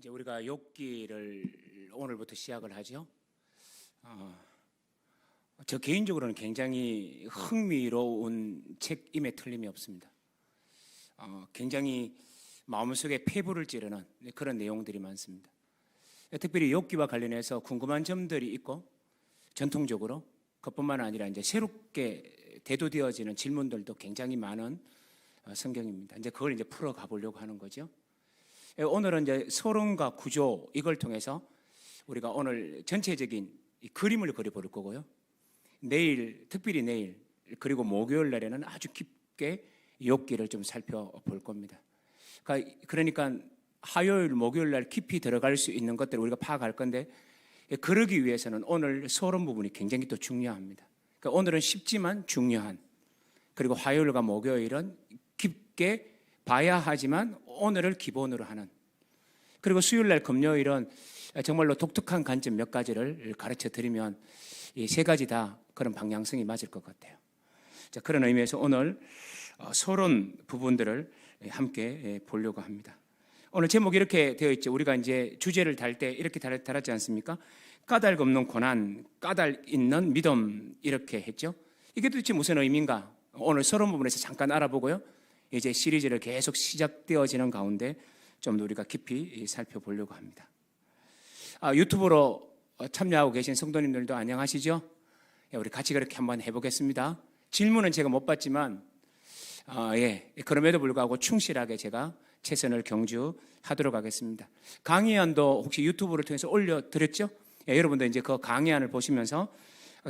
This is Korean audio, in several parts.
이제 우리가 욥기를 오늘부터 시작을 하죠. 저 개인적으로는 굉장히 흥미로운 책임에 틀림이 없습니다. 굉장히 마음속에 폐부를 찌르는 그런 내용들이 많습니다. 특별히 욥기와 관련해서 궁금한 점들이 있고, 전통적으로 그뿐만 아니라 이제 새롭게 대두되어지는 질문들도 굉장히 많은 성경입니다. 이제 그걸 이제 풀어가 보려고 하는 거죠. 오늘은 이제 서론과 구조, 이걸 통해서 우리가 오늘 전체적인 이 그림을 그려볼 거고요. 내일, 특별히 내일, 그리고 목요일 날에는 아주 깊게 욥기를 좀 살펴볼 겁니다. 그러니까 화요일, 목요일 날 깊이 들어갈 수 있는 것들을 우리가 파악할 건데, 그러기 위해서는 오늘 서론 부분이 굉장히 또 중요합니다. 그러니까 오늘은 쉽지만 중요한, 그리고 화요일과 목요일은 깊게 봐야 하지만 오늘을 기본으로 하는, 그리고 수요일 날 금요일은 정말로 독특한 관점 몇 가지를 가르쳐 드리면 이 세 가지 다 그런 방향성이 맞을 것 같아요. 자, 그런 의미에서 오늘 서론 부분들을 함께 보려고 합니다. 오늘 제목이 이렇게 되어 있죠. 우리가 이제 주제를 달 때 이렇게 달았지 않습니까? 까닭 없는 고난, 까닭 있는 믿음, 이렇게 했죠. 이게 도대체 무슨 의미인가? 오늘 서론 부분에서 잠깐 알아보고요. 이제 시리즈를 계속 시작되어지는 가운데 좀 더 우리가 깊이 살펴보려고 합니다. 유튜브로 참여하고 계신 성도님들도 안녕하시죠? 우리 같이 그렇게 한번 해보겠습니다. 질문은 제가 못 받지만 그럼에도 불구하고 충실하게 제가 최선을 경주하도록 하겠습니다. 강의안도 혹시 유튜브를 통해서 올려드렸죠? 여러분도 이제 그 강의안을 보시면서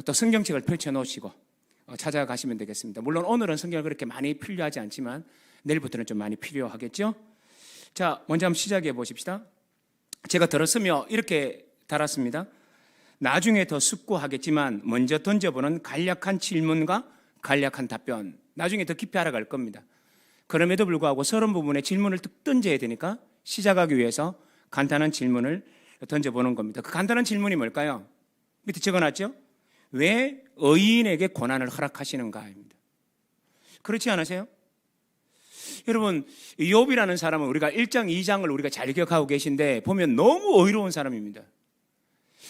또 성경책을 펼쳐놓으시고 찾아가시면 되겠습니다. 물론 오늘은 성경을 그렇게 많이 필요하지 않지만 내일부터는 좀 많이 필요하겠죠? 자, 먼저 한번 시작해 보십시다. 제가 들었으며 이렇게 달았습니다. 나중에 더 숙고하겠지만 먼저 던져보는 간략한 질문과 간략한 답변, 나중에 더 깊이 알아갈 겁니다. 그럼에도 불구하고 서론 부분에 질문을 뚝 던져야 되니까 시작하기 위해서 간단한 질문을 던져보는 겁니다. 그 간단한 질문이 뭘까요? 밑에 적어놨죠? 왜 의인에게 고난을 허락하시는가입니다. 그렇지 않으세요? 여러분, 욥이라는 사람은 우리가 1장, 2장을 우리가 잘 기억하고 계신데 보면 너무 의로운 사람입니다.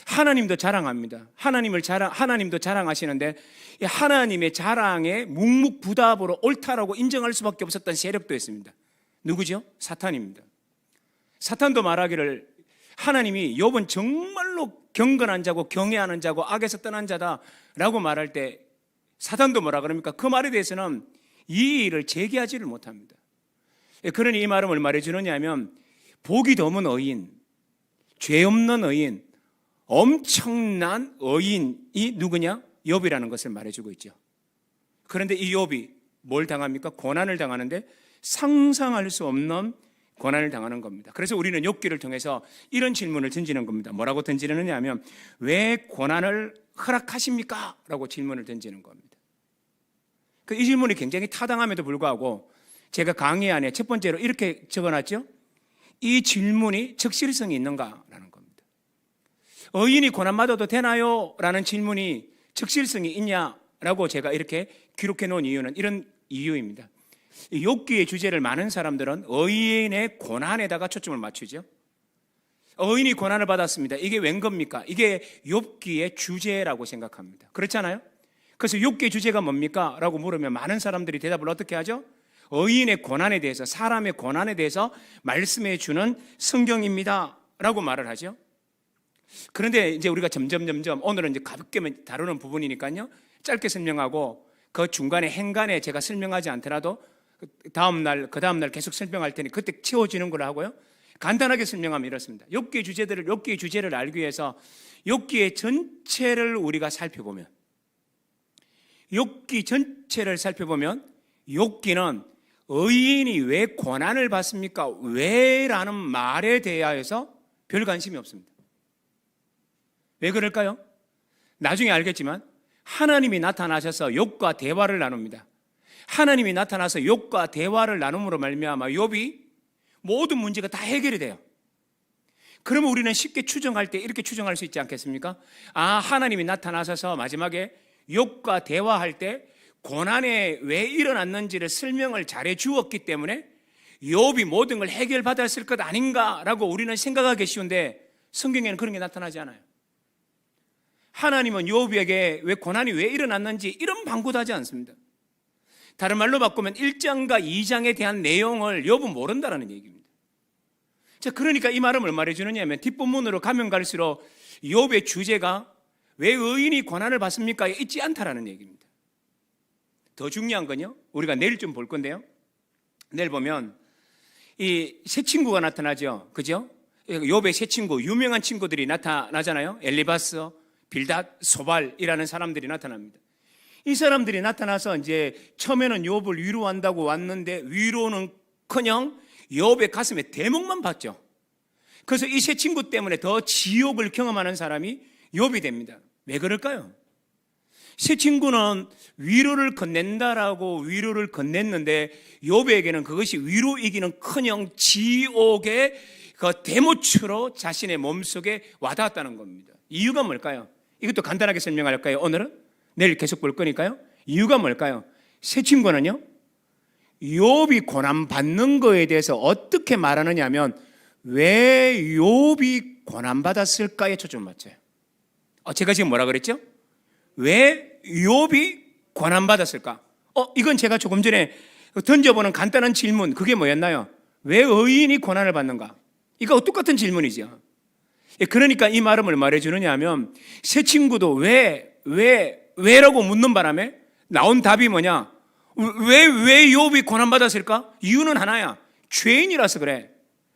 하나님도 자랑합니다. 하나님도 자랑하시는데 하나님의 자랑에 묵묵부답으로 옳다라고 인정할 수밖에 없었던 세력도 있습니다. 누구죠? 사탄입니다. 사탄도 말하기를 하나님이 욥은 정말로 경건한 자고 경외하는 자고 악에서 떠난 자다라고 말할 때 사탄도 뭐라 그럽니까? 그 말에 대해서는 이의를 제기하지를 못합니다. 그러니 이 말은 뭘 말해주느냐 하면 복이 드문 의인, 죄 없는 의인, 엄청난 의인이 누구냐? 욥이라는 것을 말해주고 있죠. 그런데 이 욥이 뭘 당합니까? 고난을 당하는데 상상할 수 없는 고난을 당하는 겁니다. 그래서 우리는 욥기를 통해서 이런 질문을 던지는 겁니다. 뭐라고 던지느냐 하면 왜 고난을 허락하십니까? 라고 질문을 던지는 겁니다. 이 질문이 굉장히 타당함에도 불구하고 제가 강의 안에 첫 번째로 이렇게 적어놨죠. 이 질문이 적실성이 있는가라는 겁니다. 의인이 고난받아도 되나요? 라는 질문이 적실성이 있냐라고 제가 이렇게 기록해 놓은 이유는 이런 이유입니다. 욥기의 주제를 많은 사람들은 의인의 고난에다가 초점을 맞추죠. 의인이 고난을 받았습니다. 이게 웬 겁니까? 이게 욥기의 주제라고 생각합니다. 그렇잖아요? 그래서 욥기의 주제가 뭡니까? 라고 물으면 많은 사람들이 대답을 어떻게 하죠? 의인의 고난에 대해서, 사람의 고난에 대해서 말씀해 주는 성경입니다 라고 말을 하죠. 그런데 이제 우리가 점점 오늘은 이제 가볍게 다루는 부분이니까요, 짧게 설명하고 그 중간에 행간에 제가 설명하지 않더라도 그 다음날 계속 설명할 테니 그때 채워지는 걸 하고요, 간단하게 설명하면 이렇습니다. 욥기의 주제를 알기 위해서 욥기의 전체를 우리가 살펴보면, 욥기 전체를 살펴보면 욥기는 의인이 왜 고난을 받습니까? 왜? 라는 말에 대하여서 별 관심이 없습니다. 왜 그럴까요? 나중에 알겠지만 하나님이 나타나셔서 욥과 대화를 나눕니다. 하나님이 나타나서 욥과 대화를 나눔으로 말미암아 욥이 모든 문제가 다 해결이 돼요. 그러면 우리는 쉽게 추정할 때 이렇게 추정할 수 있지 않겠습니까? 하나님이 나타나셔서 마지막에 욥과 대화할 때 고난에 왜 일어났는지를 설명을 잘해 주었기 때문에 욥이 모든 걸 해결받았을 것 아닌가라고 우리는 생각하기 쉬운데 성경에는 그런 게 나타나지 않아요. 하나님은 욥에게 왜 고난이 왜 일어났는지 이런 방구도 하지 않습니다. 다른 말로 바꾸면 1장과 2장에 대한 내용을 욥은 모른다는 얘기입니다. 자, 그러니까 이 말은 뭘 말해주느냐 하면 뒷부분으로 가면 갈수록 욥의 주제가 왜 의인이 고난을 받습니까? 있지 않다라는 얘기입니다. 더 중요한 건요, 우리가 내일 좀 볼 건데요, 내일 보면 이 세 친구가 나타나죠. 그죠? 욥의 세 친구, 유명한 친구들이 나타나잖아요. 엘리바스, 빌닷, 소발이라는 사람들이 나타납니다. 이 사람들이 나타나서 이제 처음에는 욥을 위로한다고 왔는데 위로는커녕 욥의 가슴에 대목만 받죠. 그래서 이 세 친구 때문에 더 지옥을 경험하는 사람이 욥이 됩니다. 왜 그럴까요? 세 친구는 위로를 건넨다라고 위로를 건넸는데 욥에게는 그것이 위로이기는커녕 지옥의 그 대못으로 자신의 몸속에 와닿았다는 겁니다. 이유가 뭘까요? 이것도 간단하게 설명할까요? 오늘은? 내일 계속 볼 거니까요. 이유가 뭘까요? 세 친구는요, 욥이 고난받는 거에 대해서 어떻게 말하느냐 하면 왜 욥이 고난받았을까에 초점을 맞춰요. 제가 지금 뭐라 그랬죠? 왜 욥이 고난받았을까? 이건 제가 조금 전에 던져보는 간단한 질문, 그게 뭐였나요? 왜 의인이 고난을 받는가? 이거 똑같은 질문이죠. 그러니까 이 말은 뭘 말해주느냐 하면 세 친구도 왜라고 묻는 바람에 나온 답이 뭐냐? 왜 욥이 고난받았을까? 이유는 하나야. 죄인이라서 그래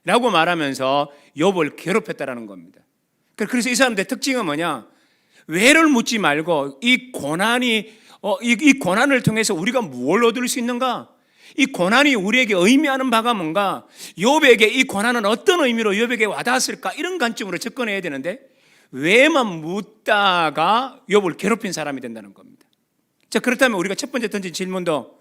라고 말하면서 욥을 괴롭혔다라는 겁니다. 그래서 이 사람들의 특징은 뭐냐? 왜를 묻지 말고 이 고난을 통해서 우리가 뭘 얻을 수 있는가? 이 고난이 우리에게 의미하는 바가 뭔가? 욥에게 이 고난은 어떤 의미로 욥에게 와닿았을까? 이런 관점으로 접근해야 되는데 왜만 묻다가 욥을 괴롭힌 사람이 된다는 겁니다. 자, 그렇다면 우리가 첫 번째 던진 질문도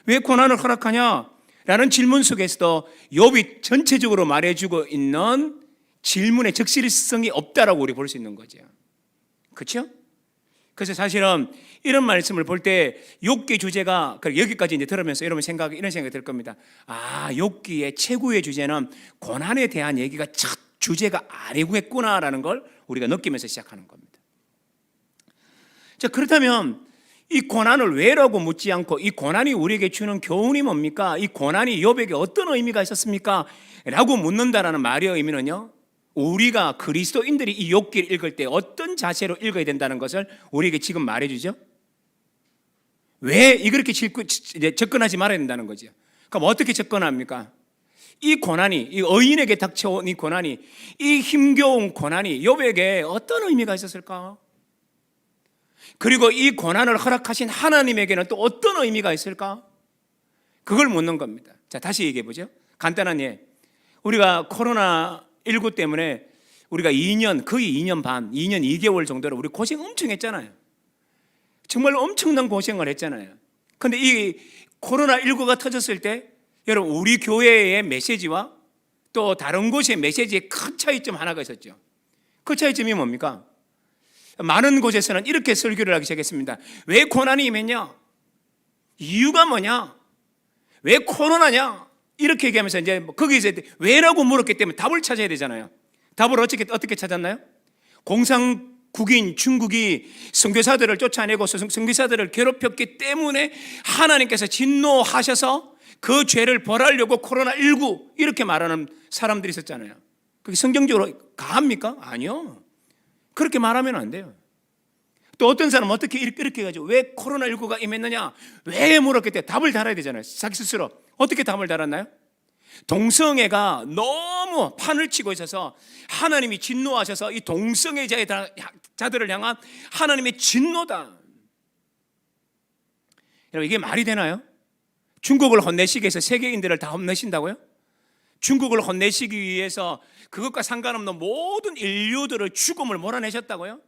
왜 고난을 허락하냐? 라는 질문 속에서도 욥이 전체적으로 말해주고 있는 질문의 적실성이 없다라고 우리 볼 수 있는 거죠. 그렇죠? 그래서 사실은 이런 말씀을 볼 때 욥기 주제가 여기까지 이제 들으면서 여러분 이런 생각이 들 겁니다. 욥기의 최고의 주제는 고난에 대한 얘기가 첫 주제가 아니겠구나라는 걸 우리가 느끼면서 시작하는 겁니다. 자, 그렇다면 이 고난을 왜라고 묻지 않고 이 고난이 우리에게 주는 교훈이 뭡니까? 이 고난이 욥에게 어떤 의미가 있었습니까? 라고 묻는다라는 말의 의미는요, 우리가 그리스도인들이 이 욥기를 읽을 때 어떤 자세로 읽어야 된다는 것을 우리에게 지금 말해주죠. 왜 이렇게 접근하지 말아야 된다는 거죠. 그럼 어떻게 접근합니까? 이 고난이, 이 의인에게 닥쳐온 이 고난이, 이 힘겨운 고난이 욥에게 어떤 의미가 있었을까? 그리고 이 고난을 허락하신 하나님에게는 또 어떤 의미가 있을까? 그걸 묻는 겁니다. 자, 다시 얘기해 보죠. 간단한 예. 우리가 코로나19 때문에 우리가 거의 2년 반, 2년 2개월 정도로 우리 고생 엄청 했잖아요. 정말 엄청난 고생을 했잖아요. 그런데 이 코로나19가 터졌을 때 여러분, 우리 교회의 메시지와 또 다른 곳의 메시지에 큰 차이점 하나가 있었죠. 그 차이점이 뭡니까? 많은 곳에서는 이렇게 설교를 하기 시작했습니다. 왜 고난이 임했냐? 이유가 뭐냐? 왜 코로나냐? 이렇게 얘기하면서 이제 거기서 왜라고 물었기 때문에 답을 찾아야 되잖아요. 답을 어떻게 찾았나요? 공산국인 중국이 선교사들을 쫓아내고 선교사들을 괴롭혔기 때문에 하나님께서 진노하셔서 그 죄를 벌하려고 코로나19 이렇게 말하는 사람들이 있었잖아요. 그게 성경적으로 가합니까? 아니요. 그렇게 말하면 안 돼요. 또 어떤 사람은 어떻게 이렇게 해가지고 왜 코로나19가 임했느냐? 왜 물었기 때문에 답을 달아야 되잖아요. 자기 스스로. 어떻게 답을 달았나요? 동성애가 너무 판을 치고 있어서 하나님이 진노하셔서 이 동성애자들을 향한 하나님의 진노다. 여러분, 이게 말이 되나요? 중국을 혼내시기 위해서 세계인들을 다 혼내신다고요? 중국을 혼내시기 위해서 그것과 상관없는 모든 인류들을 죽음을 몰아내셨다고요?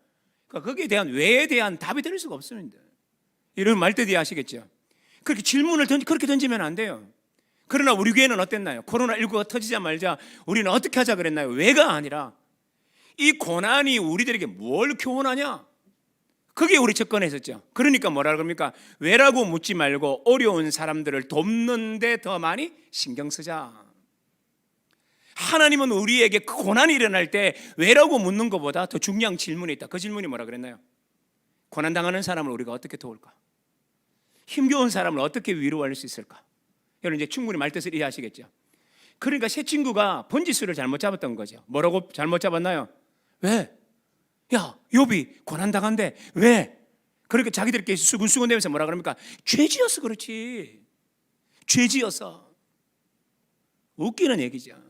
거기에 대한 왜에 대한 답이 될 수가 없습니다. 이런 말뜻이 아시겠죠? 그렇게 질문을 그렇게 던지면 안 돼요. 그러나 우리 교회는 어땠나요? 코로나19가 터지자마자 우리는 어떻게 하자 그랬나요? 왜가 아니라 이 고난이 우리들에게 뭘 교훈하냐? 그게 우리 접근했었죠. 그러니까 뭐라 그럽니까? 왜라고 묻지 말고 어려운 사람들을 돕는 데 더 많이 신경 쓰자. 하나님은 우리에게 고난이 일어날 때 왜라고 묻는 것보다 더 중요한 질문이 있다. 그 질문이 뭐라 그랬나요? 고난당하는 사람을 우리가 어떻게 도울까? 힘겨운 사람을 어떻게 위로할 수 있을까? 여러분 이제 충분히 말뜻을 이해하시겠죠? 그러니까 새 친구가 번지수를 잘못 잡았던 거죠. 뭐라고 잘못 잡았나요? 왜? 야, 욥이 고난당한데 왜? 그렇게 자기들끼리 수근수근 대면서 뭐라 그럽니까? 죄지어서 그렇지. 죄지어서. 웃기는 얘기죠.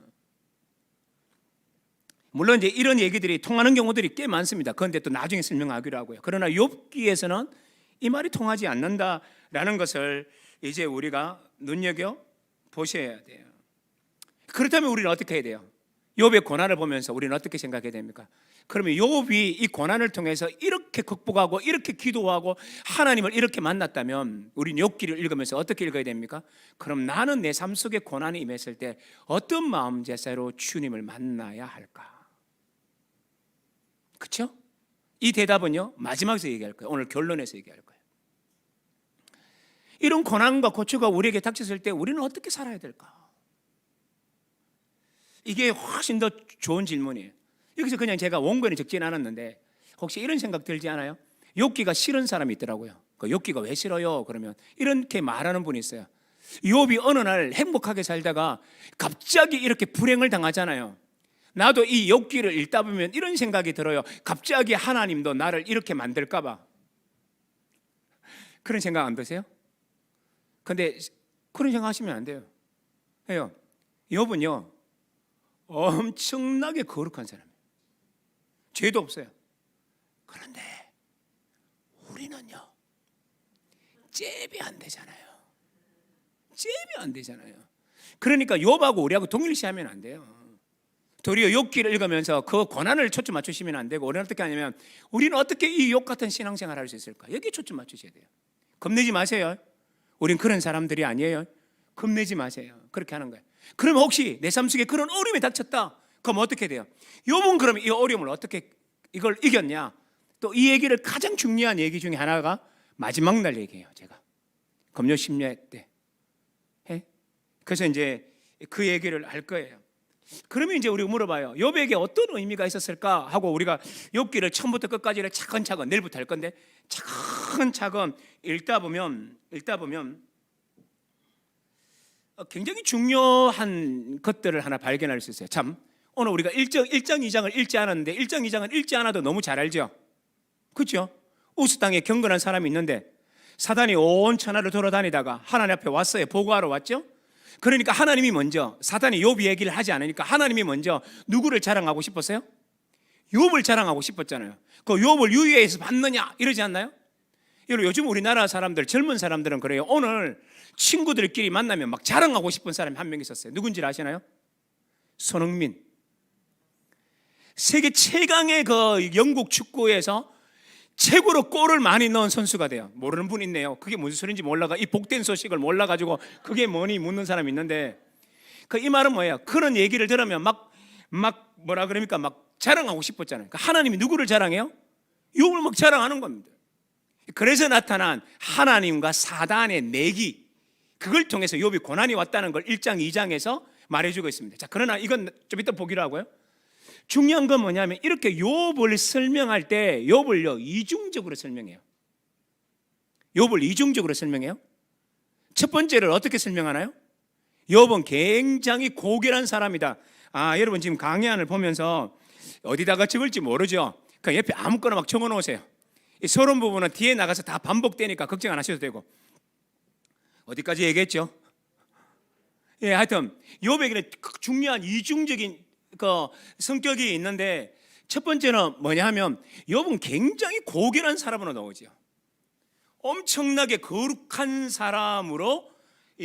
물론 이제 이런 얘기들이 통하는 경우들이 꽤 많습니다. 그런데 또 나중에 설명하기로 하고요. 그러나 욥기에서는 이 말이 통하지 않는다라는 것을 이제 우리가 눈여겨 보셔야 돼요. 그렇다면 우리는 어떻게 해야 돼요? 욥의 고난을 보면서 우리는 어떻게 생각해야 됩니까? 그러면 욥이 이 고난을 통해서 이렇게 극복하고 이렇게 기도하고 하나님을 이렇게 만났다면 우리는 욥기를 읽으면서 어떻게 읽어야 됩니까? 그럼 나는 내 삶 속에 고난이 임했을 때 어떤 마음 자세로 주님을 만나야 할까? 그렇죠? 이 대답은요 마지막에서 얘기할 거예요. 오늘 결론에서 얘기할 거예요. 이런 고난과 고초가 우리에게 닥쳤을 때 우리는 어떻게 살아야 될까? 이게 훨씬 더 좋은 질문이에요. 여기서 그냥 제가 원고에는 적진 않았는데 혹시 이런 생각 들지 않아요? 욥기가 싫은 사람이 있더라고요. 그 욥기가 왜 싫어요? 그러면 이렇게 말하는 분이 있어요. 욥이 어느 날 행복하게 살다가 갑자기 이렇게 불행을 당하잖아요. 나도 이 욥기를 읽다 보면 이런 생각이 들어요. 갑자기 하나님도 나를 이렇게 만들까 봐. 그런 생각 안 드세요? 근데 그런 생각 하시면 안 돼요. 해요. 욥은요 엄청나게 거룩한 사람이에요. 죄도 없어요. 그런데 우리는요 잽이 안 되잖아요. 잽이 안 되잖아요. 그러니까 욥하고 우리하고 동일시하면 안 돼요. 도리어 욥기를 읽으면서 그 고난을 초점 맞추시면 안 되고 우리는 어떻게 하냐면 우리는 어떻게 이 욥 같은 신앙생활을 할 수 있을까? 여기에 초점 맞추셔야 돼요. 겁내지 마세요. 우린 그런 사람들이 아니에요. 겁내지 마세요. 그렇게 하는 거예요. 그럼 혹시 내 삶 속에 그런 어려움이 닥쳤다. 그럼 어떻게 돼요? 욥은 그럼 이 어려움을 어떻게 이걸 이겼냐? 또 이 얘기를 가장 중요한 얘기 중에 하나가 마지막 날 얘기예요. 제가 금요 심야 때. 그래서 이제 그 얘기를 할 거예요. 그러면 이제 우리가 물어봐요. 욥에게 어떤 의미가 있었을까 하고 우리가 욥기를 처음부터 끝까지를 차근차근 내일부터 할 건데 차근차근 읽다 보면 굉장히 중요한 것들을 하나 발견할 수 있어요. 참 오늘 우리가 1장 2장을 읽지 않았는데 1장 2장은 읽지 않아도 너무 잘 알죠. 그렇죠? 우스 땅에 경건한 사람이 있는데 사단이 온 천하를 돌아다니다가 하나님 앞에 왔어요. 보고하러 왔죠. 그러니까 하나님이 먼저 사단이 욥 얘기를 하지 않으니까 하나님이 먼저 누구를 자랑하고 싶었어요? 욥을 자랑하고 싶었잖아요. 그 욥을 유예해서 받느냐 이러지 않나요? 여러분 요즘 우리나라 사람들 젊은 사람들은 그래요. 오늘 친구들끼리 만나면 막 자랑하고 싶은 사람이 한 명 있었어요. 누군지 아시나요? 손흥민. 세계 최강의 그 영국 축구에서 최고로 골을 많이 넣은 선수가 돼요. 모르는 분 있네요. 그게 무슨 소리인지 몰라가 이 복된 소식을 몰라가지고 그게 뭐니 묻는 사람이 있는데 그 이 말은 뭐예요? 그런 얘기를 들으면 막 뭐라 그럽니까? 막 자랑하고 싶었잖아요. 그러니까 하나님이 누구를 자랑해요? 욥을 막 자랑하는 겁니다. 그래서 나타난 하나님과 사단의 내기, 그걸 통해서 욥이 고난이 왔다는 걸 1장 2장에서 말해주고 있습니다. 자, 그러나 이건 좀 이따 보기로 하고요. 중요한 건 뭐냐면 이렇게 욥을 설명할 때 욥을요 이중적으로 설명해요. 욥을 이중적으로 설명해요. 첫 번째를 어떻게 설명하나요? 욥은 굉장히 고결한 사람이다. 여러분 지금 강의안을 보면서 어디다가 적을지 모르죠. 그 옆에 아무거나 막 적어 놓으세요. 이 서론 부분은 뒤에 나가서 다 반복되니까 걱정 안 하셔도 되고. 어디까지 얘기했죠? 하여튼 욥에게는 중요한 이중적인 그 성격이 있는데 첫 번째는 뭐냐 하면 욥은 굉장히 고결한 사람으로 나오죠. 엄청나게 거룩한 사람으로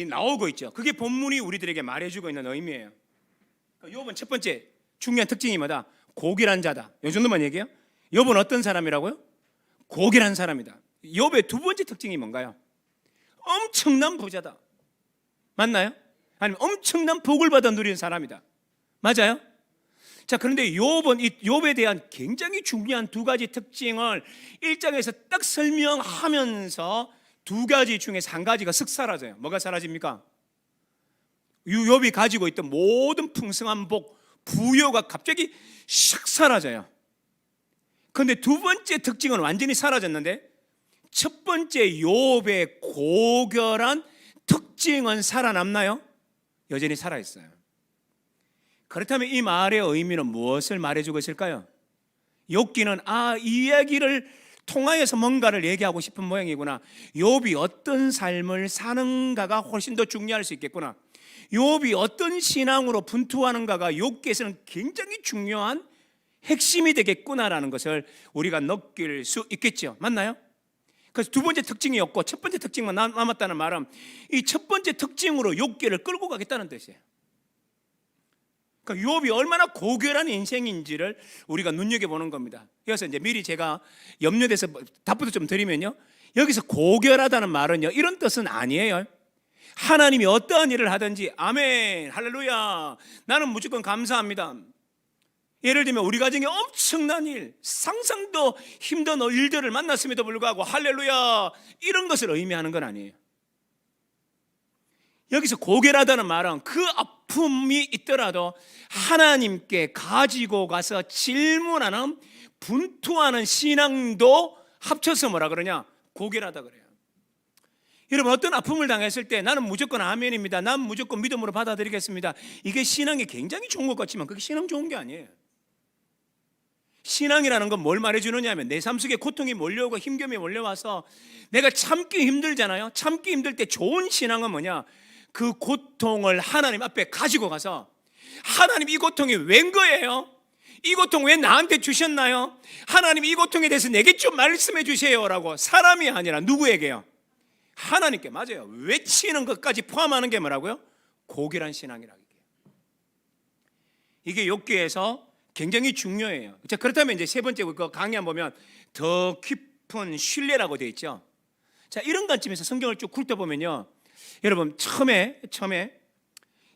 나오고 있죠. 그게 본문이 우리들에게 말해주고 있는 의미예요. 욥은 첫 번째 중요한 특징이 뭐다? 고결한 자다. 이 정도만 얘기해요. 욥은 어떤 사람이라고요? 고결한 사람이다. 욥의 두 번째 특징이 뭔가요? 엄청난 부자다. 맞나요? 아니면 엄청난 복을 받아 누리는 사람이다. 맞아요? 자, 그런데 욥은 이 욥에 대한 굉장히 중요한 두 가지 특징을 1장에서 딱 설명하면서 두 가지 중에서 한 가지가 쓱 사라져요. 뭐가 사라집니까? 욥이 가지고 있던 모든 풍성한 복, 부여가 갑자기 샥 사라져요. 그런데 두 번째 특징은 완전히 사라졌는데 첫 번째 욥의 고결한 특징은 살아남나요? 여전히 살아있어요. 그렇다면 이 말의 의미는 무엇을 말해주고 있을까요? 욥기는 이 이야기를 통하여서 뭔가를 얘기하고 싶은 모양이구나. 욥이 어떤 삶을 사는가가 훨씬 더 중요할 수 있겠구나. 욥이 어떤 신앙으로 분투하는가가 욥기에서는 굉장히 중요한 핵심이 되겠구나라는 것을 우리가 느낄 수 있겠죠. 맞나요? 그래서 두 번째 특징이었고 첫 번째 특징만 남았다는 말은 이 첫 번째 특징으로 욥기를 끌고 가겠다는 뜻이에요. 그러니까 욥이 얼마나 고결한 인생인지를 우리가 눈여겨보는 겁니다. 그래서 이제 미리 제가 염려돼서 답부터 좀 드리면요, 여기서 고결하다는 말은요 이런 뜻은 아니에요. 하나님이 어떠한 일을 하든지 아멘 할렐루야 나는 무조건 감사합니다. 예를 들면 우리 가정에 엄청난 일, 상상도 힘든 일들을 만났음에도 불구하고 할렐루야 이런 것을 의미하는 건 아니에요. 여기서 고결하다는 말은 그 아픔이 있더라도 하나님께 가지고 가서 질문하는 분투하는 신앙도 합쳐서 뭐라 그러냐? 고결하다 그래요. 여러분 어떤 아픔을 당했을 때 나는 무조건 아멘입니다. 난 무조건 믿음으로 받아들이겠습니다. 이게 신앙이 굉장히 좋은 것 같지만 그게 신앙 좋은 게 아니에요. 신앙이라는 건 뭘 말해주느냐 하면 내 삶 속에 고통이 몰려오고 힘겨움이 몰려와서 내가 참기 힘들잖아요. 참기 힘들 때 좋은 신앙은 뭐냐? 그 고통을 하나님 앞에 가지고 가서 하나님 이 고통이 웬 거예요? 이 고통 왜 나한테 주셨나요? 하나님 이 고통에 대해서 내게 좀 말씀해 주세요라고 사람이 아니라 누구에게요? 하나님께. 맞아요. 외치는 것까지 포함하는 게 뭐라고요? 고결한 신앙이라고. 이게 욥기에서 굉장히 중요해요. 자, 그렇다면 이제 세 번째 그 강의 보면 더 깊은 신뢰라고 되어 있죠. 자, 이런 관점에서 성경을 쭉 훑어보면요, 여러분 처음에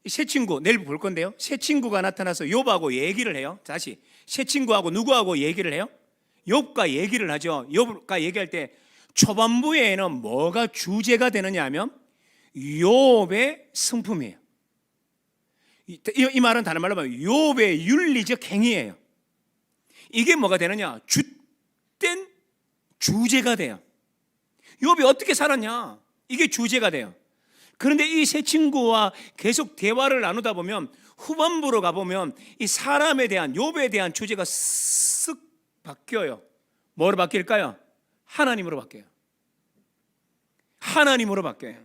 이 새 친구 내일 볼 건데요, 새 친구가 나타나서 욥하고 얘기를 해요. 다시 새 친구하고 누구하고 얘기를 해요? 욥과 얘기를 하죠. 욥과 얘기할 때 초반부에는 뭐가 주제가 되느냐 하면 욥의 성품이에요. 이 말은 다른 말로 하면 욥의 윤리적 행위예요. 이게 뭐가 되느냐? 주된 주제가 돼요. 욥이 어떻게 살았냐? 이게 주제가 돼요. 그런데 이 새 친구와 계속 대화를 나누다 보면 후반부로 가보면 이 사람에 대한 욥에 대한 주제가 쓱 바뀌어요. 뭐로 바뀔까요? 하나님으로 바뀌어요. 하나님으로 바뀌어요.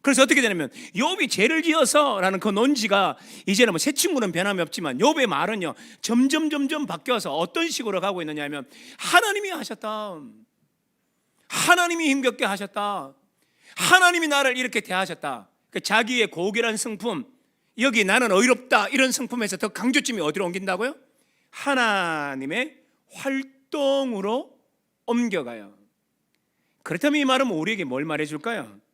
그래서 어떻게 되냐면 욥이 죄를 지어서라는 그 논지가 이제는 뭐 새 친구는 변함이 없지만 욥의 말은요 점점 바뀌어서 어떤 식으로 가고 있느냐 하면 하나님이 하셨다, 하나님이 힘겹게 하셨다, 하나님이 나를 이렇게 대하셨다. 그 자기의 고결한 성품, 여기 나는 의롭다 이런 성품에서 더 강조점이 어디로 옮긴다고요? 하나님의 활동으로 옮겨가요. 그렇다면 이 말은 우리에게 뭘 말해줄까요?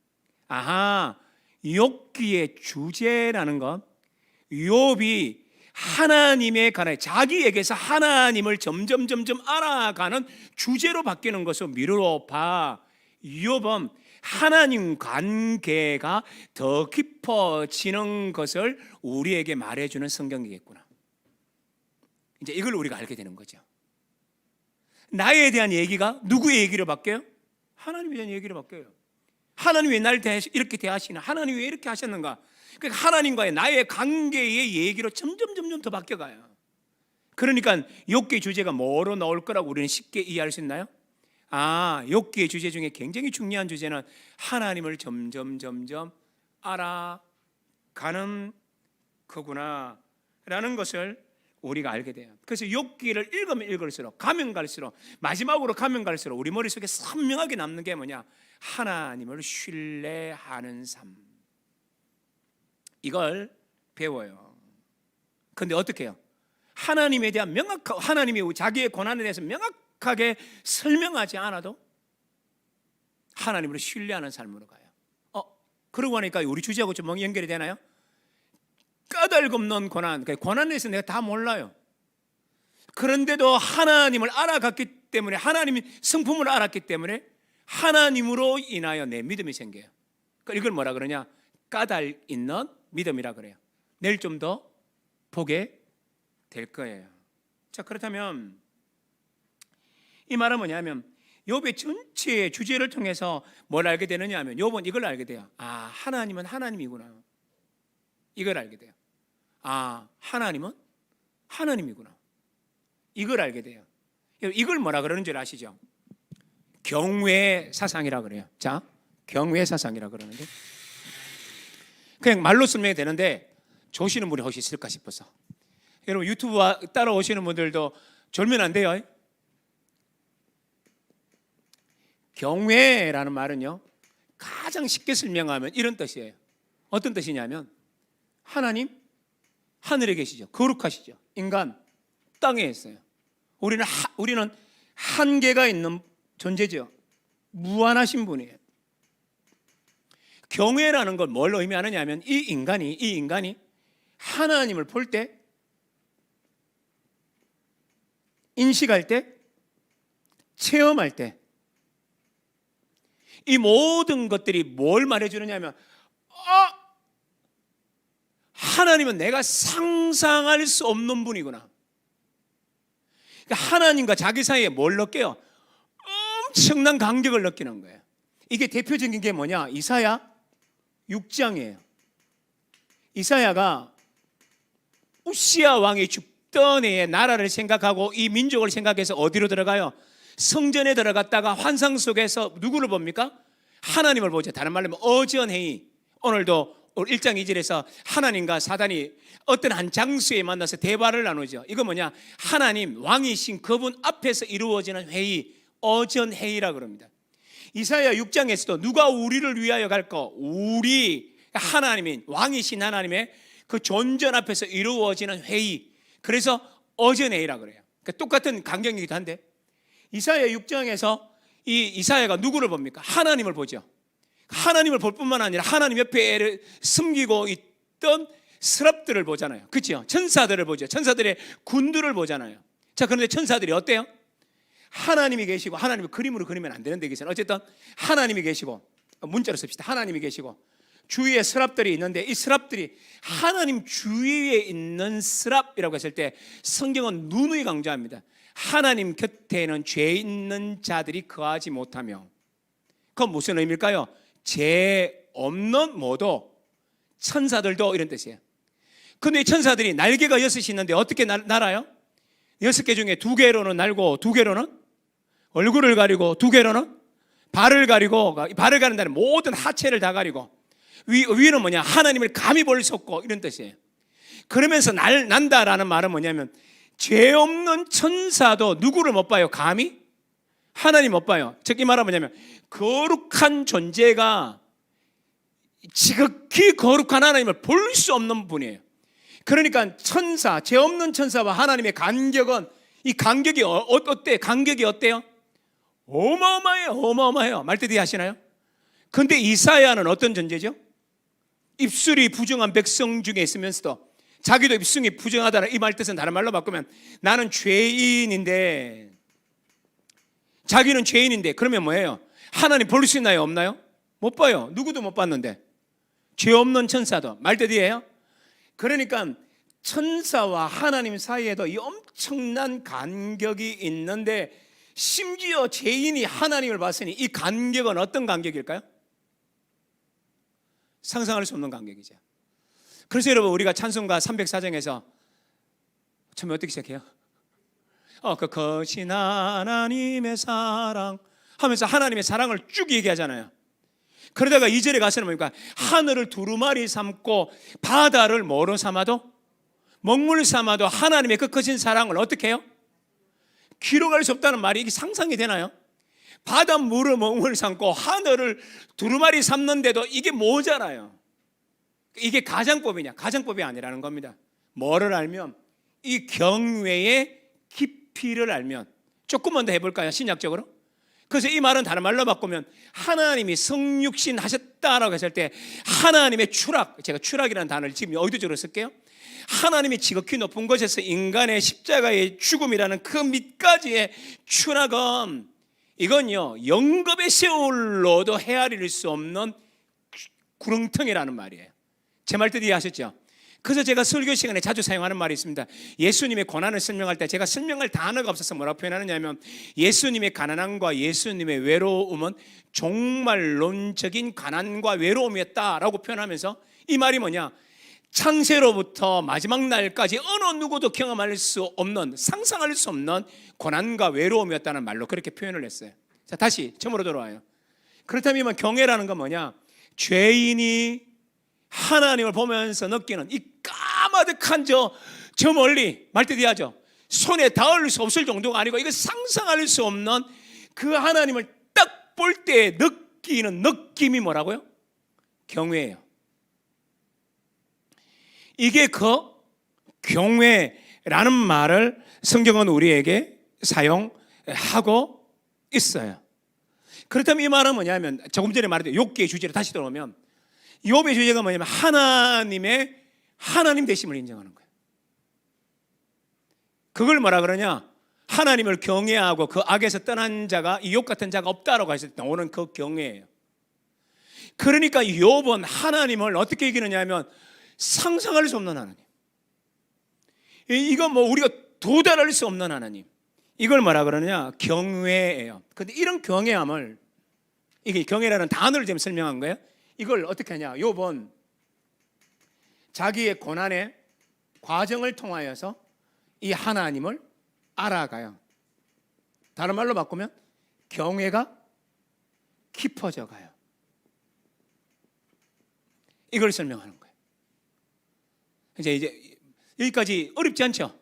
욥기의 주제라는 것, 욥이 하나님에 관해 자기에게서 하나님을 점점 알아가는 주제로 바뀌는 것을 미루어 봐. 욥은 하나님 관계가 더 깊어지는 것을 우리에게 말해주는 성경이겠구나. 이제 이걸 우리가 알게 되는 거죠. 나에 대한 얘기가 누구의 얘기로 바뀌어요? 하나님에 대한 얘기로 바뀌어요. 하나님이 왜 나를 이렇게 대하시나? 하나님이 왜 이렇게 하셨는가? 그러니까 하나님과의 나의 관계의 얘기로 점점 더 바뀌어가요. 그러니까 욥기의 주제가 뭐로 나올 거라고 우리는 쉽게 이해할 수 있나요? 욥기의 주제 중에 굉장히 중요한 주제는 하나님을 점점 알아가는 거구나 라는 것을 우리가 알게 돼요. 그래서 욥기를 읽으면 읽을수록 가면 갈수록 마지막으로 가면 갈수록 우리 머릿속에 선명하게 남는 게 뭐냐? 하나님을 신뢰하는 삶. 이걸 배워요. 그런데 어떻게 해요? 하나님에 대한 하나님이 자기의 고난에 대해서 명확하게 설명하지 않아도 하나님을 신뢰하는 삶으로 가요. 그러고 하니까 우리 주제하고 좀 연결이 되나요? 까닭 없는 고난, 고난에 대해서 내가 다 몰라요. 그런데도 하나님을 알아갔기 때문에, 하나님의 성품을 알았기 때문에 하나님으로 인하여 내 믿음이 생겨요. 이걸 뭐라 그러냐? 까닭 있는 믿음이라 그래요. 내일 좀 더 보게 될 거예요. 자, 그렇다면 이 말은 뭐냐면 욥의 전체의 주제를 통해서 뭘 알게 되느냐 하면 욥은 이걸 알게 돼요. 아, 하나님은 하나님이구나. 이걸 알게 돼요. 아, 하나님은 하나님이구나. 이걸 알게 돼요. 이걸 뭐라 그러는 줄 아시죠? 경외 사상이라 그래요. 자, 경외 사상이라 그러는데 그냥 말로 설명이 되는데 조시는 분이 혹시 있을까 싶어서. 여러분 유튜브 따라오시는 분들도 졸면 안 돼요. 경외라는 말은요, 가장 쉽게 설명하면 이런 뜻이에요. 어떤 뜻이냐면 하나님 하늘에 계시죠. 거룩하시죠. 인간 땅에 있어요. 우리는 한계가 있는 존재죠. 무한하신 분이에요. 경외라는 걸 뭘 의미하느냐 하면 이 인간이 하나님을 볼 때, 인식할 때, 체험할 때 이 모든 것들이 뭘 말해주느냐 하면 하나님은 내가 상상할 수 없는 분이구나. 그러니까 하나님과 자기 사이에 뭘 느껴요? 엄청난 간격을 느끼는 거예요. 이게 대표적인 게 뭐냐? 이사야 6장이에요. 이사야가 우시야 왕이 죽던 해에 나라를 생각하고 이 민족을 생각해서 어디로 들어가요? 성전에 들어갔다가 환상 속에서 누구를 봅니까? 하나님을 보죠. 다른 말로 하면 어전회의. 오늘도 1장 2절에서 하나님과 사단이 어떤 한 장소에 만나서 대화를 나누죠. 이거 뭐냐? 하나님 왕이신 그분 앞에서 이루어지는 회의, 어전회의라고 그럽니다. 이사야 6장에서도 누가 우리를 위하여 갈까? 우리 하나님인 왕이신 하나님의 그 존전 앞에서 이루어지는 회의, 그래서 어전회의라고 그래요. 그러니까 똑같은 강경이기도 한데 이사야 6장에서 이 이사야가 누구를 봅니까? 하나님을 보죠. 하나님을 볼 뿐만 아니라 하나님 옆에 숨기고 있던 스랍들을 보잖아요. 그렇죠? 천사들을 보죠. 천사들의 군들을 보잖아요. 자, 그런데 천사들이 어때요? 하나님이 계시고, 하나님이 그림으로 그리면 안 되는데 여기서는 어쨌든 하나님이 계시고, 문자로 씁시다. 하나님이 계시고 주위에 스랍들이 있는데 이 스랍들이 하나님 주위에 있는 스랍이라고 했을 때 성경은 누누이 강조합니다. 하나님 곁에는 죄 있는 자들이 거하지 못하며. 그건 무슨 의미일까요? 죄 없는 모두, 천사들도 이런 뜻이에요. 근데 이 천사들이 날개가 6이 있는데 어떻게 날아요? 6개 중에 2개로는 날고 2개로는 얼굴을 가리고 2개로는 발을 가리고, 발을 가린다는 모든 하체를 다 가리고, 위는 뭐냐? 하나님을 감히 볼 수 없고 이런 뜻이에요. 그러면서 난다라는 말은 뭐냐면 죄 없는 천사도 누구를 못 봐요? 감히? 하나님 못 봐요. 즉 이 말은 뭐냐면 거룩한 존재가 지극히 거룩한 하나님을 볼 수 없는 분이에요. 그러니까 천사, 죄 없는 천사와 하나님의 간격은, 이 간격이 어때? 간격이 어때요? 어마어마해요. 어마어마해요. 말뜻이 하시나요? 근데 이사야는 어떤 존재죠? 입술이 부정한 백성 중에 있으면서도 자기도 입술이 부정하다는 이 말뜻은 다른 말로 바꾸면 나는 죄인인데, 자기는 죄인인데 그러면 뭐예요? 하나님 볼 수 있나요? 없나요? 못 봐요. 누구도 못 봤는데. 죄 없는 천사도 말뜻이에요. 그러니까 천사와 하나님 사이에도 이 엄청난 간격이 있는데 심지어 죄인이 하나님을 봤으니 이 간격은 어떤 간격일까요? 상상할 수 없는 간격이죠. 그래서 여러분 우리가 찬송가 304장에서 처음에 어떻게 시작해요? 그 거신 하나님의 사랑 하면서 하나님의 사랑을 쭉 얘기하잖아요. 그러다가 2절에 가서는 뭡니까? 하늘을 두루마리 삼고 바다를 뭐로 삼아도, 먹물 삼아도 하나님의 그 거신 사랑을 어떻게 해요? 기록할 수 없다는 말이 이게 상상이 되나요? 바닷물을 먹물 삼고 하늘을 두루마리 삼는데도 이게 뭐잖아요. 이게 가장법이냐? 가장법이 아니라는 겁니다. 뭐를 알면? 이 경외의 깊이를 알면. 조금만 더 해볼까요? 신약적으로. 그래서 이 말은 다른 말로 바꾸면 하나님이 성육신 하셨다라고 했을 때 하나님의 추락, 제가 추락이라는 단어를 지금 의도적으로 쓸게요. 하나님이 지극히 높은 곳에서 인간의 십자가의 죽음이라는 그 밑까지의 추락은 이건요 영겁의 세월로도 헤아릴 수 없는 구렁텅이라는 말이에요. 제 말 뜻 이해하셨죠? 그래서 제가 설교 시간에 자주 사용하는 말이 있습니다. 예수님의 고난을 설명할 때 제가 설명할 단어가 없어서 뭐라고 표현하느냐면, 예수님의 가난함과 예수님의 외로움은 종말론적인 가난과 외로움이었다라고 표현하면서, 이 말이 뭐냐, 창세로부터 마지막 날까지 어느 누구도 경험할 수 없는, 상상할 수 없는 고난과 외로움이었다는 말로 그렇게 표현을 했어요. 자, 다시 처음으로 돌아와요. 그렇다면 경외라는 건 뭐냐, 죄인이 하나님을 보면서 느끼는 이 까마득한 저 멀리, 말뜻 이해하죠? 손에 닿을 수 없을 정도가 아니고 이거 상상할 수 없는 그 하나님을 딱 볼 때 느끼는 느낌이 뭐라고요? 경외예요. 이게 그 경외라는 말을 성경은 우리에게 사용하고 있어요. 그렇다면 이 말은 뭐냐면, 조금 전에 말했던 욥기의 주제로 다시 들어오면, 욥의 주제가 뭐냐면 하나님의 하나님 되심을 인정하는 거예요. 그걸 뭐라 그러냐, 하나님을 경외하고 그 악에서 떠난 자가, 이 욥 같은 자가 없다라고 했을 때 오는 그 경외예요. 그러니까 욥은 하나님을 어떻게 이기느냐 하면 상상할 수 없는 하나님, 이건 뭐 우리가 도달할 수 없는 하나님, 이걸 뭐라 그러냐, 경외예요. 근데 이런 경외함을, 이게 경외라는 단어를 지금 설명한 거예요. 이걸 어떻게 하냐, 욥은 자기의 고난의 과정을 통하여서 이 하나님을 알아가요. 다른 말로 바꾸면 경외가 깊어져 가요. 이걸 설명하는 거예요. 이제 여기까지 어렵지 않죠?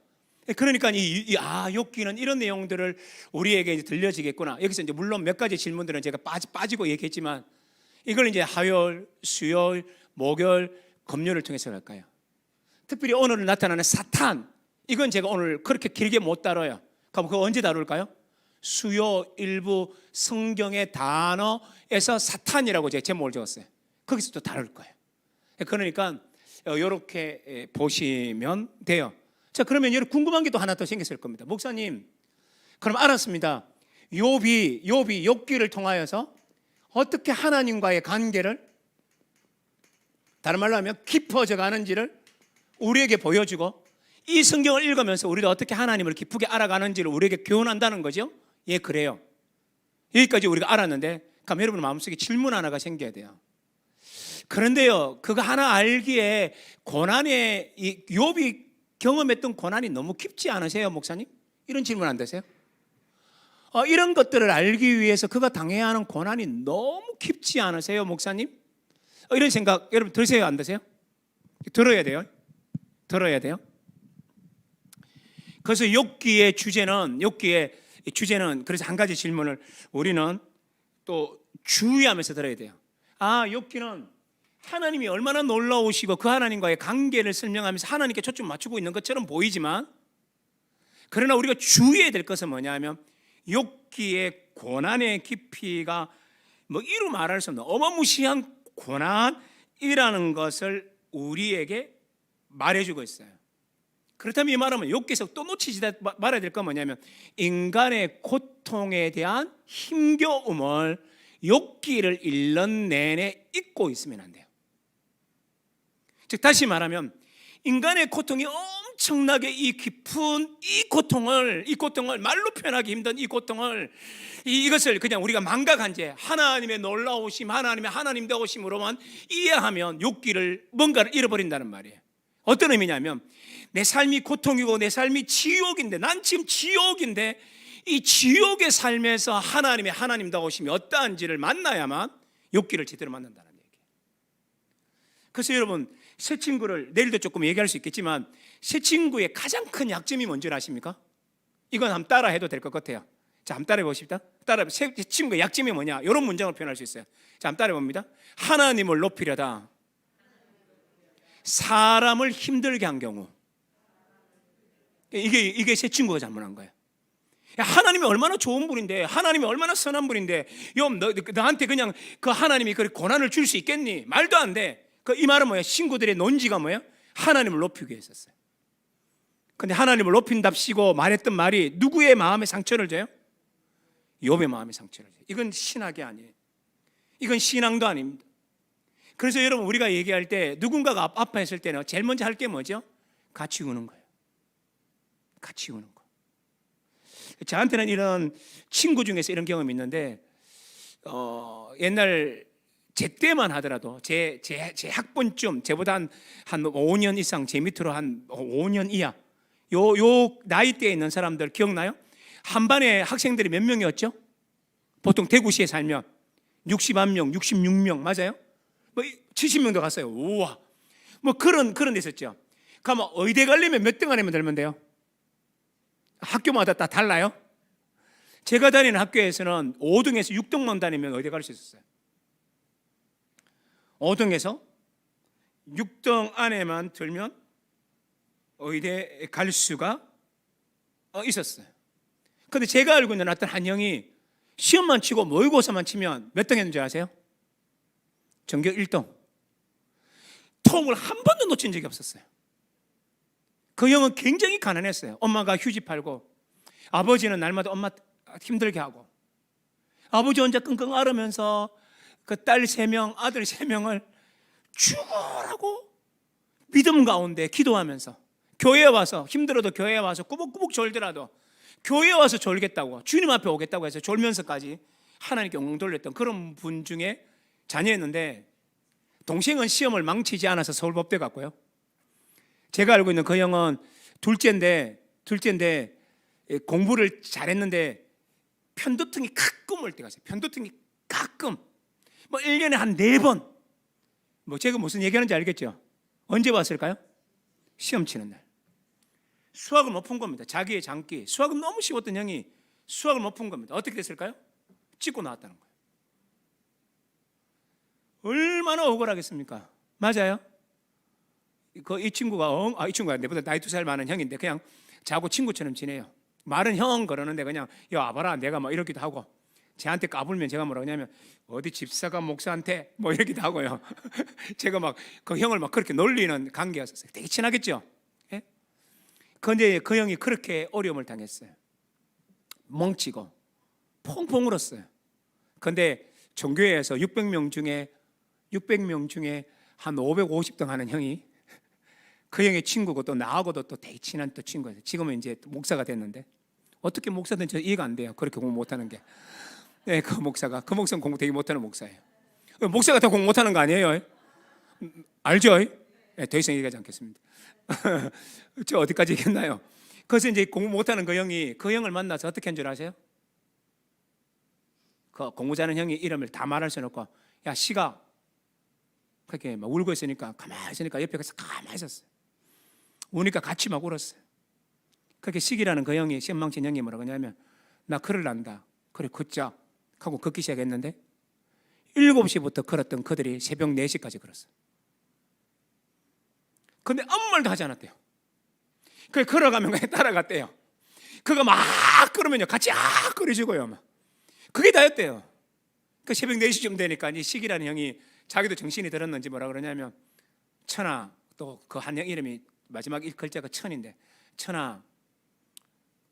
그러니까 욥기는 이런 내용들을 우리에게 이제 들려지겠구나. 여기서 이제 물론 몇 가지 질문들은 제가 빠지고 얘기했지만, 이걸 이제 화요일, 수요일, 목요일, 금요일을 통해서 할까요? 특별히 오늘 나타나는 사탄, 이건 제가 오늘 그렇게 길게 못 다뤄요. 그럼 그거 언제 다룰까요? 수요 일부 성경의 단어에서 사탄이라고 제가 제목을 적었어요. 거기서 또 다룰 거예요. 그러니까 이렇게 보시면 돼요. 자, 그러면 여러분 궁금한 게 또 하나 더 생겼을 겁니다. 목사님, 그럼 알았습니다. 욥이 욥기를 통하여서 어떻게 하나님과의 관계를, 다른 말로 하면 깊어져 가는지를 우리에게 보여주고, 이 성경을 읽으면서 우리가 어떻게 하나님을 깊게 알아가는지를 우리에게 교훈한다는 거죠. 예, 그래요. 여기까지 우리가 알았는데, 그럼 여러분 마음속에 질문 하나가 생겨야 돼요. 그런데요, 그거 하나 알기에 고난의, 이 욥이 경험했던 고난이 너무 깊지 않으세요, 목사님? 이런 질문 안 되세요? 이런 것들을 알기 위해서 그가 당해야 하는 고난이 너무 깊지 않으세요, 목사님? 이런 생각 여러분 드세요, 안 드세요? 들어야 돼요. 그래서 욥기의 주제는 그래서 한 가지 질문을 우리는 또 주의하면서 들어야 돼요. 욥기는 하나님이 얼마나 놀라우시고 그 하나님과의 관계를 설명하면서 하나님께 초점 맞추고 있는 것처럼 보이지만, 그러나 우리가 주의해야 될 것은 뭐냐면, 욥기의 고난의 깊이가 뭐 이루 말할 수 없는 어마무시한 고난이라는 것을 우리에게 말해주고 있어요. 그렇다면 이 말하면 욥기에서 또 놓치지 말아야 될 건 뭐냐면, 인간의 고통에 대한 힘겨움을 욥기를 읽는 내내 잊고 있으면 안 돼요. 즉 다시 말하면, 인간의 고통이 엄청나게 이 깊은 이 고통을 말로 표현하기 힘든 이 고통을, 이것을 그냥 우리가 망각한 채 하나님의 놀라우심, 하나님의 하나님 되오심으로만 이해하면 욥기를 뭔가를 잃어버린다는 말이에요. 어떤 의미냐면, 내 삶이 고통이고 내 삶이 지옥인데, 난 지금 지옥인데 이 지옥의 삶에서 하나님의 하나님 되오심이 어떠한지를 만나야만 욥기를 제대로 만난다는 얘기예요. 그래서 여러분, 새 친구를 내일도 조금 얘기할 수 있겠지만, 새 친구의 가장 큰 약점이 뭔지 아십니까? 이건 한번 따라 해도 될 것 같아요. 자, 한번 따라해 보십시다. 새 친구의 약점이 뭐냐? 이런 문장을 표현할 수 있어요. 자, 한번 따라해 봅니다. 하나님을 높이려다 사람을 힘들게 한 경우. 이게 새 친구가 잘못한 거예요. 하나님이 얼마나 좋은 분인데, 하나님이 얼마나 선한 분인데, 너한테 그냥 그 하나님이 그 고난을 줄 수 있겠니? 말도 안 돼. 이 말은 뭐야? 친구들의 논지가 뭐야? 하나님을 높이기 위해서였어요. 근데 하나님을 높인답시고 말했던 말이 누구의 마음에 상처를 줘요? 욥의 마음에 상처를 줘요. 이건 신학이 아니에요. 이건 신앙도 아닙니다. 그래서 여러분, 우리가 얘기할 때 누군가가 아파했을 때는 제일 먼저 할 게 뭐죠? 같이 우는 거예요. 같이 우는 거. 저한테는 이런 친구 중에서 이런 경험이 있는데, 옛날 제 때만 하더라도 제 학번쯤, 제보다 한 5년 이상, 제 밑으로 한 5년 이하, 요 나이대에 있는 사람들 기억나요? 한 반에 학생들이 몇 명이었죠? 보통 대구시에 살면 61명, 66명, 맞아요? 뭐 70명도 갔어요. 우와, 뭐 그런 데 있었죠. 그러면 의대 가려면 몇 등 안에면 들면 돼요? 학교마다 다 달라요? 제가 다니는 학교에서는 5등에서 6등만 다니면 의대 갈 수 있었어요. 5등에서 6등 안에만 들면 의대에 갈 수가 있었어요. 근데 제가 알고 있는 어떤 한 형이 시험만 치고 모의고사만 치면 몇 등 했는 줄 아세요? 전교 1등. 통을 한 번도 놓친 적이 없었어요. 그 형은 굉장히 가난했어요. 엄마가 휴지 팔고, 아버지는 날마다 엄마 힘들게 하고, 아버지 혼자 끙끙 앓으면서 그 딸 3명, 아들 3명을 죽으라고 믿음 가운데 기도하면서, 교회에 와서 힘들어도 교회에 와서 꾸벅꾸벅 졸더라도 교회에 와서 졸겠다고, 주님 앞에 오겠다고 해서 졸면서까지 하나님께 영광 돌렸던 그런 분 중에 자녀였는데, 동생은 시험을 망치지 않아서 서울법대 갔고요. 제가 알고 있는 그 형은 둘째인데 공부를 잘했는데 편도통이 가끔 올 때가 있어요. 편도통이 가끔, 뭐 1년에 한 4번. 뭐 제가 무슨 얘기하는지 알겠죠? 언제 왔을까요? 시험 치는 날. 수학을 못 푼 겁니다. 자기의 장기. 수학은 너무 쉬웠던 형이 수학을 못 푼 겁니다. 어떻게 됐을까요? 찍고 나왔다는 거예요. 얼마나 억울하겠습니까? 맞아요? 이 친구가 이 친구가 내보다 나이 2살 많은 형인데 그냥 자고 친구처럼 지내요. 말은 형 그러는데 그냥 야 와봐라 내가 뭐 이러기도 하고, 저한테 까불면 제가 뭐라고 하냐면 어디 집사가 목사한테 뭐 이러기도 하고요. 제가 막 그 형을 막 그렇게 놀리는 관계였었어요. 되게 친하겠죠? 예? 그런데 그 형이 그렇게 어려움을 당했어요. 멍치고 펑펑 울었어요. 그런데 종교회에서 600명 중에 한 550등 하는 형이 그 형의 친구고 또 나하고도 또 되게 친한 또 친구예요. 지금은 이제 목사가 됐는데, 어떻게 목사든 저 이해가 안 돼요. 그렇게 공부 못하는 게. 네, 그 목사는 공부 되게 못하는 목사예요. 목사가 다 공부 못하는 거 아니에요? 알죠? 네, 더 이상 얘기하지 않겠습니다. 저 어디까지 얘기했나요? 그래서 이제 공부 못하는 그 형을 만나서 어떻게 한 줄 아세요? 그 공부 잘하는 형이 이름을 다 말할 수 없고, 야 시가 그렇게 막 울고 있으니까 가만히 있으니까 옆에 가서 가만히 있었어요. 우니까 같이 막 울었어요. 그렇게 시기라는 그 형이, 시험망친 형이 뭐라고 하냐면 나 글을 난다. 그래 걷자 하고 걷기 시작했는데 7시부터 걸었던 그들이 새벽 4시까지 걸었어요. 근데 아무 말도 하지 않았대요. 그래 걸어가면 그냥 따라갔대요. 그거 막 걸으면요 같이 걸어주고요. 막 그게 다였대요. 그 새벽 4시쯤 되니까 이 시기라는 형이 자기도 정신이 들었는지 뭐라 그러냐면, 천아, 또 그 한 형 이름이 마지막 글자가 천인데, 천아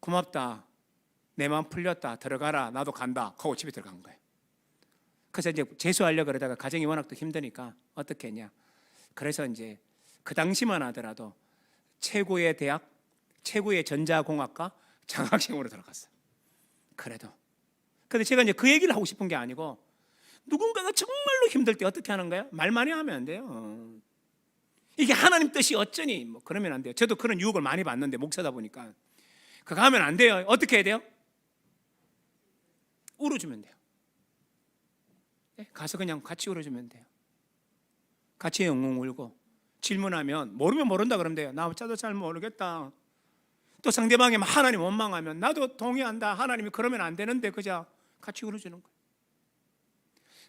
고맙다, 내 마음 풀렸다, 들어가라, 나도 간다 하고 집에 들어간 거예요. 그래서 이제 재수하려고 그러다가 가정이 워낙 또 힘드니까 어떻게 했냐, 그래서 이제 그 당시만 하더라도 최고의 대학, 최고의 전자공학과 장학생으로 들어갔어요. 그래도. 근데 제가 이제 그 얘기를 하고 싶은 게 아니고, 누군가가 정말로 힘들 때 어떻게 하는 거예요? 말 많이 하면 안 돼요. 이게 하나님 뜻이 어쩌니 뭐 그러면 안 돼요. 저도 그런 유혹을 많이 받는데, 목사다 보니까 그거 하면 안 돼요. 어떻게 해야 돼요? 울어주면 돼요. 네? 가서 그냥 같이 울어주면 돼요. 같이 엉엉 울고, 질문하면 모르면 모른다 그러면 돼요. 나 저도 잘 모르겠다. 또 상대방이 하나님 원망하면 나도 동의한다, 하나님이 그러면 안 되는데, 그저 같이 울어주는 거예요.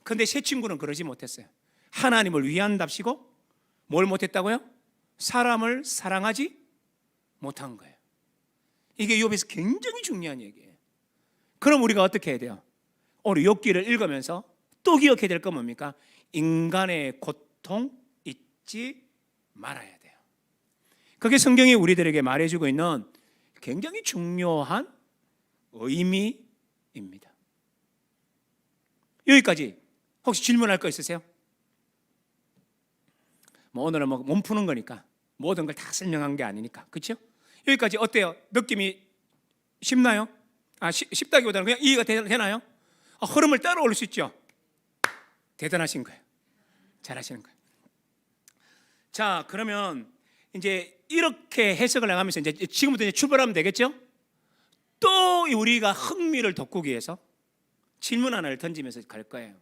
근데 새 친구는 그러지 못했어요. 하나님을 위한답시고 뭘 못했다고요? 사람을 사랑하지 못한 거예요. 이게 욥에서 굉장히 중요한 얘기예요. 그럼 우리가 어떻게 해야 돼요? 오늘 욥기를 읽으면서 또 기억해야 될 건 뭡니까? 인간의 고통 잊지 말아야 돼요. 그게 성경이 우리들에게 말해주고 있는 굉장히 중요한 의미입니다. 여기까지 혹시 질문할 거 있으세요? 오늘은 몸 푸는 거니까 모든 걸 다 설명한 게 아니니까, 그렇죠? 여기까지 어때요? 느낌이 쉽나요? 쉽다기보다는 그냥 이해가 되나요? 흐름을 따라올 수 있죠? 대단하신 거예요. 잘하시는 거예요. 자, 그러면 이제 이렇게 해석을 나가면서 이제 지금부터 이제 출발하면 되겠죠? 또 우리가 흥미를 돋구기 위해서 질문 하나를 던지면서 갈 거예요.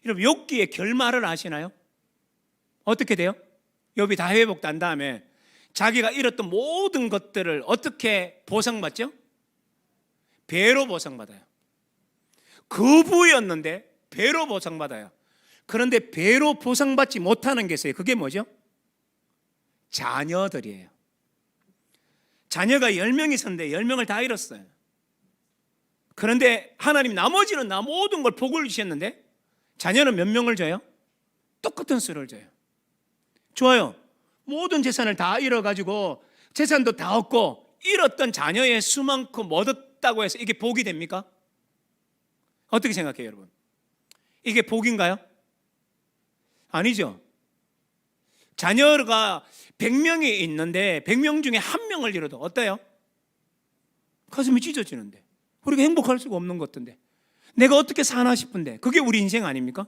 여러분, 욥기의 결말을 아시나요? 어떻게 돼요? 욥이 다 회복된 다음에 자기가 잃었던 모든 것들을 어떻게 보상받죠? 배로 보상받아요. 거부였는데 배로 보상받아요. 그런데 배로 보상받지 못하는 게 있어요. 그게 뭐죠? 자녀들이에요. 자녀가 10명이 있었는데 10명을 다 잃었어요. 그런데 하나님 나머지는 모든 걸 복을 주셨는데 자녀는 몇 명을 줘요? 똑같은 수를 줘요. 좋아요. 모든 재산을 다 잃어가지고 재산도 다 얻고 잃었던 자녀의 수만큼 얻었다고 해서 이게 복이 됩니까? 어떻게 생각해요, 여러분? 이게 복인가요? 아니죠. 자녀가 100명이 있는데 100명 중에 1명을 잃어도 어때요? 가슴이 찢어지는데, 우리가 행복할 수가 없는 것 같은데, 내가 어떻게 사나 싶은데, 그게 우리 인생 아닙니까?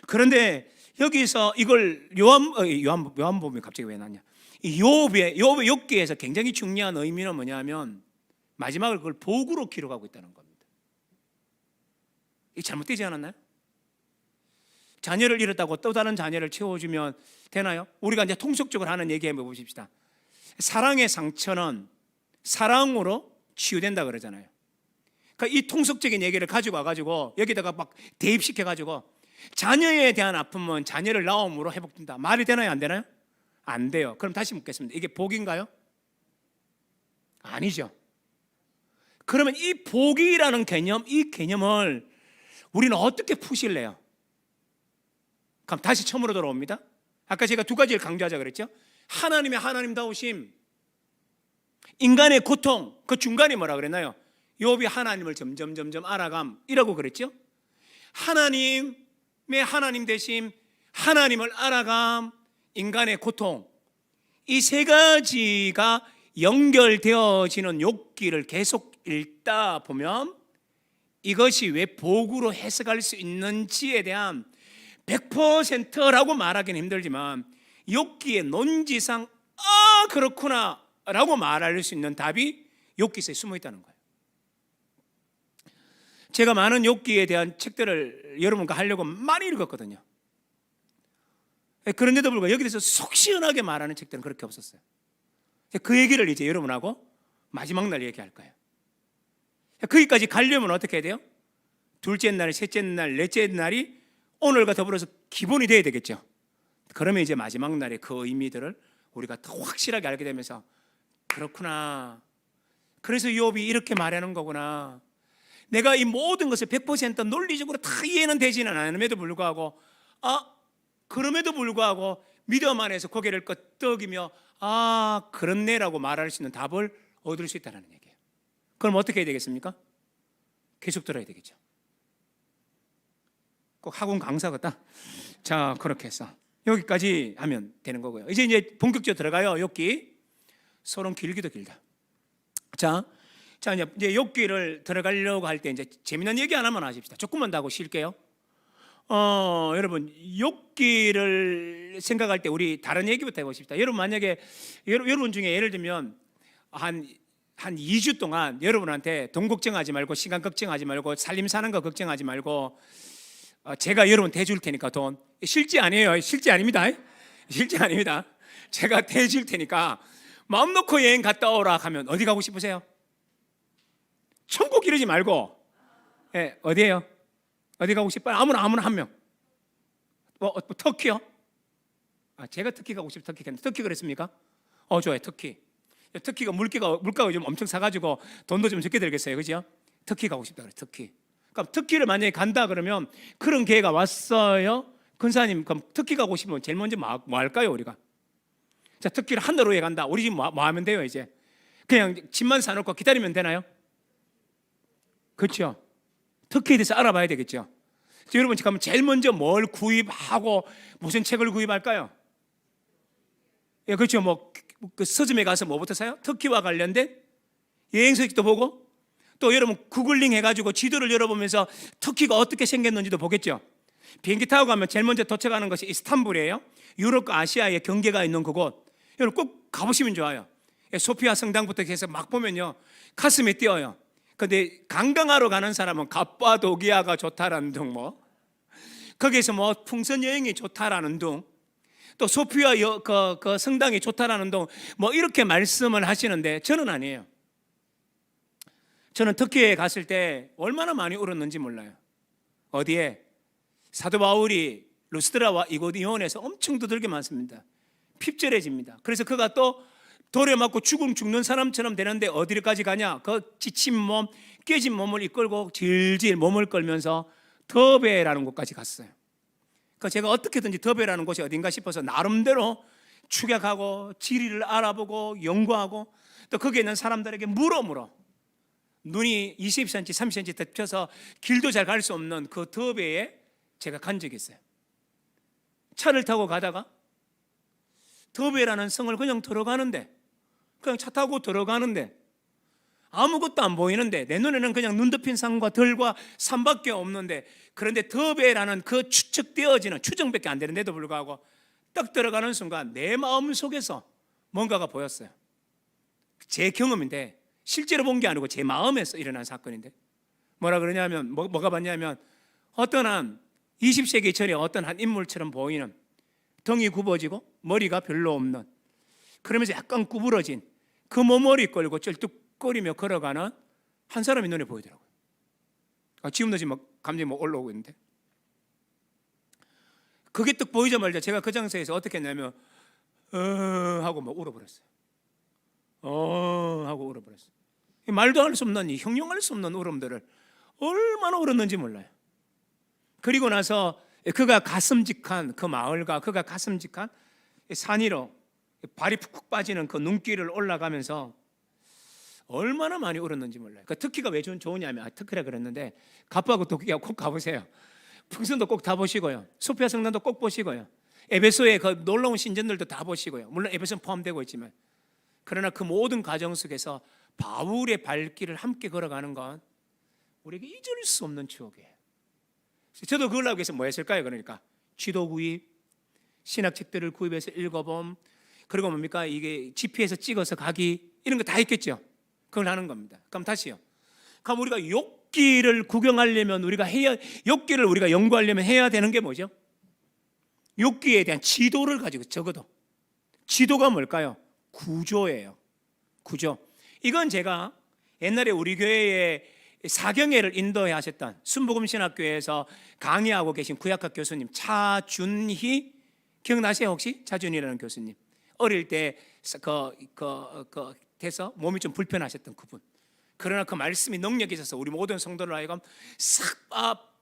그런데 여기서 이걸 요한복음이 갑자기 왜 나냐? 이 욥의 욥기에서 굉장히 중요한 의미는 뭐냐면 마지막을 그걸 복으로 기록하고 있다는 겁니다. 이게 잘못되지 않았나요? 자녀를 잃었다고 또 다른 자녀를 채워주면 되나요? 우리가 이제 통속적으로 하는 얘기 한번 보십시다. 사랑의 상처는 사랑으로 치유된다 그러잖아요. 그러니까 이 통속적인 얘기를 가지고 와가지고 여기다가 막 대입시켜가지고 자녀에 대한 아픔은 자녀를 낳음으로 회복된다. 말이 되나요? 안 되나요? 안 돼요. 그럼 다시 묻겠습니다. 이게 복인가요? 아니죠. 그러면 이 복이라는 개념, 이 개념을 우리는 어떻게 푸실래요? 그럼 다시 처음으로 돌아옵니다. 아까 제가 두 가지를 강조하자 그랬죠. 하나님의 하나님다우심, 인간의 고통, 그 중간에 뭐라 그랬나요? 욥이 하나님을 점점 알아감이라고 그랬죠. 하나님의 하나님 되심, 하나님을 알아감, 인간의 고통, 이 세 가지가 연결되어지는 욥기를 계속 읽다 보면 이것이 왜 복으로 해석할 수 있는지에 대한 100%라고 말하기는 힘들지만 욥기의 논지상 그렇구나 라고 말할 수 있는 답이 욥기서에 숨어 있다는 거예요. 제가 많은 욥기에 대한 책들을 여러분과 하려고 많이 읽었거든요. 그런데도 불구하고 여기 대해서 속 시원하게 말하는 책들은 그렇게 없었어요. 그 얘기를 이제 여러분하고 마지막 날 얘기할 거예요. 거기까지 가려면 어떻게 해야 돼요? 둘째 날, 셋째 날, 넷째 날이 오늘과 더불어서 기본이 돼야 되겠죠. 그러면 이제 마지막 날에 그 의미들을 우리가 더 확실하게 알게 되면서 그렇구나, 그래서 욥이 이렇게 말하는 거구나, 내가 이 모든 것을 100% 논리적으로 다 이해는 되지는 않음에도 불구하고 그럼에도 불구하고 믿음 안에서 고개를 끄덕이며 그렇네라고 말할 수 있는 답을 얻을 수 있다는 얘기예요. 그럼 어떻게 해야 되겠습니까? 계속 들어야 되겠죠. 꼭 학원 강사 같다. 자, 그렇게 해서 여기까지 하면 되는 거고요. 이제 본격적으로 들어가요. 욥기. 서론 길기도 길다. 자, 이제 욥기를 들어가려고 할 때 이제 재미난 얘기 하나만 하십시다. 조금만 더 하고 쉴게요. 여러분, 욥기를 생각할 때 우리 다른 얘기부터 해보십시다. 여러분, 만약에 여러분 중에 예를 들면 한 2주 동안 여러분한테 돈 걱정하지 말고, 시간 걱정하지 말고, 살림 사는 거 걱정하지 말고, 제가 여러분 대줄 테니까 돈, 실제 아니에요. 실제 아닙니다. 실제 아닙니다. 제가 대줄 테니까 마음 놓고 여행 갔다 오라 하면 어디 가고 싶으세요? 천국 이러지 말고 어디예요? 어디 가고 싶어요? 아무나 한 명. 터키요? 제가 터키 가고 싶어요. 터키 그랬습니까? 좋아요. 터키가 물가가 좀 엄청 사가지고 돈도 좀 적게 들겠어요, 그죠? 터키 가고 싶다 그래. 터키. 그럼 터키를 만약에 간다 그러면 그런 기회가 왔어요. 근사님, 그럼 터키 가고 싶으면 제일 먼저 뭐 할까요, 우리가? 자, 터키를 하늘로 간다. 우리 지금 뭐 하면 돼요? 이제 그냥 집만 사놓고 기다리면 되나요? 그렇죠. 터키에 대해서 알아봐야 되겠죠. 자, 여러분 지금 제일 먼저 뭘 구입하고 무슨 책을 구입할까요? 예, 그렇죠. 그 서점에 가서 뭐부터 사요? 터키와 관련된 여행서도 보고, 또 여러분 구글링 해가지고 지도를 열어보면서 터키가 어떻게 생겼는지도 보겠죠. 비행기 타고 가면 제일 먼저 도착하는 것이 이스탄불이에요. 유럽과 아시아의 경계가 있는 그곳. 여러분 꼭 가보시면 좋아요. 소피아 성당부터 해서 막 보면요, 가슴이 뛰어요. 근데 관광하러 가는 사람은 갑바도기아가 좋다라는 둥, 거기에서 풍선 여행이 좋다라는 둥, 또 소피아 그 성당이 좋다라는 둥, 이렇게 말씀을 하시는데 저는 아니에요. 저는 터키에 갔을 때 얼마나 많이 울었는지 몰라요. 어디에? 사도 바울이 루스드라와 이고니온에서 엄청 두들겨 맞습니다. 핍절해집니다. 그래서 그가 또 돌에 맞고 죽는 사람처럼 되는데 어디까지 가냐? 그 지친 몸, 깨진 몸을 이끌고 질질 몸을 끌면서 더베라는 곳까지 갔어요. 그러니까 제가 어떻게든지 더베라는 곳이 어딘가 싶어서 나름대로 추격하고 지리를 알아보고 연구하고, 또 거기에 있는 사람들에게 물어 눈이 20cm, 30cm 덮쳐서 길도 잘 갈 수 없는 그 더베에 제가 간 적이 있어요. 차를 타고 가다가 더베라는 성을 그냥 들어가는데, 그냥 차 타고 들어가는데 아무것도 안 보이는데, 내 눈에는 그냥 눈 덮인 산과 들과 산밖에 없는데, 그런데 더베라는 그 추측되어지는 추정밖에 안 되는데도 불구하고 딱 들어가는 순간 내 마음 속에서 뭔가가 보였어요. 제 경험인데 실제로 본 게 아니고 제 마음에서 일어난 사건인데, 뭐라 그러냐면 뭐가 봤냐면, 어떤 한 20세기 전에 어떤 한 인물처럼 보이는, 등이 굽어지고 머리가 별로 없는, 그러면서 약간 구부러진 그 머리 끌고 쩔뚝거리며 걸어가는 한 사람이 눈에 보이더라고요. 지금도 지금 감정이 올라오고 있는데, 그게 딱 보이자마자 제가 그 장소에서 어떻게 했냐면 하고 울어버렸어요. 하고 울어버렸어요. 말도 할 수 없는, 형용할 수 없는 울음들을 얼마나 울었는지 몰라요. 그리고 나서 그가 가슴직한 그 마을과 그가 가슴직한 산 위로 발이 푹푹 빠지는 그 눈길을 올라가면서 얼마나 많이 울었는지 몰라요. 그 터키가 왜 좋으냐면, 터키라 그랬는데 갑바고 도끼가 꼭 가보세요. 풍선도 꼭 다 보시고요, 소피아 성당도 꼭 보시고요, 에베소의 그 놀라운 신전들도 다 보시고요. 물론 에베소는 포함되고 있지만, 그러나 그 모든 과정 속에서 바울의 발길을 함께 걸어가는 건 우리에게 잊을 수 없는 추억이에요. 저도 그걸 하기 위해서 뭐 했을까요? 그러니까 지도 구입, 신학책들을 구입해서 읽어봄, 그리고 뭡니까? 이게 GPS 찍어서 가기, 이런 거 다 했겠죠. 그걸 하는 겁니다. 그럼 다시요. 그럼 우리가 욥기를 구경하려면, 욥기를 우리가 연구하려면 해야 되는 게 뭐죠? 욥기에 대한 지도를 가지고, 적어도 지도가 뭘까요? 구조예요. 구조. 이건 제가 옛날에 우리 교회에 사경회를 인도해 하셨던 순복음신학교에서 강의하고 계신 구약학 교수님 차준희, 기억나세요 혹시? 차준희라는 교수님, 어릴 때 돼서 몸이 좀 불편하셨던 그분. 그러나 그 말씀이 능력이 있어서 우리 모든 성도를 하여금 싹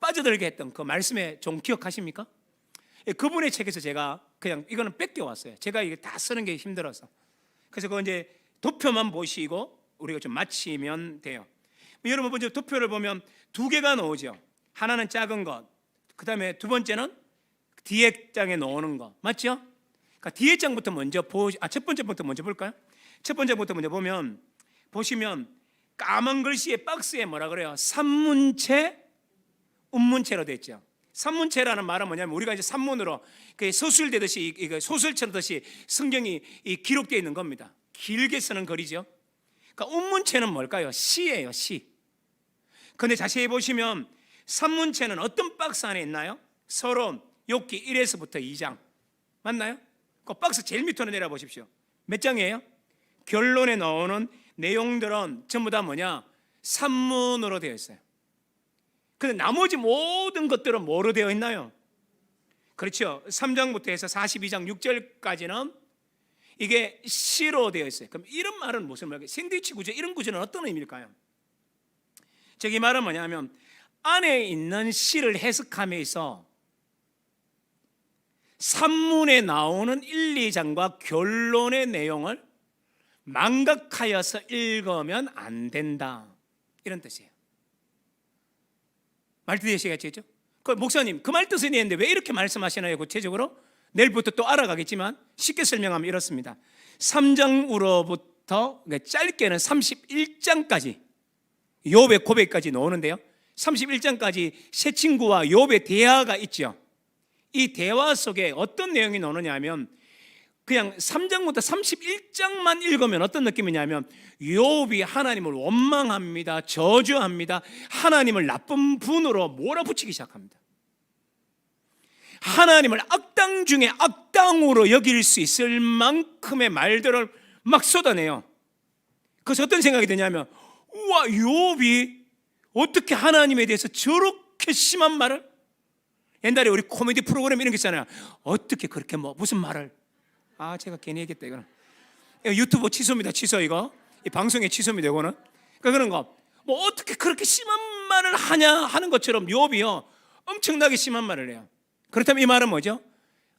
빠져들게 했던 그 말씀에 좀 기억하십니까? 그분의 책에서 제가 그냥 이거는 뺏겨왔어요. 제가 이게 다 쓰는 게 힘들어서. 그래서 그거 이제 도표만 보시고 우리가 좀 마치면 돼요. 여러분 먼저 도표를 보면 두 개가 나오죠. 하나는 작은 것, 그 다음에 두 번째는 뒤에 장에 나오는 거, 맞죠? 그러니까 뒤에 장부터 먼저 첫 번째부터 먼저 볼까요? 첫 번째부터 먼저 보시면 까만 글씨의 박스에 뭐라 그래요? 산문체, 운문체로 되어 있죠. 산문체라는 말은 뭐냐면, 우리가 이제 산문으로 서술되듯이 소설처럼 듯이 성경이 기록되어 있는 겁니다. 길게 쓰는 글이죠. 그러니까 운문체는 뭘까요? 시예요, 시. 그런데 자세히 보시면 산문체는 어떤 박스 안에 있나요? 서론, 욥기 1에서부터 2장 맞나요? 그 박스 제일 밑으로 내려 보십시오. 몇 장이에요? 결론에 나오는 내용들은 전부 다 뭐냐? 산문으로 되어 있어요. 근데 나머지 모든 것들은 뭐로 되어 있나요? 그렇죠. 3장부터 해서 42장 6절까지는 이게 시로 되어 있어요. 그럼 이런 말은 무슨 말이에요? 샌드위치 구조, 이런 구조는 어떤 의미일까요? 저기 말은 뭐냐면, 안에 있는 시를 해석함에 있어 산문에 나오는 1, 2장과 결론의 내용을 망각하여서 읽으면 안 된다, 이런 뜻이에요. 말뜻 이해하시겠죠? 그 목사님, 그 말 뜻은 이해했는데 왜 이렇게 말씀하시나요? 구체적으로 내일부터 또 알아가겠지만 쉽게 설명하면 이렇습니다. 3장으로부터 짧게는 31장까지 욥의 고백까지 나오는데요, 31장까지 새 친구와 욥의 대화가 있죠. 이 대화 속에 어떤 내용이 나오느냐 하면, 그냥 3장부터 31장만 읽으면 어떤 느낌이냐면, 욥이 하나님을 원망합니다, 저주합니다, 하나님을 나쁜 분으로 몰아붙이기 시작합니다. 하나님을 악당 중에 악당으로 여길 수 있을 만큼의 말들을 막 쏟아내요. 그래서 어떤 생각이 드냐면, 우와, 욥이 어떻게 하나님에 대해서 저렇게 심한 말을, 옛날에 우리 코미디 프로그램 이런 게 있잖아요. 어떻게 그렇게 무슨 말을, 제가 괜히 얘기했다 이거는. 유튜브 취소입니다. 취소. 이거 이 방송에 취소입니다. 이거는. 그러니까 그런 거, 어떻게 그렇게 심한 말을 하냐 하는 것처럼 욥이요 엄청나게 심한 말을 해요. 그렇다면 이 말은 뭐죠?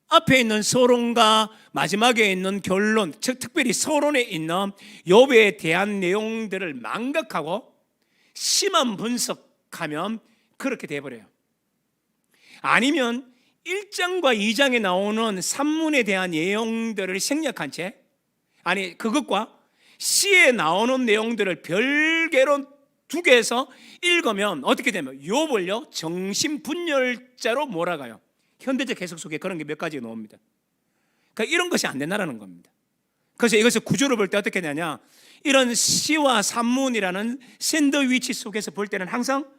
앞에 있는 서론과 마지막에 있는 결론, 즉 특별히 서론에 있는 욥에 대한 내용들을 망각하고 심한 분석하면 그렇게 돼버려요. 아니면 1장과 2장에 나오는 산문에 대한 내용들을 생략한 채, 그것과 시에 나오는 내용들을 별개로 두개해서 읽으면 어떻게 되면 욥을요 정신분열자로 몰아가요. 현대적 해석 속에 그런 게 몇 가지 나옵니다. 그러니까 이런 것이 안 된다는 겁니다. 그래서 이것을 구조로 볼 때 어떻게 되냐, 이런 시와 산문이라는 샌드위치 속에서 볼 때는 항상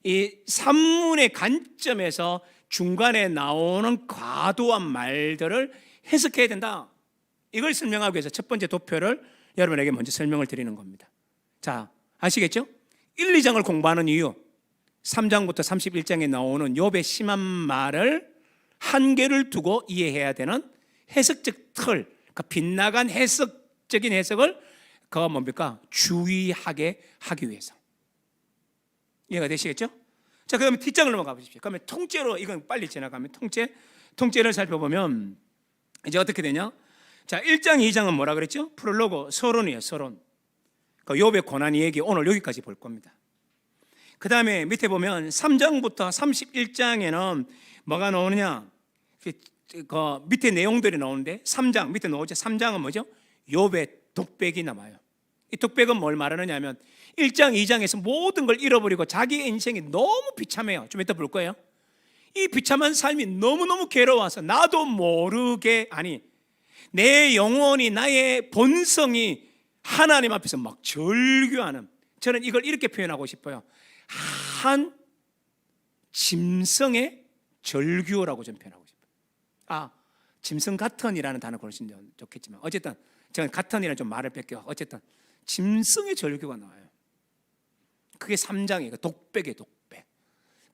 이 산문의 관점에서 중간에 나오는 과도한 말들을 해석해야 된다. 이걸 설명하기 위해서 첫 번째 도표를 여러분에게 먼저 설명을 드리는 겁니다. 자, 아시겠죠? 1, 2장을 공부하는 이유, 3장부터 31장에 나오는 욥의 심한 말을 한계를 두고 이해해야 되는 해석적 틀, 그러니까 빗나간 해석적인 해석을 뭡니까? 주의하게 하기 위해서. 이해가 되시겠죠? 자, 그다음에 뒷장을 넘어가 보십시오. 그러면 통째로, 이건 빨리 지나가면 통째를 살펴보면 이제 어떻게 되냐? 자, 1장, 2장은 뭐라 그랬죠? 프롤로그, 서론이에요, 서론. 그 욥의 고난 얘기 오늘 여기까지 볼 겁니다. 그 다음에 밑에 보면 3장부터 31장에는 뭐가 나오느냐? 그 밑에 내용들이 나오는데 3장, 밑에 나오죠? 3장은 뭐죠? 욥의 독백이 남아요. 이 독백은 뭘 말하느냐 하면 1장, 2장에서 모든 걸 잃어버리고 자기의 인생이 너무 비참해요. 좀 이따 볼 거예요. 이 비참한 삶이 너무너무 괴로워서 나도 모르게, 내 영혼이, 나의 본성이 하나님 앞에서 막 절규하는, 저는 이걸 이렇게 표현하고 싶어요. 한 짐승의 절규라고 좀 표현하고 싶어요. 짐승 같은이라는 단어 고르시면 좋겠지만 어쨌든 제가 같은이라는 좀 말을 뺄게요. 어쨌든 짐승의 절규가 나와요. 그게 3장이에요. 독백의 독백.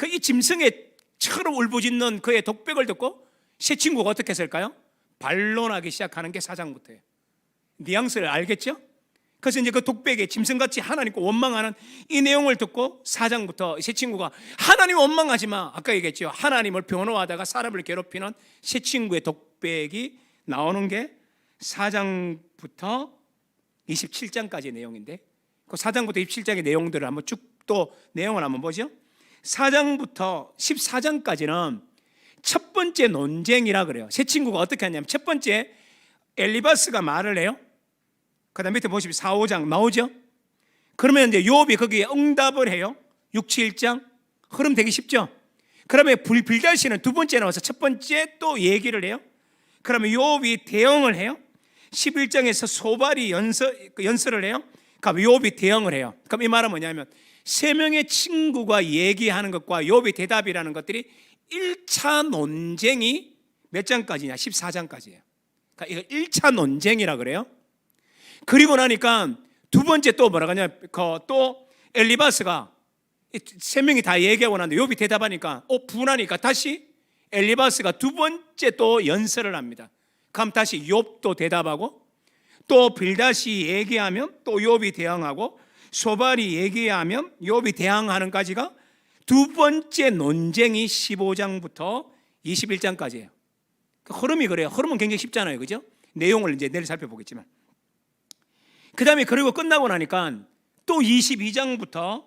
이 짐승의 처럼 울부짖는 그의 독백을 듣고 새 친구가 어떻게 했을까요? 반론하기 시작하는 게 4장부터예요. 뉘앙스를 알겠죠? 그래서 이제 그 독백에 짐승같이 하나님께 원망하는 이 내용을 듣고 4장부터 새 친구가 하나님 원망하지 마, 아까 얘기했죠. 하나님을 변호하다가 사람을 괴롭히는 새 친구의 독백이 나오는 게 4장부터 27장까지의 내용인데, 그 4장부터 27장의 내용들을 한번 쭉 또 내용을 한번 보죠. 4장부터 14장까지는 첫 번째 논쟁이라 그래요. 새 친구가 어떻게 하냐면 첫 번째 엘리바스가 말을 해요. 그 다음 밑에 보시면 4, 5장 나오죠. 그러면 이제 욥이 거기에 응답을 해요. 6, 7장 흐름 되기 쉽죠. 그러면 빌닷이는 두 번째 나와서 첫 번째 또 얘기를 해요. 그러면 욥이 대응을 해요. 11장에서 소발이 연설을 해요. 그럼 욥이 대응을 해요. 그럼 이 말은 뭐냐면 세 명의 친구가 얘기하는 것과 욥의 대답이라는 것들이 1차 논쟁이 몇 장까지냐? 14장까지예요. 그러니까 이거 1차 논쟁이라 그래요. 그리고 나니까 두 번째 또 뭐라 하냐? 또 엘리바스가 세 명이 다 얘기하고 나는데 욥이 대답하니까 분하니까 다시 엘리바스가 두 번째 또 연설을 합니다. 그럼 다시 욥도 대답하고 또 빌닷이 얘기하면 또 욥이 대응하고 소발이 얘기하면 욥이 대항하는까지가 두 번째 논쟁이 15장부터 21장까지예요. 흐름이 그래요. 흐름은 굉장히 쉽잖아요, 그죠? 내용을 이제 내일 살펴보겠지만, 그 다음에 그리고 끝나고 나니까 또 22장부터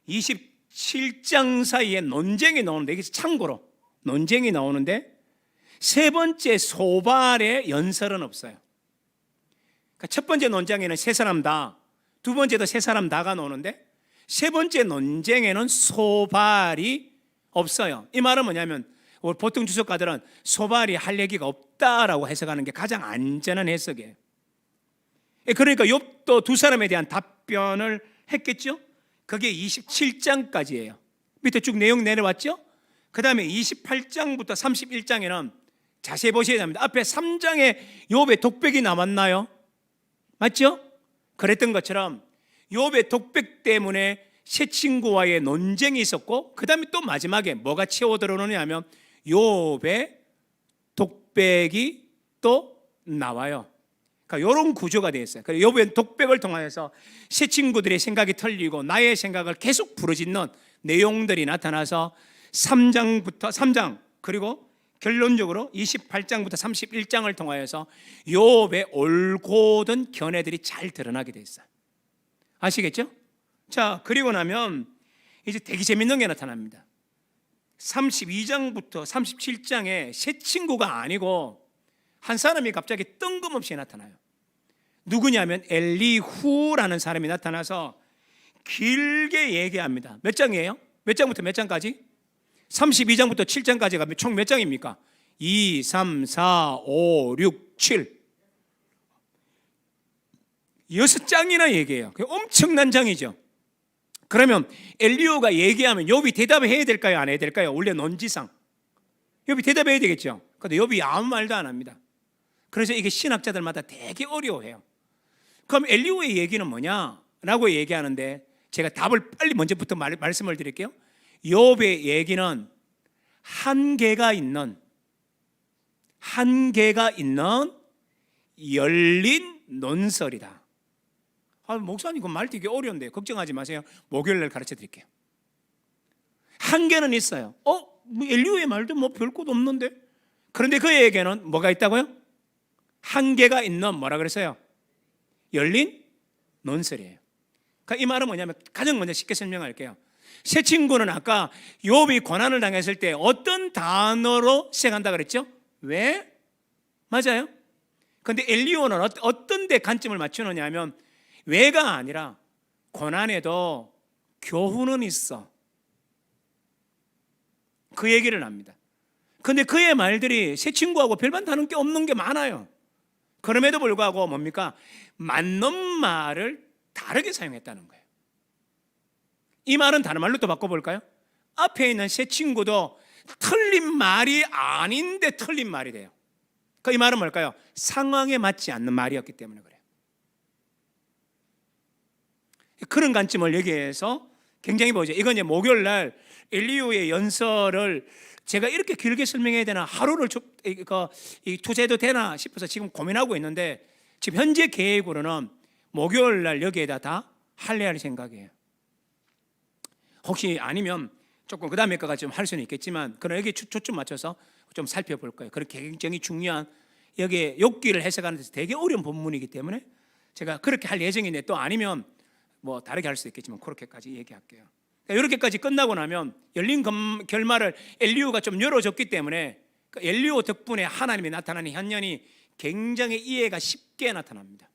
27장 사이에 논쟁이 나오는데, 이게 참고로 논쟁이 나오는데 세 번째 소발의 연설은 없어요. 그러니까 첫 번째 논쟁에는 세 사람 다, 두 번째도 세 사람 다가 나오는데 세 번째 논쟁에는 소발이 없어요. 이 말은 뭐냐면 보통 주석가들은 소발이 할 얘기가 없다라고 해석하는 게 가장 안전한 해석이에요. 그러니까 욥도 두 사람에 대한 답변을 했겠죠. 그게 27장까지예요. 밑에 쭉 내용 내려왔죠. 그 다음에 28장부터 31장에는 자세히 보셔야 됩니다. 앞에 3장에 욥의 독백이 남았나요? 맞죠? 그랬던 것처럼 욥의 독백 때문에 새 친구와의 논쟁이 있었고, 그 다음에 또 마지막에 뭐가 치워 들어오느냐 하면 욥의 독백이 또 나와요. 그러니까 이런 구조가 되어 있어요. 그래서 욥의 독백을 통해서 새 친구들의 생각이 틀리고 나의 생각을 계속 부르짖는 내용들이 나타나서 3장 그리고 결론적으로 28장부터 31장을 통하여서 욥의 올곧은 견해들이 잘 드러나게 돼 있어요. 아시겠죠? 자, 그리고 나면 이제 되게 재밌는 게 나타납니다. 32장부터 37장에 새 친구가 아니고 한 사람이 갑자기 뜬금없이 나타나요. 누구냐면 엘리후라는 사람이 나타나서 길게 얘기합니다. 몇 장이에요? 몇 장부터 몇 장까지? 32장부터 7장까지 가면 총 몇 장입니까? 2, 3, 4, 5, 6, 7 6장이나 얘기해요. 엄청난 장이죠. 그러면 엘리후가 얘기하면 욥이 대답해야 될까요? 안 해야 될까요? 원래 논지상 욥이 대답해야 되겠죠. 그런데 욥이 아무 말도 안 합니다. 그래서 이게 신학자들마다 되게 어려워해요. 그럼 엘리후의 얘기는 뭐냐라고 얘기하는데 제가 답을 빨리 먼저부터 말씀을 드릴게요. 욥의 얘기는 한계가 있는 열린 논설이다. 목사님 그 말 되게 어려운데 걱정하지 마세요. 목요일날 가르쳐 드릴게요. 한계는 있어요. 엘리후의 말도 뭐 별것도 없는데. 그런데 그에게는 뭐가 있다고요? 한계가 있는 뭐라 그랬어요? 열린 논설이에요. 그러니까 이 말은 뭐냐면 가장 먼저 쉽게 설명할게요. 새 친구는 아까 욥이 고난을 당했을 때 어떤 단어로 시작한다 그랬죠? 왜? 맞아요. 그런데 엘리후는 어떤 데 관점을 맞추느냐 하면 왜가 아니라 고난에도 교훈은 있어. 그 얘기를 합니다. 그런데 그의 말들이 새 친구하고 별반 다른 게 없는 게 많아요. 그럼에도 불구하고 뭡니까? 맞는 말을 다르게 사용했다는 거예요. 이 말은 다른 말로 또 바꿔볼까요? 앞에 있는 새 친구도 틀린 말이 아닌데 틀린 말이 돼요. 이 말은 뭘까요? 상황에 맞지 않는 말이었기 때문에 그래요. 그런 관점을 여기에서 굉장히 보죠. 이건 이제 목요일 날 엘리후의 연설을 제가 이렇게 길게 설명해야 되나, 하루를 투자해도 되나 싶어서 지금 고민하고 있는데, 지금 현재 계획으로는 목요일 날 여기에다 다 할래할 생각이에요. 혹시 아니면 조금 그 다음에 거가 좀 할 수는 있겠지만, 그럼 여기 초점 맞춰서 좀 살펴볼 거예요. 그런 굉장히 중요한, 여기에 욥기를 해석하는 데서 되게 어려운 본문이기 때문에 제가 그렇게 할 예정인데, 또 아니면 뭐 다르게 할 수도 있겠지만 그렇게까지 얘기할게요. 이렇게까지 끝나고 나면 열린 결말을 엘리후가 좀 열어줬기 때문에 엘리후 덕분에 하나님이 나타나는 현년이 굉장히 이해가 쉽게 나타납니다.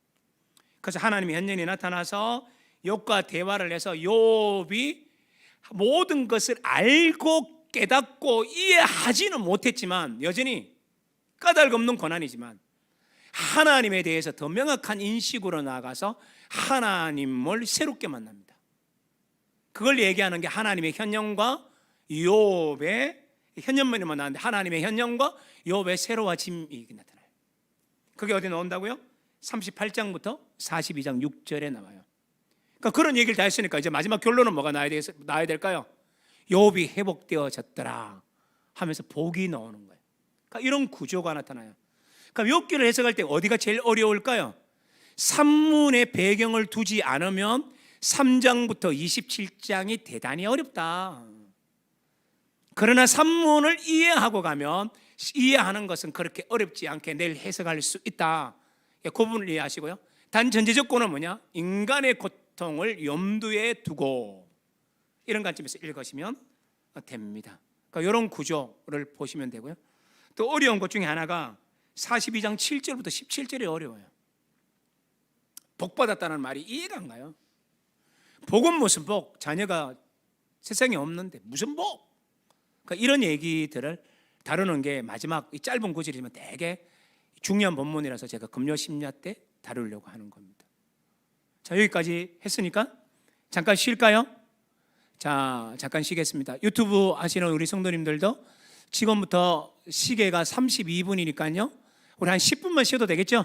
그래서 하나님의 현년이 나타나서 욥과 대화를 해서 욥이 모든 것을 알고 깨닫고 이해하지는 못했지만, 여전히 까닭없는 고난이지만 하나님에 대해서 더 명확한 인식으로 나아가서 하나님을 새롭게 만납니다. 그걸 얘기하는 게 하나님의 현령과 욥의 현년만이만 나왔는데, 하나님의 현령과 욥의 새로워짐이 나타나요. 그게 어디 나온다고요? 38장부터 42장 6절에 나와요. 그러니까 그런 얘기를 다 했으니까 이제 마지막 결론은 뭐가 나와야 될까요? 욥이 회복되어졌더라 하면서 복이 나오는 거예요. 그러니까 이런 구조가 나타나요. 그러니까 욥기를 해석할 때 어디가 제일 어려울까요? 산문의 배경을 두지 않으면 3장부터 27장이 대단히 어렵다. 그러나 산문을 이해하고 가면 이해하는 것은 그렇게 어렵지 않게 내일 해석할 수 있다. 그 부분을 이해하시고요. 단 전제 조건은 뭐냐? 인간의 고통을 염두에 두고 이런 관점에서 읽으시면 됩니다. 그러니까 이런 구조를 보시면 되고요. 또 어려운 것 중에 하나가 42장 7절부터 17절이 어려워요. 복 받았다는 말이 이해가 안 가요. 복은 무슨 복? 자녀가 세상에 없는데 무슨 복? 그러니까 이런 얘기들을 다루는 게 마지막 이 짧은 구절이지만 되게 중요한 본문이라서 제가 금요 심야 때 다루려고 하는 겁니다. 자, 여기까지 했으니까 잠깐 쉴까요? 자, 잠깐 쉬겠습니다. 유튜브 하시는 우리 성도님들도 지금부터 시계가 32분이니까요. 우리 한 10분만 쉬어도 되겠죠?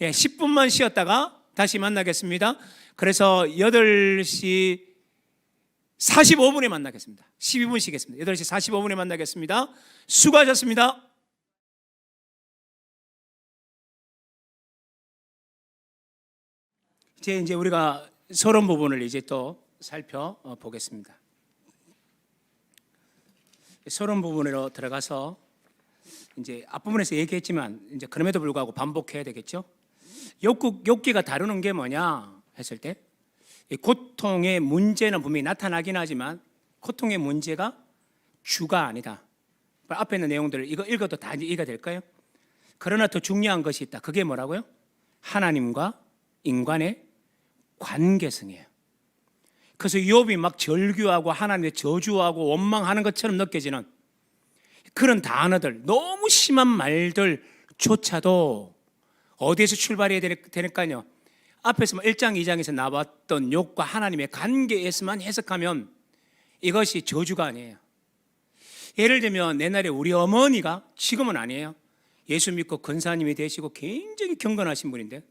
예, 10분만 쉬었다가 다시 만나겠습니다. 그래서 8시 45분에 만나겠습니다. 12분 쉬겠습니다. 8시 45분에 만나겠습니다. 수고하셨습니다. 이제 우리가 서론 부분을 이제 또 살펴보겠습니다. 서론 부분으로 들어가서 이제 앞부분에서 얘기했지만 이제 그럼에도 불구하고 반복해야 되겠죠. 욥기가 다루는 게 뭐냐 했을 때 이 고통의 문제는 분명히 나타나긴 하지만 고통의 문제가 주가 아니다. 앞에 있는 내용들을 이거 읽어도 다 이해가 될까요? 그러나 더 중요한 것이 있다. 그게 뭐라고요? 하나님과 인간의 관계성이에요. 그래서 욥이 막 절규하고 하나님의 저주하고 원망하는 것처럼 느껴지는 그런 단어들, 너무 심한 말들조차도 어디에서 출발해야 되니까요. 앞에서 1장, 2장에서 나왔던 욥과 하나님의 관계에서만 해석하면 이것이 저주가 아니에요. 예를 들면 옛날에 우리 어머니가, 지금은 아니에요, 예수 믿고 권사님이 되시고 굉장히 경건하신 분인데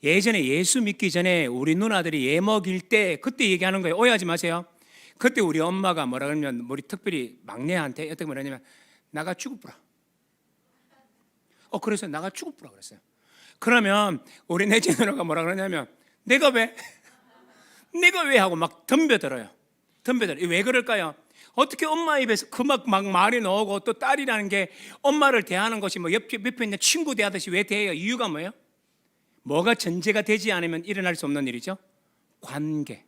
예전에 예수 믿기 전에 우리 누나들이 예 먹일 때 그때 얘기하는 거예요. 오해하지 마세요. 그때 우리 엄마가 뭐라 그러면 우리 특별히 막내한테 어떻게 말하냐면 나가 죽어보라. 그래서 나가 죽어보라 그랬어요. 그러면 우리 넷째 누나가 뭐라 그러냐면 내가 왜 하고 막 덤벼들어요. 왜 그럴까요? 어떻게 엄마 입에서 그 막 말이 나오고 또 딸이라는 게 엄마를 대하는 것이 뭐 옆에 있는 친구 대하듯이 왜 대해요? 이유가 뭐예요? 뭐가 전제가 되지 않으면 일어날 수 없는 일이죠? 관계.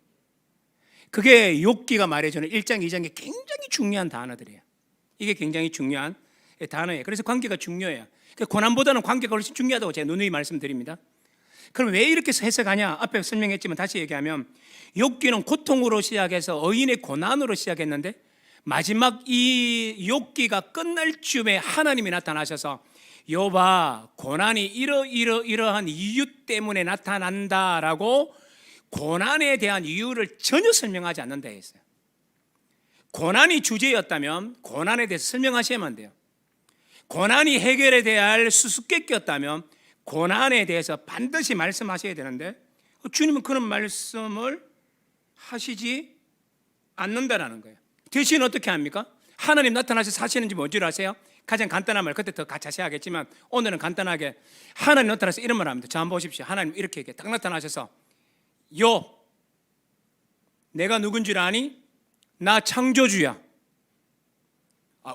그게 욥기가 말해주는 1장, 2장이 굉장히 중요한 단어들이에요. 이게 굉장히 중요한 단어예요. 그래서 관계가 중요해요. 고난보다는 관계가 훨씬 중요하다고 제가 누누이 말씀드립니다. 그럼 왜 이렇게 해석하냐? 앞에 설명했지만 다시 얘기하면 욥기는 고통으로 시작해서 의인의 고난으로 시작했는데 마지막 이 욥기가 끝날 쯤에 하나님이 나타나셔서 욥아, 고난이 이러한 이유 때문에 나타난다라고 고난에 대한 이유를 전혀 설명하지 않는다 했어요. 고난이 주제였다면 고난에 대해서 설명하셔야만 안 돼요. 고난이 해결에 대해야 할 수수께끼였다면 고난에 대해서 반드시 말씀하셔야 되는데 주님은 그런 말씀을 하시지 않는다라는 거예요. 대신 어떻게 합니까? 하나님 나타나셔서 하시는지 뭔지 아세요? 가장 간단한 말, 그때 더 자세히 하겠지만 오늘은 간단하게 하나님 나타나서 이런 말 합니다. 자, 한번 보십시오. 하나님 이렇게 딱 나타나셔서 내가 누군 줄 아니? 나 창조주야.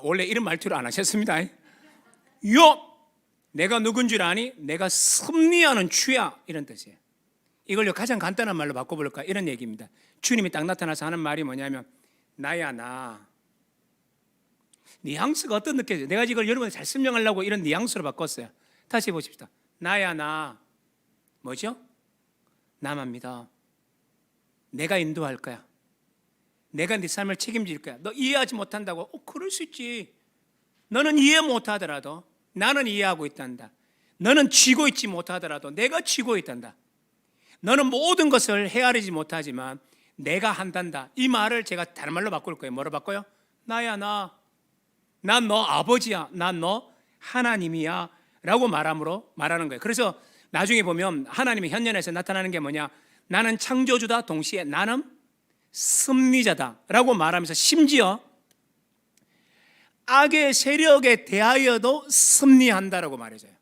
원래 이런 말투를 안 하셨습니다. 내가 누군 줄 아니? 내가 섭리하는 주야. 이런 뜻이에요. 이걸 가장 간단한 말로 바꿔볼까? 이런 얘기입니다. 주님이 딱 나타나서 하는 말이 뭐냐면 나야 나. 뉘앙스가 어떤 느낌이에요? 내가 이걸 여러분이 잘 설명하려고 이런 뉘앙스로 바꿨어요. 다시 보십시다. 나야 나. 뭐죠? 나만 믿어. 내가 인도할 거야. 내가 네 삶을 책임질 거야. 너 이해하지 못한다고? 그럴 수 있지. 너는 이해 못하더라도 나는 이해하고 있단다. 너는 쥐고 있지 못하더라도 내가 쥐고 있단다. 너는 모든 것을 헤아리지 못하지만 내가 한단다. 이 말을 제가 다른 말로 바꿀 거예요. 뭐로 바꿔요? 나야 나. 난 너 아버지야. 난 너 하나님이야. 라고 말하는 거예요. 그래서 나중에 보면 하나님의 현년에서 나타나는 게 뭐냐? 나는 창조주다. 동시에 나는 섭리자다 라고 말하면서 심지어 악의 세력에 대하여도 섭리한다라고 말해줘요.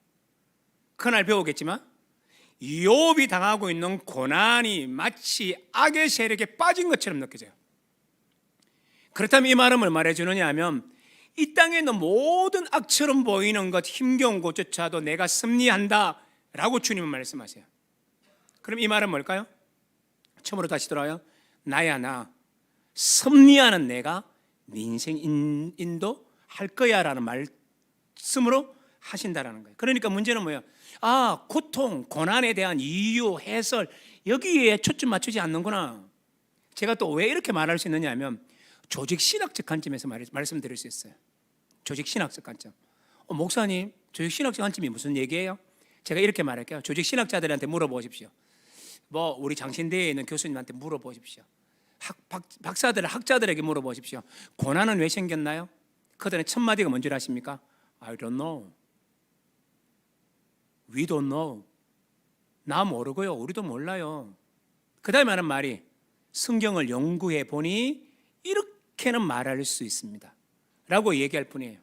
그날 배우겠지만 욥이 당하고 있는 고난이 마치 악의 세력에 빠진 것처럼 느껴져요. 그렇다면 이 말은 뭘 말해주느냐 하면 이 땅에 있는 모든 악처럼 보이는 것, 힘겨운 것조차도 내가 승리한다 라고 주님은 말씀하세요. 그럼 이 말은 뭘까요? 처음으로 다시 돌아와요. 나야 나 승리하는 내가 네 인생 인도할 거야 라는 말씀으로 하신다라는 거예요. 그러니까 문제는 뭐예요? 고통, 고난에 대한 이유, 해설 여기에 초점 맞추지 않는구나. 제가 또 왜 이렇게 말할 수 있느냐 하면 조직신학적 관점에서 말씀드릴 수 있어요. 조직신학적 관점. 목사님, 조직신학적 관점이 무슨 얘기예요? 제가 이렇게 말할게요. 조직신학자들한테 물어보십시오. 우리 장신대에 있는 교수님한테 물어보십시오. 박사들, 학자들에게 물어보십시오. 고난은 왜 생겼나요? 그들은 첫 마디가 뭔 줄 아십니까? I don't know. We don't know. 나 모르고요. 우리도 몰라요. 그 다음에 하는 말이 성경을 연구해 보니 이렇게는 말할 수 있습니다 라고 얘기할 뿐이에요.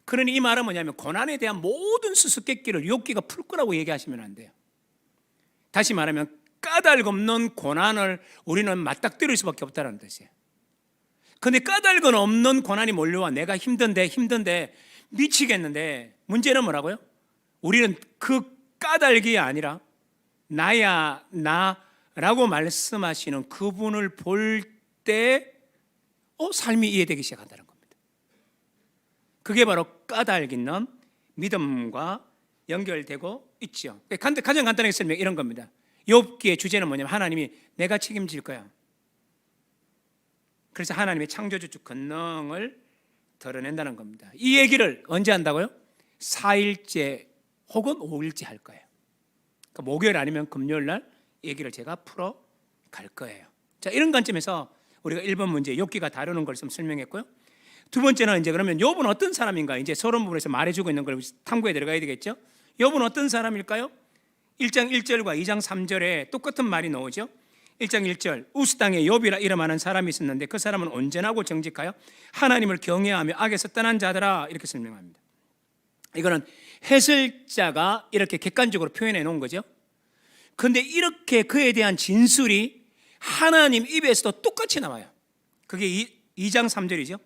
그러니 이 말은 뭐냐면 고난에 대한 모든 수수께끼를 욥기가 풀 거라고 얘기하시면 안 돼요. 다시 말하면 까닭 없는 고난을 우리는 맞닥뜨릴 수밖에 없다는 뜻이에요. 그런데 까닭은 없는 고난이 몰려와 내가 힘든데 미치겠는데 문제는 뭐라고요? 우리는 그 까닭이 아니라 나야 나라고 말씀하시는 그분을 볼 때 삶이 이해되기 시작한다는 겁니다. 그게 바로 까닭 있는 믿음과 연결되고 있죠. 가장 간단하게 설명 이런 겁니다. 욥기의 주제는 뭐냐면 하나님이 내가 책임질 거야. 그래서 하나님의 창조주 권능을 드러낸다는 겁니다. 이 얘기를 언제 한다고요? 4일째 혹은 5일째 할 거예요. 그러니까 목요일 아니면 금요일 날 얘기를 제가 풀어 갈 거예요. 자, 이런 관점에서 우리가 1번 문제 욥기가 다루는 걸 좀 설명했고요. 두 번째는 이제 그러면 욥은 어떤 사람인가? 이제 서론 부분에서 말해주고 있는 걸 탐구해 들어가야 되겠죠. 욥은 어떤 사람일까요? 1장 1절과 2장 3절에 똑같은 말이 나오죠. 1장 1절 우스 땅에 욥이라 이름하는 사람이 있었는데 그 사람은 온전하고 정직하여 하나님을 경외하며 악에서 떠난 자더라 이렇게 설명합니다. 이거는 해설자가 이렇게 객관적으로 표현해 놓은 거죠. 그런데 이렇게 그에 대한 진술이 하나님 입에서도 똑같이 나와요. 그게 2장 3절이죠.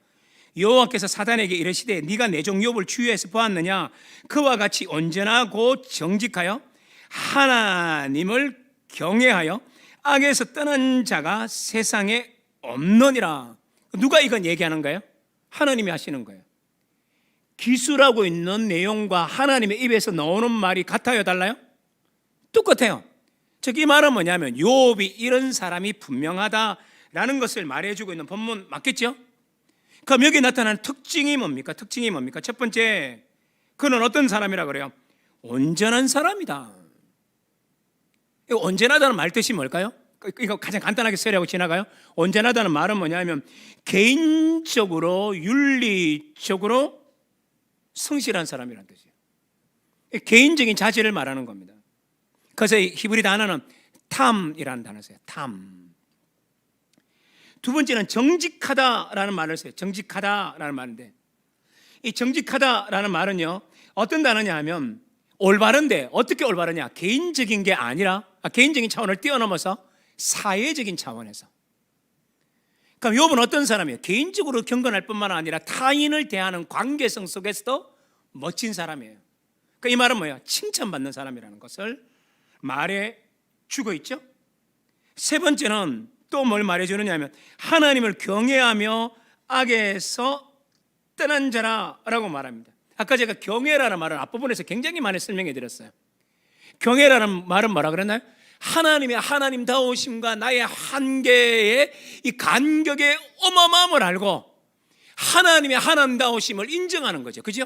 여호와께서 사단에게 이르시되 네가 내 종 욥을 주위에서 보았느냐? 그와 같이 온전하고 정직하여 하나님을 경외하여 악에서 떠난 자가 세상에 없느니라. 누가 이건 얘기하는 거예요? 하나님이 하시는 거예요. 기술하고 있는 내용과 하나님의 입에서 나오는 말이 같아요, 달라요? 똑같아요. 즉 이 말은 뭐냐면 욥이 이런 사람이 분명하다라는 것을 말해주고 있는 본문 맞겠죠? 그럼 여기 나타나는 특징이 뭡니까? 첫 번째, 그는 어떤 사람이라 그래요? 온전한 사람이다. 온전하다는 말 뜻이 뭘까요? 이거 가장 간단하게 설명하고 지나가요. 온전하다는 말은 뭐냐면 개인적으로 윤리적으로 성실한 사람이라는 뜻이에요. 개인적인 자질을 말하는 겁니다. 그래서 히브리 단어는 탐이라는 단어를 써요. 탐. 두 번째는 정직하다라는 말을 써요. 정직하다라는 말인데 이 정직하다라는 말은요 어떤 단어냐 하면 올바른데 어떻게 올바르냐? 개인적인 게 아니라 개인적인 차원을 뛰어넘어서 사회적인 차원에서. 그럼 욥은 어떤 사람이에요? 개인적으로 경건할 뿐만 아니라 타인을 대하는 관계성 속에서도 멋진 사람이에요. 그러니까 이 말은 뭐예요? 칭찬받는 사람이라는 것을 말해주고 있죠. 세 번째는 또 뭘 말해주느냐 하면 하나님을 경외하며 악에서 떠난 자라라고 말합니다. 아까 제가 경외라는 말은 앞부분에서 굉장히 많이 설명해 드렸어요. 경외라는 말은 뭐라 그랬나요? 하나님의 하나님다우심과 나의 한계의 이 간격의 어마어마함을 알고 하나님의 하나님다우심을 인정하는 거죠. 그죠?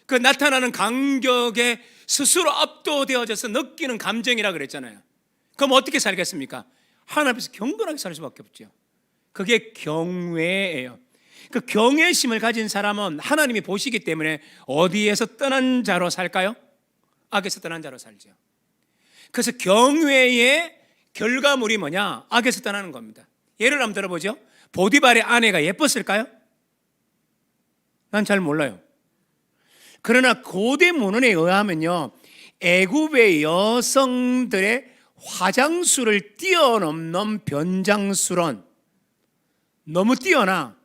그 나타나는 간격에 스스로 압도되어져서 느끼는 감정이라 그랬잖아요. 그럼 어떻게 살겠습니까? 하나님 앞에서 경건하게 살 수밖에 없죠. 그게 경외예요. 그 경외심을 가진 사람은 하나님이 보시기 때문에 어디에서 떠난 자로 살까요? 악에서 떠난 자로 살죠. 그래서 경외의 결과물이 뭐냐? 악에서 떠나는 겁니다. 예를 한번 들어보죠. 보디발의 아내가 예뻤을까요? 난 잘 몰라요. 그러나 고대 문헌에 의하면요 애굽의 여성들의 화장술을 뛰어넘는 변장술은 너무 뛰어나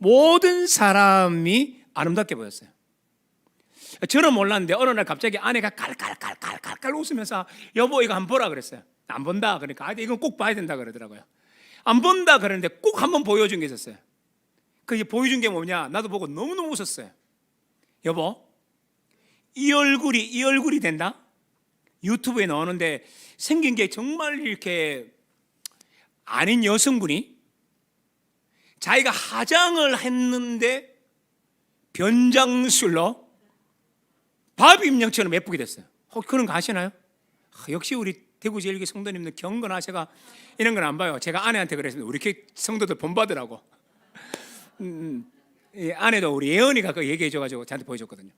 모든 사람이 아름답게 보였어요. 저는 몰랐는데 어느 날 갑자기 아내가 깔깔깔깔깔깔 웃으면서 여보 이거 한번 보라 그랬어요. 안 본다 그러니까 아 이건 꼭 봐야 된다 그러더라고요. 안 본다 그러는데 꼭 한번 보여준 게 있었어요. 그게 보여준 게 뭐냐, 나도 보고 너무너무 웃었어요. 여보 이 얼굴이 된다? 유튜브에 나오는데 생긴 게 정말 이렇게 아닌 여성분이 자기가 화장을 했는데 변장술로 바비 인형처럼 예쁘게 됐어요. 혹 그런 거 아시나요? 역시 우리 대구 제일교회 성도님들 경건하셔가 이런 건 안 봐요. 제가 아내한테 그랬습니다. 우리 교회 성도들 본받으라고. 아내도 우리 예언이가 그 얘기해줘가지고 저한테 보여줬거든요.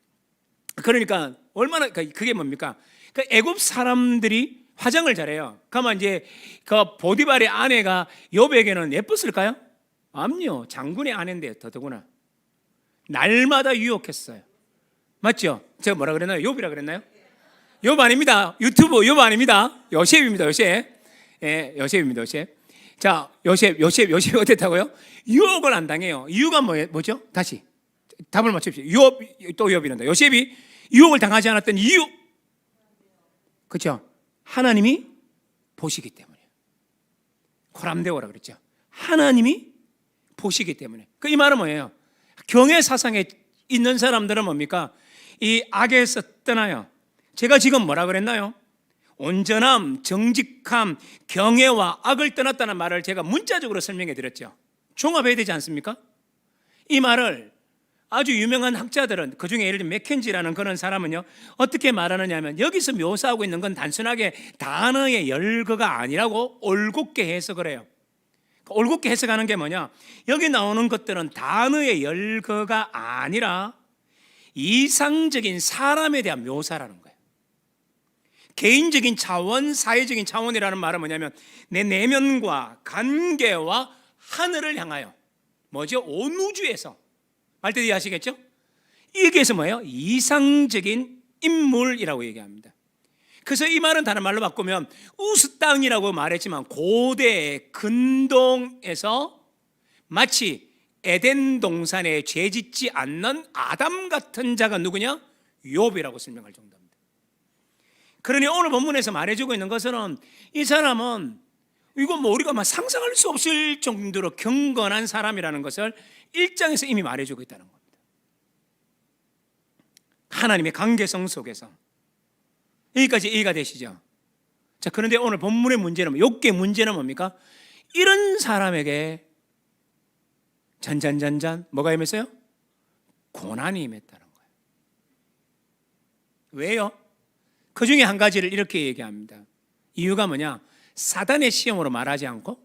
그러니까 얼마나 그게 뭡니까? 그 애굽 사람들이 화장을 잘해요. 그러면 이제 그 보디발의 아내가 욥에게는 예뻤을까요? 아니요, 장군의 아내인데 더더구나 날마다 유혹했어요. 맞죠? 제가 뭐라 그랬나요? 욥이라 그랬나요? 욥 아닙니다. 유튜브 욥 아닙니다. 요셉입니다. 요셉. 예, 요셉입니다. 요셉. 자, 요셉 어땠다고요? 유혹을 안 당해요. 이유가 뭐죠? 다시 답을 맞춰주십시오. 욥, 또 욥이란다. 요셉이 유혹을 당하지 않았던 이유, 그렇죠? 하나님이 보시기 때문이에요. 코람데오라 그랬죠. 하나님이 보시기 때문에. 이 말은 뭐예요? 경외 사상에 있는 사람들은 뭡니까? 이 악에서 떠나요. 제가 지금 뭐라 그랬나요? 온전함, 정직함, 경외와 악을 떠났다는 말을 제가 문자적으로 설명해 드렸죠. 종합해야 되지 않습니까? 이 말을 아주 유명한 학자들은, 그중에 예를 들면 맥켄지라는 그런 사람은요 어떻게 말하느냐 하면, 여기서 묘사하고 있는 건 단순하게 단어의 열거가 아니라고 올곧게 해석을 해요. 올곧게 해석하는 게 뭐냐, 여기 나오는 것들은 단어의 열거가 아니라 이상적인 사람에 대한 묘사라는 거예요. 개인적인 차원, 사회적인 차원이라는 말은 뭐냐면 내 내면과 관계와 하늘을 향하여, 뭐죠? 온 우주에서, 말뜻이 아시겠죠? 여기에서 뭐예요? 이상적인 인물이라고 얘기합니다. 그래서 이 말은 다른 말로 바꾸면 우스 땅이라고 말했지만 고대 근동에서 마치 에덴 동산에 죄 짓지 않는 아담 같은 자가 누구냐? 욥이라고 설명할 정도입니다. 그러니 오늘 본문에서 말해주고 있는 것은 이 사람은 이거 뭐 우리가 막 상상할 수 없을 정도로 경건한 사람이라는 것을 1장에서 이미 말해주고 있다는 겁니다. 하나님의 관계성 속에서. 여기까지 이해가 되시죠? 자, 그런데 오늘 본문의 문제는, 욥기의 문제는 뭡니까? 이런 사람에게 잔잔잔잔 뭐가 임했어요? 고난이 임했다는 거예요. 왜요? 그 중에 한 가지를 이렇게 얘기합니다. 이유가 뭐냐? 사단의 시험으로 말하지 않고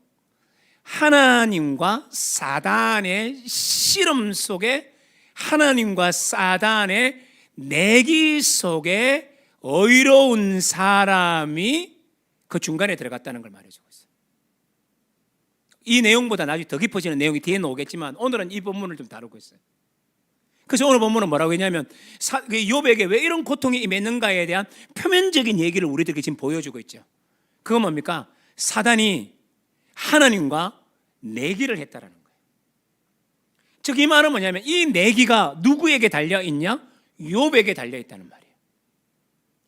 하나님과 사단의 씨름 속에, 하나님과 사단의 내기 속에 의로운 사람이 그 중간에 들어갔다는 걸 말해주고 있어요. 이 내용보다 나중에 더 깊어지는 내용이 뒤에 나오겠지만 오늘은 이 본문을 좀 다루고 있어요. 그래서 오늘 본문은 뭐라고 했냐면 욥에게 왜 이런 고통이 임했는가에 대한 표면적인 얘기를 우리들에게 지금 보여주고 있죠. 그건 뭡니까? 사단이 하나님과 내기를 했다라는 거예요. 즉 이 말은 뭐냐면 이 내기가 누구에게 달려있냐? 욥에게 달려있다는 말이에요.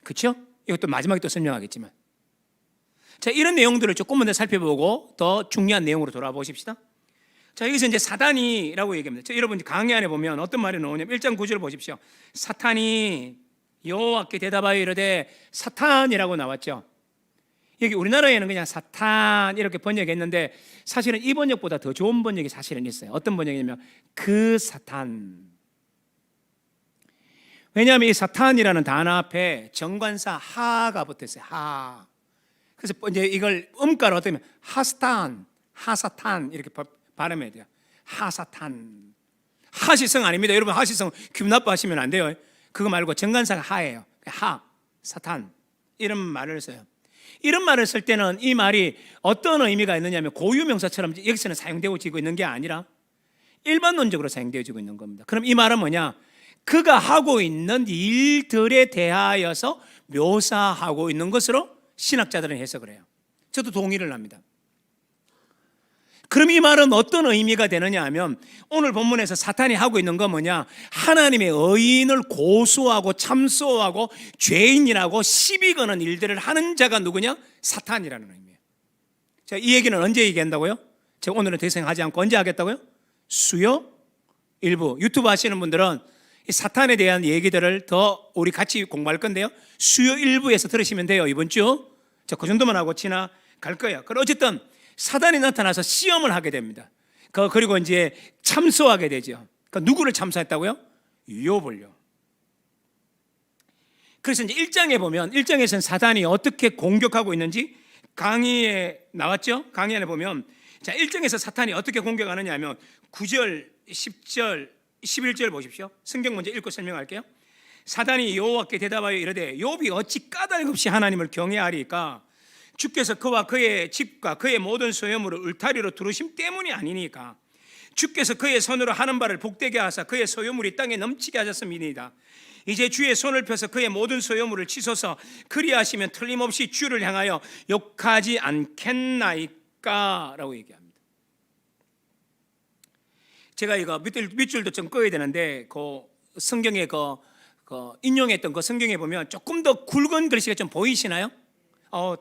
그렇죠? 이것도 마지막에 또 설명하겠지만, 자, 이런 내용들을 조금만 더 살펴보고 더 중요한 내용으로 돌아와 보십시다. 자, 여기서 이제 사단이라고 얘기합니다. 자, 여러분 강의 안에 보면 어떤 말이 나오냐면 1장 9절을 보십시오. 사탄이 여호와께 대답하여 이르되, 사탄이라고 나왔죠. 여기 우리나라에는 그냥 사탄 이렇게 번역했는데 사실은 이 번역보다 더 좋은 번역이 사실은 있어요. 어떤 번역이냐면 그 사탄. 왜냐하면 이 사탄이라는 단어 앞에 정관사 하가 붙었어요. 하. 그래서 이제 이걸 음가로 어떻게 하면 하스탄, 하사탄 이렇게 발음해야 돼요. 하사탄. 하시성 아닙니다. 여러분 하시성 기분 나빠하시면 안 돼요. 그거 말고 정관사가 하예요. 하, 사탄 이런 말을 써요. 이런 말을 쓸 때는 이 말이 어떤 의미가 있느냐면 고유명사처럼 여기서는 사용되어지고 있는 게 아니라 일반론적으로 사용되어지고 있는 겁니다. 그럼 이 말은 뭐냐? 그가 하고 있는 일들에 대하여서 묘사하고 있는 것으로 신학자들은 해석을 해요. 저도 동의를 합니다. 그럼 이 말은 어떤 의미가 되느냐 하면 오늘 본문에서 사탄이 하고 있는 건 뭐냐? 하나님의 의인을 고소하고 참소하고 죄인이라고 시비 거는 일들을 하는 자가 누구냐? 사탄이라는 의미예요. 자, 이 얘기는 언제 얘기한다고요? 제가 오늘은 대생하지 않고 언제 하겠다고요? 수요 일부. 유튜브 하시는 분들은 이 사탄에 대한 얘기들을 더 우리 같이 공부할 건데요, 수요 일부에서 들으시면 돼요. 이번 주. 자, 그 정도만 하고 지나갈 거예요. 그럼 어쨌든 사단이 나타나서 시험을 하게 됩니다. 그리고 이제 참소하게 되죠. 누구를 참소했다고요? 욥을요. 그래서 이제 1장에 보면 1장에서는 사단이 어떻게 공격하고 있는지 강의에 나왔죠? 강의 안에 보면 자, 1장에서 사탄이 어떻게 공격하느냐 하면 9절, 10절, 11절 보십시오. 성경 먼저 읽고 설명할게요. 사단이 여호와께 대답하여 이르되 욥이 어찌 까닭 없이 하나님을 경외하리까? 주께서 그와 그의 집과 그의 모든 소유물을 울타리로 두르심 때문이 아니니까. 주께서 그의 손으로 하는 바를 복되게 하사 그의 소유물이 땅에 넘치게 하셨음이니이다. 이제 주의 손을 펴서 그의 모든 소유물을 치소서. 그리하시면 틀림없이 주를 향하여 욕하지 않겠나이까? 라고 얘기합니다. 제가 이거 밑줄도 좀 꺼야 되는데 그 성경에 인용했던 그 성경에 보면 조금 더 굵은 글씨가 좀 보이시나요?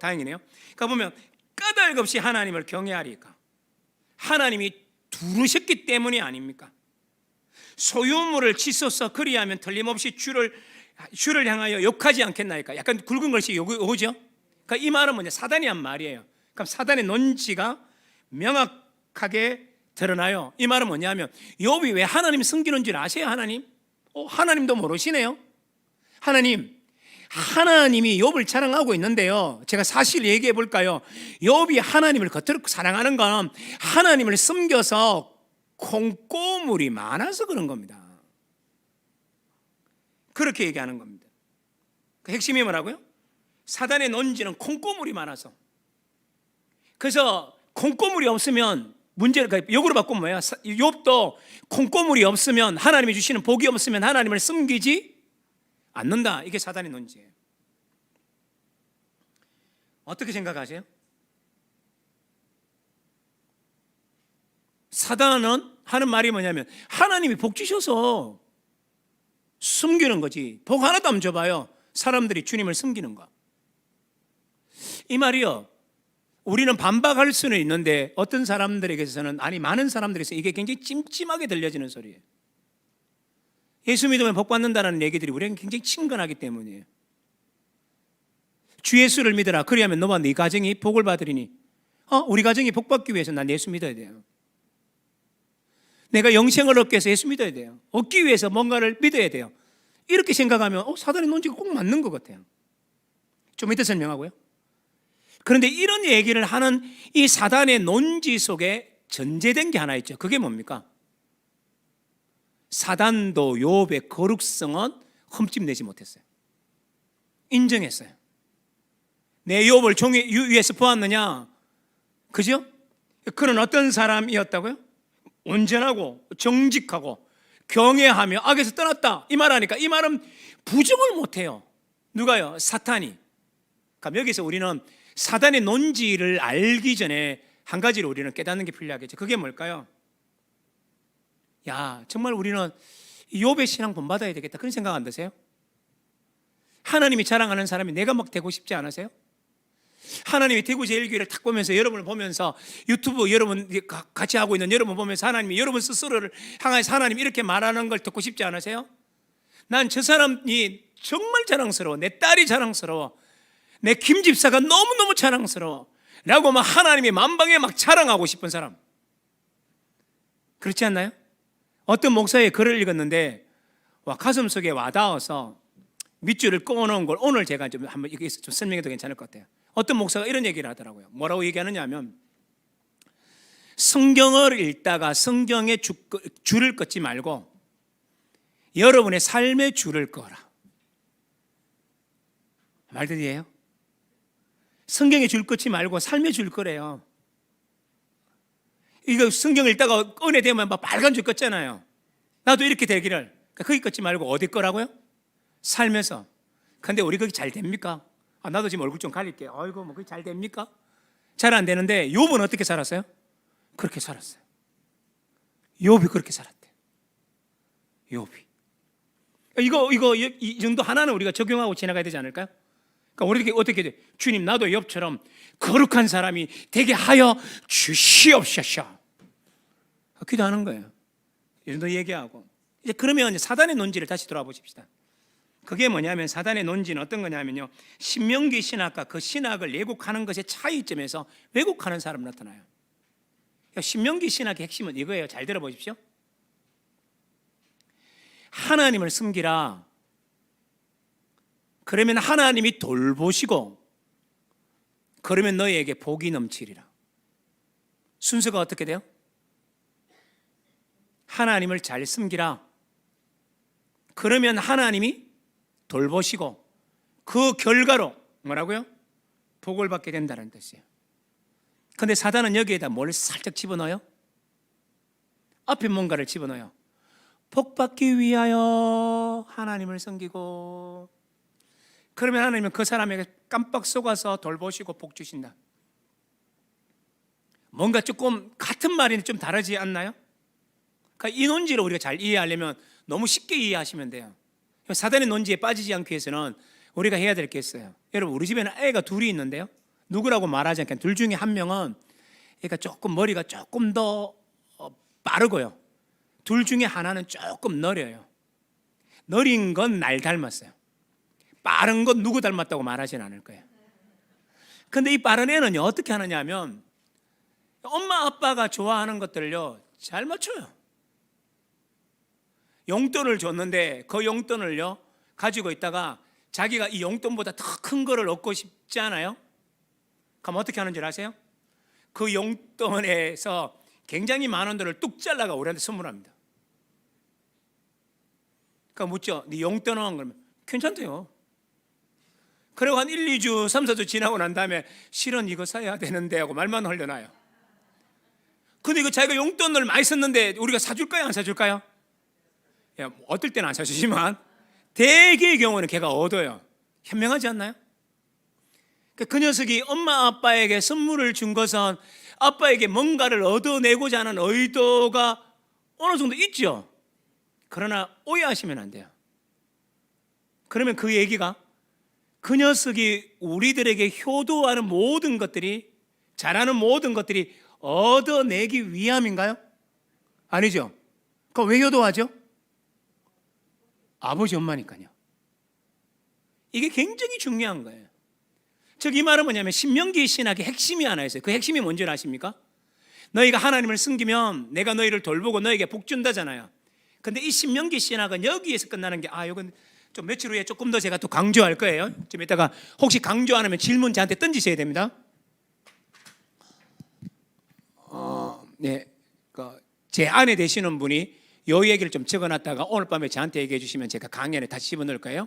다행이네요. 그러니까 보면 까닭 없이 하나님을 경외하리까? 하나님이 두르셨기 때문이 아닙니까? 소유물을 치소서. 그리하면 틀림없이 주를 향하여 욕하지 않겠나이까? 약간 굵은 글씨 오죠? 그러니까 이 말은 뭐냐? 사단이 한 말이에요. 그럼 사단의 논지가 명확하게 드러나요. 이 말은 뭐냐면 욥이 왜 하나님 섬기는 줄 아세요? 하나님도 모르시네요. 하나님이 욥을 자랑하고 있는데요, 제가 사실 얘기해 볼까요? 욥이 하나님을 겉으로 사랑하는 건 하나님을 섬겨서 콩고물이 많아서 그런 겁니다. 그렇게 얘기하는 겁니다. 그 핵심이 뭐라고요? 사단의 논지는 콩고물이 많아서. 그래서 콩고물이 없으면 문제를 역으로 바꾸면 뭐예요? 욥도 콩고물이 없으면, 하나님이 주시는 복이 없으면 하나님을 섬기지 않는다. 이게 사단의 논지예요. 어떻게 생각하세요? 사단은 하는 말이 뭐냐면 하나님이 복 주셔서 숨기는 거지, 복 하나도 안 줘봐요. 사람들이 주님을 숨기는 거. 이 말이요, 우리는 반박할 수는 있는데 어떤 사람들에게서는, 많은 사람들에게서 이게 굉장히 찜찜하게 들려지는 소리예요. 예수 믿으면 복 받는다는 얘기들이 우리에게 굉장히 친근하기 때문이에요. 주 예수를 믿어라. 그리하면 너와 네 가정이 복을 받으리니. 우리 가정이 복 받기 위해서 난 예수 믿어야 돼요. 내가 영생을 얻기 위해서 예수 믿어야 돼요. 얻기 위해서 뭔가를 믿어야 돼요. 이렇게 생각하면 사단의 논지가 꼭 맞는 것 같아요. 좀 이따 설명하고요. 그런데 이런 얘기를 하는 이 사단의 논지 속에 전제된 게 하나 있죠. 그게 뭡니까? 사단도 욥의 거룩성은 흠집내지 못했어요. 인정했어요. 내 욥을 종이 위에서 보았느냐? 그죠? 그는 어떤 사람이었다고요? 온전하고 정직하고 경외하며 악에서 떠났다. 이 말하니까 이 말은 부정을 못해요. 누가요? 사탄이. 그러니까 여기서 우리는 사단의 논지를 알기 전에 한 가지를 우리는 깨닫는 게 필요하겠죠. 그게 뭘까요? 정말 우리는 욥의 신앙 본받아야 되겠다, 그런 생각 안 드세요? 하나님이 자랑하는 사람이 내가 막 되고 싶지 않으세요? 하나님이 대구제일교회를 탁 보면서, 여러분을 보면서, 유튜브 여러분 같이 하고 있는 여러분 보면서 하나님이 여러분 스스로를 향해서 하나님 이렇게 말하는 걸 듣고 싶지 않으세요? 난 저 사람이 정말 자랑스러워, 내 딸이 자랑스러워, 내 김 집사가 너무너무 자랑스러워 라고 막 하나님이 만방에 막 자랑하고 싶은 사람, 그렇지 않나요? 어떤 목사의 글을 읽었는데 가슴속에 와닿아서 밑줄을 꺼놓은 걸 오늘 제가 좀 한번 여기서 좀 설명해도 괜찮을 것 같아요. 어떤 목사가 이런 얘기를 하더라고요. 뭐라고 얘기하느냐 하면, 성경을 읽다가 성경에 줄을 긋지 말고 여러분의 삶의 줄을 꺼라. 말들이 해요? 성경에 줄 긋지 말고 삶의 줄 꺼래요. 이거 성경을 읽다가 은혜 되면 막 빨간 줄 껐잖아요. 나도 이렇게 되기를. 거기 껐지 말고 어디 거라고요? 삶에서. 근데 우리 거기 잘 됩니까? 나도 지금 얼굴 좀 가릴게요. 그게 잘 됩니까? 잘 안 되는데 욥은 어떻게 살았어요? 그렇게 살았어요. 욥이 그렇게 살았대. 욥이. 이 정도 하나는 우리가 적용하고 지나가야 되지 않을까요? 그러니까 우리 어떻게 돼? 주님, 나도 욥처럼 거룩한 사람이 되게 하여 주시옵소서. 기도하는 거예요. 이 정도 얘기하고. 이제 그러면 사단의 논지를 다시 돌아보십시다. 그게 뭐냐면, 사단의 논지는 어떤 거냐면요, 신명기 신학과 그 신학을 왜곡하는 것의 차이점에서 왜곡하는 사람 나타나요. 신명기 신학의 핵심은 이거예요. 잘 들어보십시오. 하나님을 섬기라. 그러면 하나님이 돌보시고, 그러면 너희에게 복이 넘치리라. 순서가 어떻게 돼요? 하나님을 잘 섬기라. 그러면 하나님이 돌보시고, 그 결과로 뭐라고요? 복을 받게 된다는 뜻이에요. 근데 사단은 여기에다 뭘 살짝 집어넣어요? 앞에 뭔가를 집어넣어요. 복 받기 위하여 하나님을 섬기고, 그러면 하나님은 그 사람에게 깜빡 속아서 돌보시고 복 주신다. 뭔가 조금 같은 말이 좀 다르지 않나요? 그러니까 이 논지를 우리가 잘 이해하려면 너무 쉽게 이해하시면 돼요. 사단의 논지에 빠지지 않기 위해서는 우리가 해야 될 게 있어요. 여러분, 우리 집에는 애가 둘이 있는데요, 누구라고 말하지 않게 둘 중에 한 명은 그러니까 조금 머리가 조금 더 빠르고요, 둘 중에 하나는 조금 느려요. 느린 건 날 닮았어요. 빠른 건 누구 닮았다고 말하진 않을 거예요. 근데 이 빠른 애는요, 어떻게 하느냐 하면 엄마 아빠가 좋아하는 것들을요 잘 맞춰요. 용돈을 줬는데 그 용돈을요 가지고 있다가 자기가 이 용돈보다 더 큰 거를 얻고 싶지 않아요? 그럼 어떻게 하는 줄 아세요? 그 용돈에서 굉장히 많은 돈을 뚝 잘라가 우리한테 선물합니다. 그러니까 묻죠. 네 용돈은? 그러면 괜찮대요. 그리고 한 1, 2주, 3, 4주 지나고 난 다음에 실은 이거 사야 되는데 하고 말만 흘려놔요. 근데 이거 자기가 용돈을 많이 썼는데 우리가 사줄까요? 안 사줄까요? 어떨 때는 안 사주지만 대개의 경우는 걔가 얻어요. 현명하지 않나요? 그 녀석이 엄마 아빠에게 선물을 준 것은 아빠에게 뭔가를 얻어내고자 하는 의도가 어느 정도 있죠. 그러나 오해하시면 안 돼요. 그러면 그 얘기가 그 녀석이 우리들에게 효도하는 모든 것들이, 잘하는 모든 것들이 얻어내기 위함인가요? 아니죠. 그럼 왜 효도하죠? 아버지 엄마니까요. 이게 굉장히 중요한 거예요. 즉 이 말은 뭐냐면 신명기 신학의 핵심이 하나 있어요. 그 핵심이 뭔지 아십니까? 너희가 하나님을 섬기면 내가 너희를 돌보고 너에게 복 준다잖아요. 근데 이 신명기 신학은 여기에서 끝나는 게, 이건 좀 며칠 후에 조금 더 제가 또 강조할 거예요. 좀 이따가 혹시 강조 안 하면 질문 저한테 던지셔야 됩니다. 제 아내 되시는 분이 요 얘기를 좀 적어놨다가 오늘 밤에 저한테 얘기해 주시면 제가 강연에 다시 집어넣을 거예요.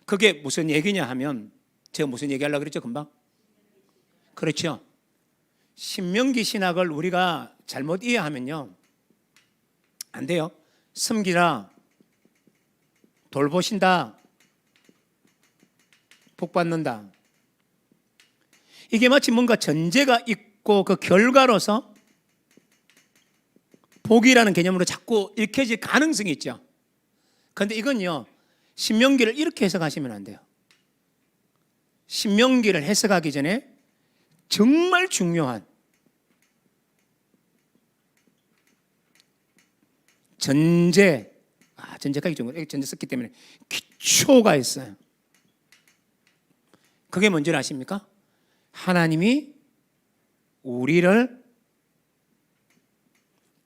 그게 무슨 얘기냐 하면, 제가 무슨 얘기하려고 그랬죠 금방? 그렇죠. 신명기 신학을 우리가 잘못 이해하면요 안 돼요. 섬기라, 돌보신다, 복 받는다, 이게 마치 뭔가 전제가 있고 그 결과로서 복이라는 개념으로 자꾸 읽혀질 가능성이 있죠. 그런데 이건요 신명기를 이렇게 해석하시면 안 돼요. 신명기를 해석하기 전에 정말 중요한 전제가 전제 썼기 때문에 기초가 있어요. 그게 뭔지 아십니까? 하나님이 우리를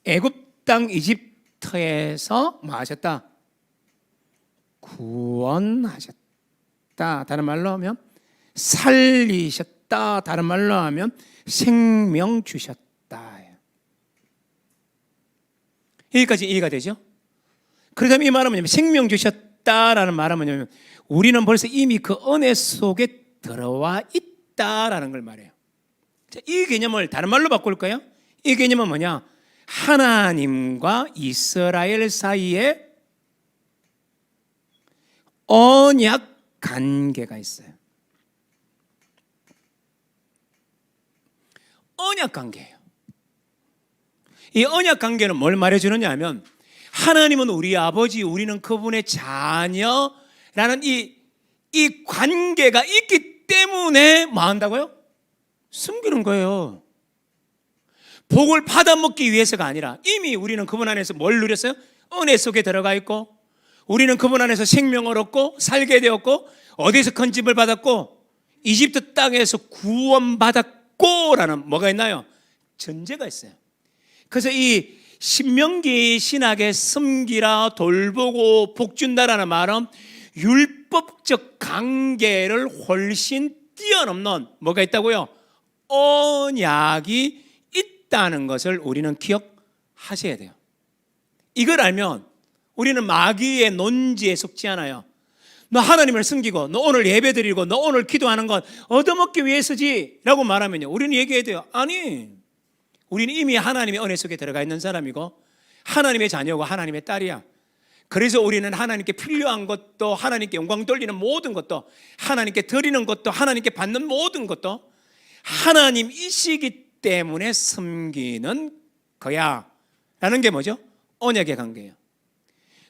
애굽 땅 이집트에서 뭐 하셨다? 구원하셨다. 다른 말로 하면 살리셨다. 다른 말로 하면 생명 주셨다. 여기까지 이해가 되죠? 그렇다면 이 말은 뭐냐면 생명 주셨다라는 말은 뭐냐면 우리는 벌써 이미 그 은혜 속에 들어와 있다라는 걸 말해요. 자, 이 개념을 다른 말로 바꿀까요? 이 개념은 뭐냐? 하나님과 이스라엘 사이에 언약 관계가 있어요. 언약 관계예요. 이 언약 관계는 뭘 말해주느냐 하면 하나님은 우리 아버지, 우리는 그분의 자녀라는 이 관계가 있기 때문에 뭐 한다고요? 숨기는 거예요. 복을 받아먹기 위해서가 아니라 이미 우리는 그분 안에서 뭘 누렸어요? 은혜 속에 들어가 있고, 우리는 그분 안에서 생명을 얻고 살게 되었고, 어디서 건집을 받았고, 이집트 땅에서 구원받았고 라는 뭐가 있나요? 전제가 있어요. 그래서 이 신명기 신학의 섬기라, 돌보고, 복준다라는 말은 율법적 관계를 훨씬 뛰어넘는 뭐가 있다고요? 언약이 있다는 것을 우리는 기억하셔야 돼요. 이걸 알면 우리는 마귀의 논지에 속지 않아요. 너 하나님을 섬기고, 너 오늘 예배드리고, 너 오늘 기도하는 건 얻어먹기 위해서지 라고 말하면요, 우리는 얘기해야 돼요. 아니, 우리는 이미 하나님의 은혜 속에 들어가 있는 사람이고 하나님의 자녀고 하나님의 딸이야. 그래서 우리는 하나님께 필요한 것도, 하나님께 영광 돌리는 모든 것도, 하나님께 드리는 것도, 하나님께 받는 모든 것도 하나님이시기 때문에 섬기는 거야 라는 게 뭐죠? 언약의 관계예요.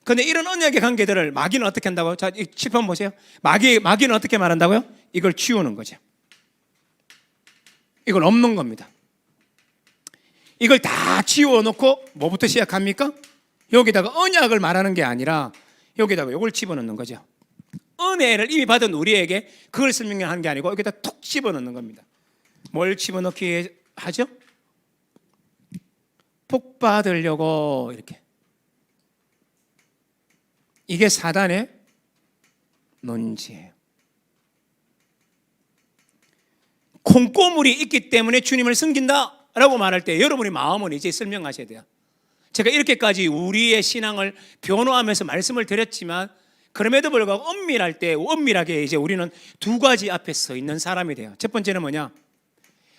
그런데 이런 언약의 관계들을 마귀는 어떻게 한다고요? 자, 이 칠판 보세요. 마귀는 어떻게 말한다고요? 이걸 치우는 거죠. 이걸 없는 겁니다. 이걸 다 지워놓고 뭐부터 시작합니까? 여기다가 언약을 말하는 게 아니라 여기다가 이걸 집어넣는 거죠. 은혜를 이미 받은 우리에게 그걸 설명하는 게 아니고 여기다 툭 집어넣는 겁니다. 뭘 집어넣기 하죠? 복 받으려고 이렇게. 이게 사단의 논지예요. 콩고물이 있기 때문에 주님을 섬긴다라고 말할 때 여러분의 마음은 이제 설명하셔야 돼요. 제가 이렇게까지 우리의 신앙을 변호하면서 말씀을 드렸지만 그럼에도 불구하고 엄밀하게 이제 우리는 두 가지 앞에 서 있는 사람이 돼요. 첫 번째는 뭐냐?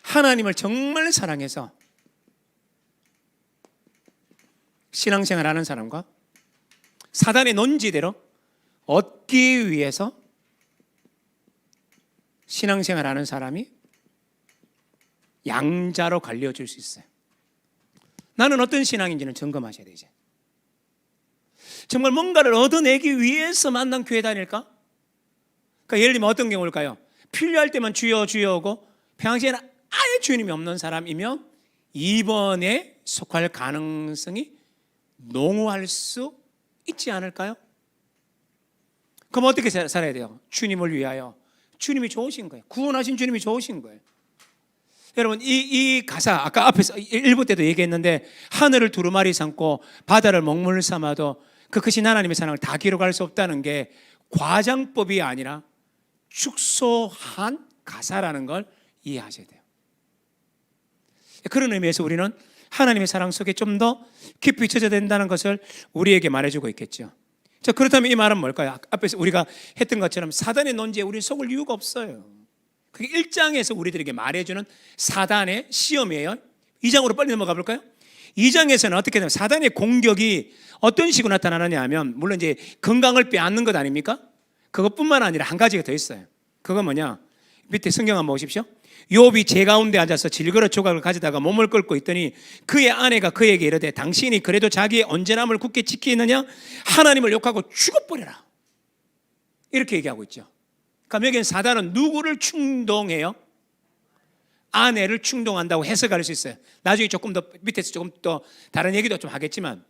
하나님을 정말 사랑해서 신앙생활하는 사람과 사단의 논지대로 얻기 위해서 신앙생활하는 사람이 양자로 갈려질 수 있어요. 나는 어떤 신앙인지는 점검하셔야 되죠. 정말 뭔가를 얻어내기 위해서 만난 교회 다닐까? 그러니까 예를 들면 어떤 경우일까요? 필요할 때만 주여 주여고 평소에는 아예 주님이 없는 사람이면 2번에 속할 가능성이 농후할 수 있지 않을까요? 그럼 어떻게 살아야 돼요? 주님을 위하여. 주님이 좋으신 거예요. 구원하신 주님이 좋으신 거예요. 여러분 이 가사 아까 앞에서 1부 때도 얘기했는데 하늘을 두루마리 삼고 바다를 먹물 삼아도 그 크신 하나님의 사랑을 다 기록할 수 없다는 게 과장법이 아니라 축소한 가사라는 걸 이해하셔야 돼요. 그런 의미에서 우리는 하나님의 사랑 속에 좀 더 깊이 젖어야 된다는 것을 우리에게 말해주고 있겠죠. 자, 그렇다면 이 말은 뭘까요? 앞에서 우리가 했던 것처럼 사단의 논지에 우리는 속을 이유가 없어요. 그게 1장에서 우리들에게 말해주는 사단의 시험이에요. 2장으로 빨리 넘어가 볼까요? 2장에서는 어떻게 되면 사단의 공격이 어떤 식으로 나타나느냐 하면 물론 이제 건강을 빼앗는 것 아닙니까? 그것뿐만 아니라 한 가지가 더 있어요. 그건 뭐냐? 밑에 성경 한번 보십시오. 욥이 제 가운데 앉아서 질그릇 조각을 가져다가 몸을 끓고 있더니 그의 아내가 그에게 이르되 당신이 그래도 자기의 온전함을 굳게 지키느냐? 하나님을 욕하고 죽어버려라. 이렇게 얘기하고 있죠. 그럼 여기는 사단은 누구를 충동해요? 아내를 충동한다고 해석할 수 있어요. 나중에 조금 더 밑에서 조금 더 다른 얘기도 좀 하겠지만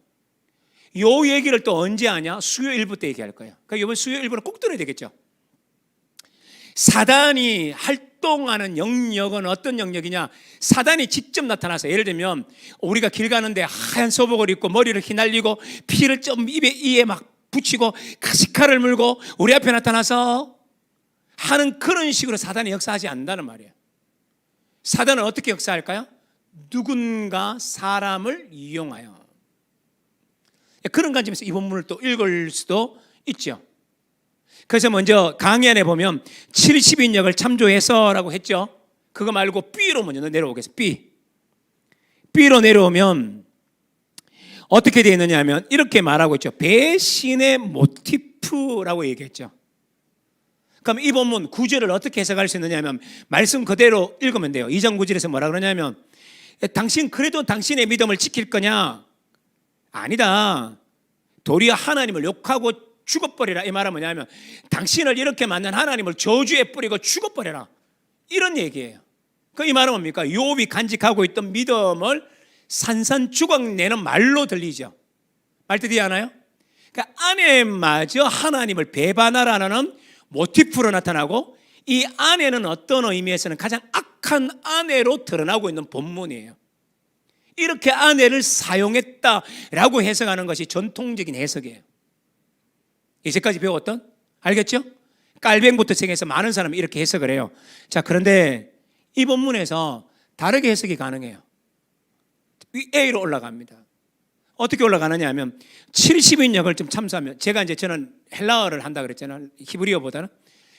요 얘기를 또 언제 하냐? 수요 일부 때 얘기할 거예요. 그러니까 이번 수요 일부는 꼭 들어야 되겠죠. 사단이 활동하는 영역은 어떤 영역이냐? 사단이 직접 나타나서 예를 들면 우리가 길 가는데 하얀 소복을 입고 머리를 휘날리고 피를 좀 이에 막 붙이고 가시칼을 물고 우리 앞에 나타나서 하는 그런 식으로 사단이 역사하지 않는다는 말이에요. 사단은 어떻게 역사할까요? 누군가 사람을 이용하여. 그런 관점에서 이 본문을 또 읽을 수도 있죠. 그래서 먼저 강의 안에 보면 70인역을 참조해서라고 했죠. 그거 말고 B로 먼저 내려오겠습니다. B로 내려오면 어떻게 되어 있느냐 하면 이렇게 말하고 있죠. 배신의 모티프라고 얘기했죠. 그럼 이 본문 9절을 어떻게 해석할 수 있느냐 하면 말씀 그대로 읽으면 돼요. 2장 9절에서 뭐라 그러냐면 당신 그래도 당신의 믿음을 지킬 거냐? 아니다. 도리어 하나님을 욕하고 죽어버리라. 이 말은 뭐냐면 당신을 이렇게 만든 하나님을 저주에 뿌리고 죽어버려라. 이런 얘기예요. 이 말은 뭡니까? 욥이 간직하고 있던 믿음을 산산조각 내는 말로 들리죠. 말뜻이 않아요? 그러니까 아내마저 하나님을 배반하라는 모티프로 나타나고 이 아내는 어떤 의미에서는 가장 악한 아내로 드러나고 있는 본문이에요. 이렇게 아내를 사용했다라고 해석하는 것이 전통적인 해석이에요. 이제까지 배웠던? 알겠죠? 깔뱅부터 시작해서 많은 사람이 이렇게 해석을 해요. 자, 그런데 이 본문에서 다르게 해석이 가능해요. A로 올라갑니다. 어떻게 올라가느냐 하면 70인역을 좀 참수하면 저는 헬라어를 한다 그랬잖아요. 히브리어보다는.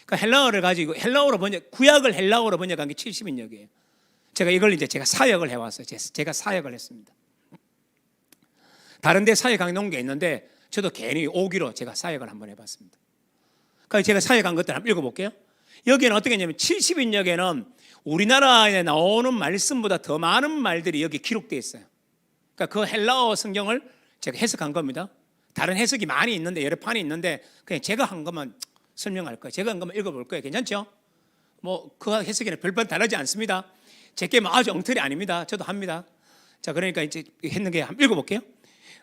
그러니까 헬라어를 가지고 구약을 헬라어로 번역한 게 70인역이에요. 제가 이걸 이제 제가 사역을 해왔어요. 제가 사역을 했습니다. 다른 데 사역한 놓은 게 있는데 저도 괜히 오기로 제가 사역을 한번 해봤습니다. 그러니까 제가 사역한 것들 한번 읽어볼게요. 여기는 어떻게 했냐면 70인역에는 우리나라에 나오는 말씀보다 더 많은 말들이 여기 기록되어 있어요. 그러니까 그 헬라어 성경을 제가 해석한 겁니다. 다른 해석이 많이 있는데 여러 판이 있는데 그냥 제가 한 것만 설명할 거예요. 제가 한 것만 읽어볼 거예요. 괜찮죠? 그 해석에는 별반 다르지 않습니다. 제게 아주 엉터리 아닙니다. 저도 합니다. 자, 그러니까 이제 했는 게 한번 읽어볼게요.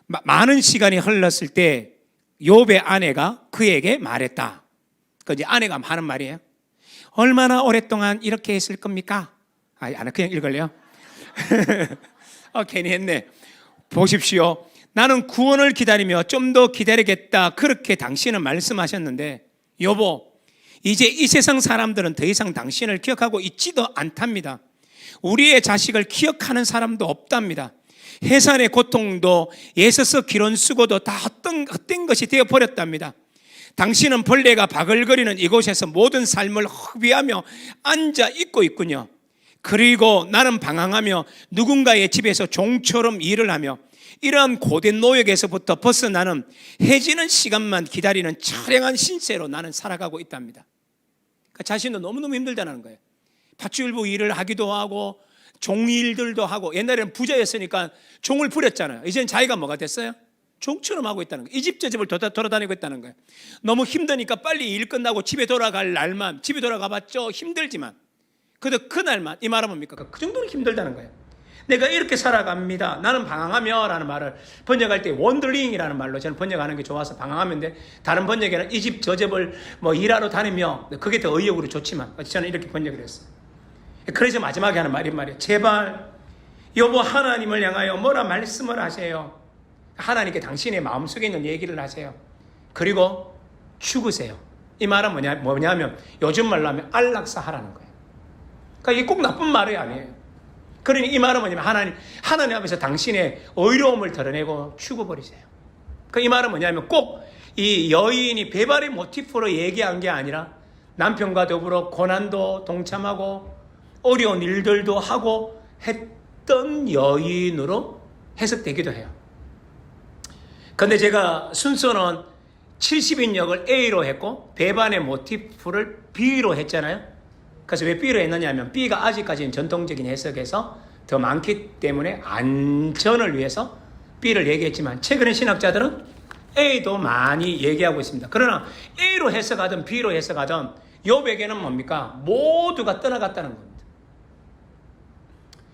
많은 시간이 흘렀을 때 욥의 아내가 그에게 말했다. 그 이제 아내가 하는 말이에요. 얼마나 오랫동안 이렇게 했을 겁니까? 그냥 읽을래요? 괜히 했네. 보십시오. 나는 구원을 기다리며 좀 더 기다리겠다. 그렇게 당신은 말씀하셨는데 여보, 이제 이 세상 사람들은 더 이상 당신을 기억하고 있지도 않답니다. 우리의 자식을 기억하는 사람도 없답니다. 해산의 고통도 애써서 기론 수고도 다 헛된 것이 되어버렸답니다. 당신은 벌레가 바글거리는 이곳에서 모든 삶을 허비하며 앉아 있고 있군요. 그리고 나는 방황하며 누군가의 집에서 종처럼 일을 하며 이러한 고된 노역에서부터 벗어나는 해지는 시간만 기다리는 처량한 신세로 나는 살아가고 있답니다. 그러니까 자신도 너무너무 힘들다는 거예요. 팥줄부 일을 하기도 하고 종일들도 하고, 옛날에는 부자였으니까 종을 부렸잖아요. 이제는 자기가 뭐가 됐어요? 종처럼 하고 있다는 거예요. 이 집 저 집을 돌아다니고 있다는 거예요. 너무 힘드니까 빨리 일 끝나고 집에 돌아갈 날만, 집에 돌아가 봤죠. 힘들지만 그래도 그날만, 이 말은 뭡니까? 그 정도로 힘들다는 거예요. 내가 이렇게 살아갑니다. 나는 방황하며 라는 말을 번역할 때 원더링이라는 말로 저는 번역하는 게 좋아서 방황하면데, 다른 번역에는 이 집 저 집을 일하러 다니며, 그게 더 의역으로 좋지만 저는 이렇게 번역을 했어요. 그래서 마지막에 하는 말이 말이에요. 제발 여보, 하나님을 향하여 뭐라 말씀을 하세요. 하나님께 당신의 마음속에 있는 얘기를 하세요. 그리고 죽으세요. 이 말은 뭐냐면 요즘 말로 하면 안락사 하라는 거예요. 그러니까 이게 꼭 나쁜 말이 아니에요. 그러니 이 말은 뭐냐면 하나님 앞에서 당신의 의로움을 드러내고 죽어버리세요. 그러니까 이 말은 뭐냐면 꼭 이 여인이 배발의 모티프로 얘기한 게 아니라 남편과 더불어 고난도 동참하고 어려운 일들도 하고 했던 여인으로 해석되기도 해요. 그런데 제가 순서는 70인역을 A로 했고 배반의 모티프를 B로 했잖아요. 그래서 왜 B로 했느냐 하면 B가 아직까지는 전통적인 해석에서 더 많기 때문에 안전을 위해서 B를 얘기했지만, 최근의 신학자들은 A도 많이 얘기하고 있습니다. 그러나 A로 해석하든 B로 해석하든 욥에게는 뭡니까? 모두가 떠나갔다는 겁니다.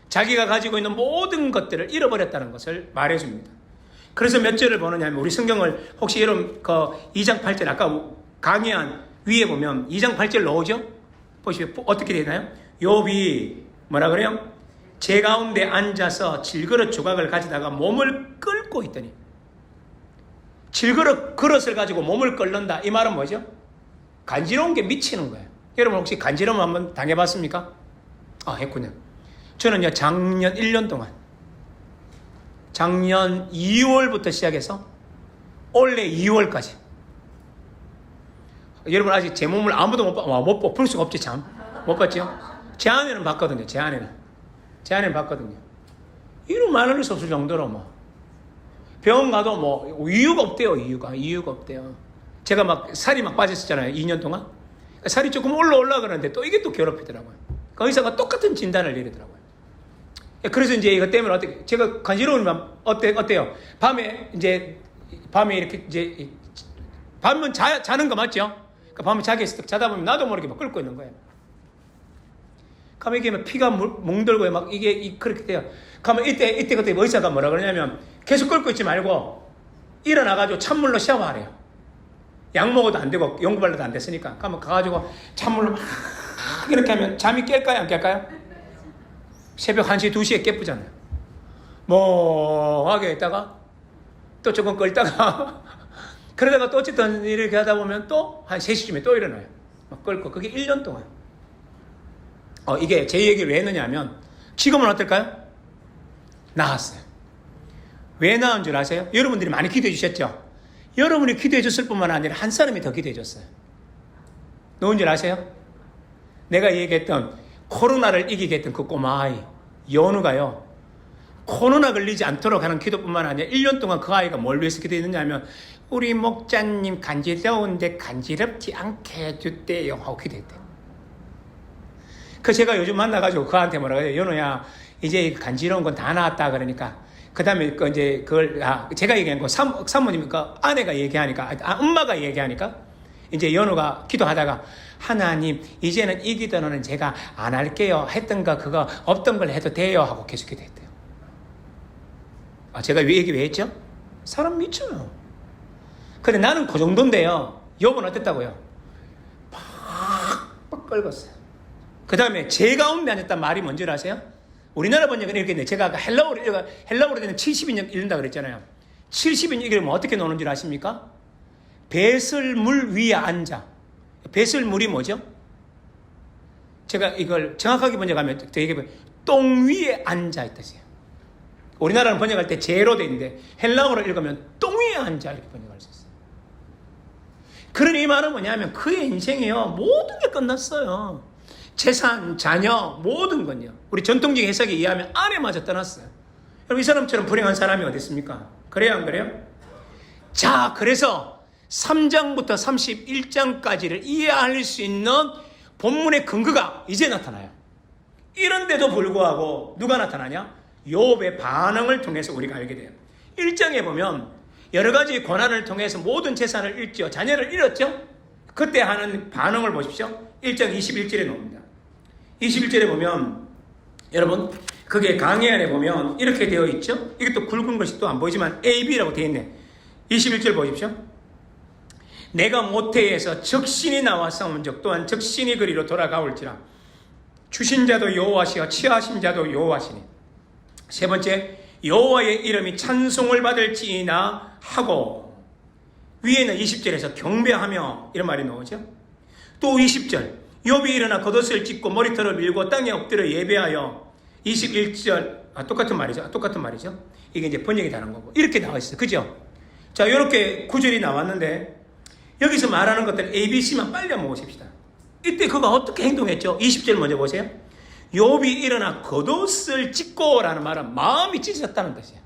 자기가 가지고 있는 모든 것들을 잃어버렸다는 것을 말해줍니다. 그래서 몇 절을 보느냐 하면, 우리 성경을 혹시 여러분 2장 8절 아까 강의한 위에 보면 2장 8절 나오죠? 보시면 어떻게 되나요? 욥이 뭐라 그래요? 제 가운데 앉아서 질그릇 조각을 가지다가 몸을 끌고 있더니, 그릇을 가지고 몸을 끓는다. 이 말은 뭐죠? 간지러운 게 미치는 거예요. 여러분 혹시 간지러움 한번 당해봤습니까? 했군요. 저는요, 작년 1년 동안, 작년 2월부터 시작해서 올해 2월까지, 여러분 아직 제 몸을 아무도 못 볼 수가 없지, 참. 못 봤죠? 제 아내는 봤거든요. 제 아내는 봤거든요. 이런 말할 수 없을 정도로 병원 가도 이유가 없대요. 이유가 없대요. 제가 살이 빠졌었잖아요. 2년 동안. 살이 조금 올라 그러는데 또 이게 또 괴롭히더라고요. 그 의사가 똑같은 진단을 내리더라고요. 그래서 이제 이것 때문에 어떻게 제가 간지러우면 어때요? 밤에 이렇게 이제 밤은 자는 거 맞죠? 그 밤에 자다 보면 나도 모르게 막 끓고 있는 거예요. 가면 이게 막 피가 몽돌고 막 이게 그렇게 돼요. 가면 이때 그때 의사가 뭐라 그러냐면 계속 끓고 있지 말고 일어나가지고 찬물로 샤워하래요. 약 먹어도 안 되고 연고 발라도 안 됐으니까. 가면 가가지고 찬물로 막 이렇게 하면 잠이 깰까요? 안 깰까요? 새벽 1시, 2시에 깨쁘잖아요. 멍하게 있다가 또 조금 끌다가 그러다가 또 어쨌든 이렇게 하다 보면 또 한 3시쯤에 또 일어나요. 막 끓고. 그게 1년 동안. 이게 제 얘기를 왜 했느냐면 지금은 어떨까요? 나았어요. 왜 나은 줄 아세요? 여러분들이 많이 기도해 주셨죠? 여러분이 기도해 줬을 뿐만 아니라 한 사람이 더 기도해 줬어요. 누군지 아세요? 내가 얘기했던 코로나를 이기게 했던 그 꼬마 아이 연우가요, 코로나 걸리지 않도록 하는 기도뿐만 아니라 1년 동안 그 아이가 뭘 위해서 기도했느냐 하면 우리 목자님 간지러운데 간지럽지 않게 해주대요 하고 기도했대요. 그 제가 요즘 만나가지고 그한테 뭐라고 해요? 연우야, 이제 간지러운 건 다 나았다. 그러니까 그 다음에 이제 그걸 제가 얘기한 거 사모님 그 아내가 얘기하니까 엄마가 얘기하니까 이제 연우가 기도하다가 하나님 이제는 이 기도는 제가 안 할게요. 했던 거 그거 없던 걸 해도 돼요 하고 계속 기도했대요. 제가 얘기 왜 했죠? 사람 미쳐요. 근데 나는 그 정도인데요. 여보는 어땠다고요? 팍 긁었어요. 그 다음에 제 가운데 앉았단 말이 뭔지 아세요? 우리나라 번역은 이렇게 있는데 제가 아까 헬라어로 되는 70인 읽는다 그랬잖아요. 70인 읽으면 어떻게 노는 줄 아십니까? 배설물 위에 앉아. 배설물이 뭐죠? 제가 이걸 정확하게 번역하면 되게 똥 위에 앉아 있다세요. 우리나라는 번역할 때 제로 돼 있는데 헬라어로 읽으면 똥 위에 앉아 이렇게 번역할 수 있어요. 그러니 이 말은 뭐냐면 그의 인생이요 모든 게 끝났어요. 재산, 자녀, 모든 건요. 우리 전통적인 해석에 의하면 아내마저 떠났어요. 여러분 이 사람처럼 불행한 사람이 어디 있습니까? 그래요 안 그래요? 자, 그래서 3장부터 31장까지를 이해할 수 있는 본문의 근거가 이제 나타나요. 이런데도 불구하고 누가 나타나냐? 욥의 반응을 통해서 우리가 알게 돼요. 1장에 보면 여러 가지 고난을 통해서 모든 재산을 잃죠. 자녀를 잃었죠. 그때 하는 반응을 보십시오. 1장 21절에 나옵니다. 21절에 보면 여러분 그게 강해안에 보면 이렇게 되어 있죠. 이것도 굵은 것이 또 안 보이지만 AB라고 되어 있네. 21절 보십시오. 내가 모태에서 적신이 나와 싸운 적 또한 적신이 그리로 돌아가올지라. 주신 자도 여호와시여 취하신 자도 여호와시니. 세 번째, 여호와의 이름이 찬송을 받을지이나 하고. 위에는 20절에서 경배하며 이런 말이 나오죠. 또 20절 욥이 일어나 겉옷을 찢고 머리털을 밀고 땅에 엎드려 예배하여. 21절 똑같은 말이죠. 이게 이제 번역이 다른 거고 이렇게 나와 있어요. 그죠? 자, 이렇게 구절이 나왔는데 여기서 말하는 것들 ABC만 빨리 한번 보십시다. 이때 그가 어떻게 행동했죠? 20절 먼저 보세요. 욥이 일어나 겉옷을 찢고 라는 말은 마음이 찢어졌다는 것이에요.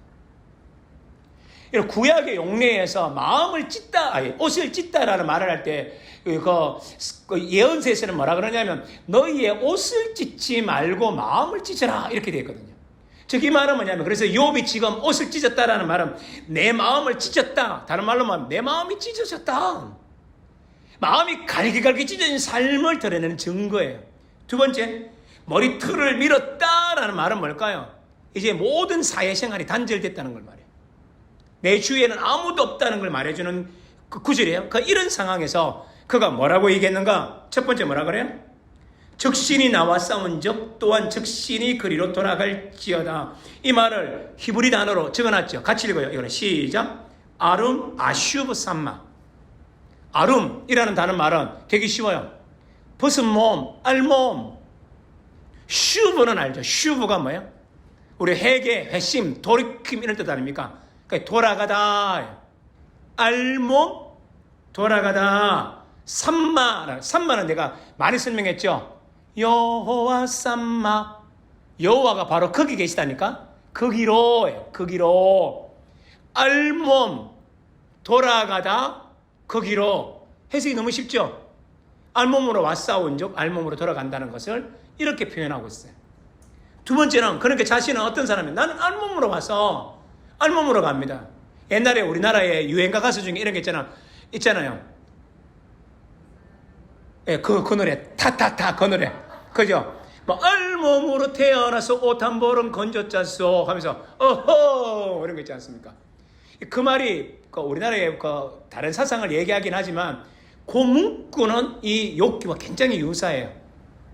이런 구약의 용례에서 마음을 찢다, 옷을 찢다라는 말을 할 때 그 예언서에서는 뭐라 그러냐면 너희의 옷을 찢지 말고 마음을 찢어라 이렇게 되어 있거든요. 즉 이 말은 뭐냐면 그래서 욥이 지금 옷을 찢었다라는 말은 내 마음을 찢었다. 다른 말로 말하면 내 마음이 찢어졌다. 마음이 갈기갈기 찢어진 삶을 드러내는 증거예요. 두 번째, 머리털을 밀었다라는 말은 뭘까요? 이제 모든 사회생활이 단절됐다는 걸 말해요. 내 주위에는 아무도 없다는 걸 말해주는 그 구절이에요. 이런 상황에서 그가 뭐라고 얘기했는가? 첫 번째 뭐라 그래요? 적신이 나와 싸운 적 또한 적신이 그리로 돌아갈지어다. 이 말을 히브리 단어로 적어놨죠. 같이 읽어요. 이거는 시작. 아룸 아슈브 삼마. 아룸이라는 단어 말은 되게 쉬워요. 벗은 몸, 알몸. 슈브는 알죠. 슈브가 뭐예요? 우리 회개, 회심, 돌이킴 이런 뜻 아닙니까? 그러니까 돌아가다. 알몸, 돌아가다. 삼마는 내가 많이 설명했죠. 여호와 삼마. 여호와가 바로 거기 계시다니까. 거기로. 알몸, 돌아가다. 거기로. 해석이 너무 쉽죠? 알몸으로 왔사온 적, 알몸으로 돌아간다는 것을 이렇게 표현하고 있어요. 두 번째는 그렇게 자신은 어떤 사람이에요? 나는 알몸으로 가서 알몸으로 갑니다. 옛날에 우리나라에 유행가 가수 중에 이런 게 있잖아요. 예, 그 노래 타타타 그 노래 그죠? 뭐 알몸으로 태어나서 옷 한 벌은 건졌잖소 하면서 어허 이런 거 있지 않습니까? 그 말이 우리나라의 다른 사상을 얘기하긴 하지만 그 문구는 이 욕기와 굉장히 유사해요.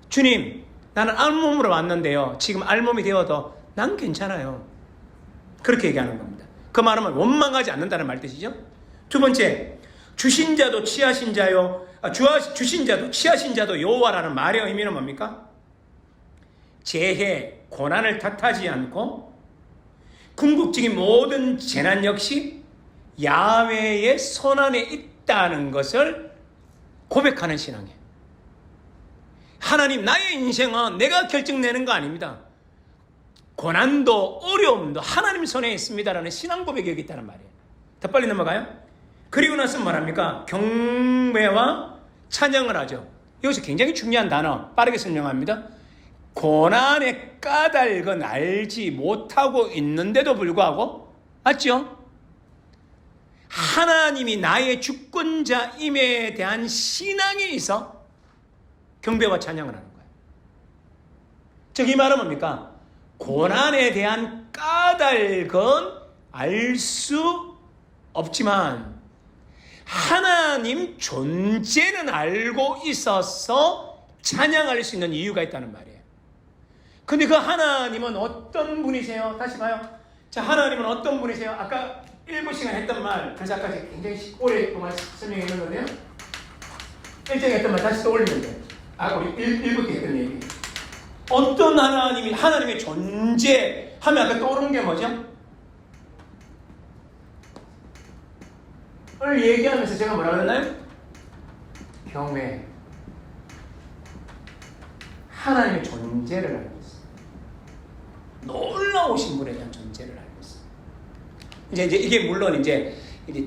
주님, 나는 알몸으로 왔는데요. 지금 알몸이 되어도 난 괜찮아요. 그렇게 얘기하는 겁니다. 그 말은 원망하지 않는다는 말 뜻이죠. 두 번째, 주신 자도 취하신 자요. 주신 자도 취하신 자도 여호와라는 말의 의미는 뭡니까? 재해, 고난을 탓하지 않고 궁극적인 모든 재난 역시 야훼의 손안에 있다는 것을 고백하는 신앙이에요. 하나님, 나의 인생은 내가 결정내는 거 아닙니다. 고난도 어려움도 하나님 손에 있습니다라는 신앙 고백이 여기 있다는 말이에요. 더 빨리 넘어가요. 그리고 나서 뭐랍니까? 경배와 찬양을 하죠. 여기서 굉장히 중요한 단어 빠르게 설명합니다. 고난의 까닭은 알지 못하고 있는데도 불구하고 맞죠? 하나님이 나의 주권자임에 대한 신앙이 있어 경배와 찬양을 하는 거예요. 즉 이 말은 뭡니까? 고난에 대한 까닭은 알 수 없지만 하나님 존재는 알고 있어서 찬양할 수 있는 이유가 있다는 말이에요. 근데 그 하나님은 어떤 분이세요? 다시 봐요. 자, 하나님은 어떤 분이세요? 아까 1부 시간 했던 말, 그래서 아까 굉장히 오랫동안 설명했는데요. 1장에 했던 말 다시 떠올리면 돼요. 우리 1부 때 했던 얘기. 어떤 하나님의 존재 하면 아까 떠오르는 게 뭐죠? 오늘 얘기하면서 제가 뭐라 그랬나요? 경외. 하나님의 존재를 알고 있어요. 놀라우신 분에 대한 존재를 알고 있어요. 이제 이게 물론 이제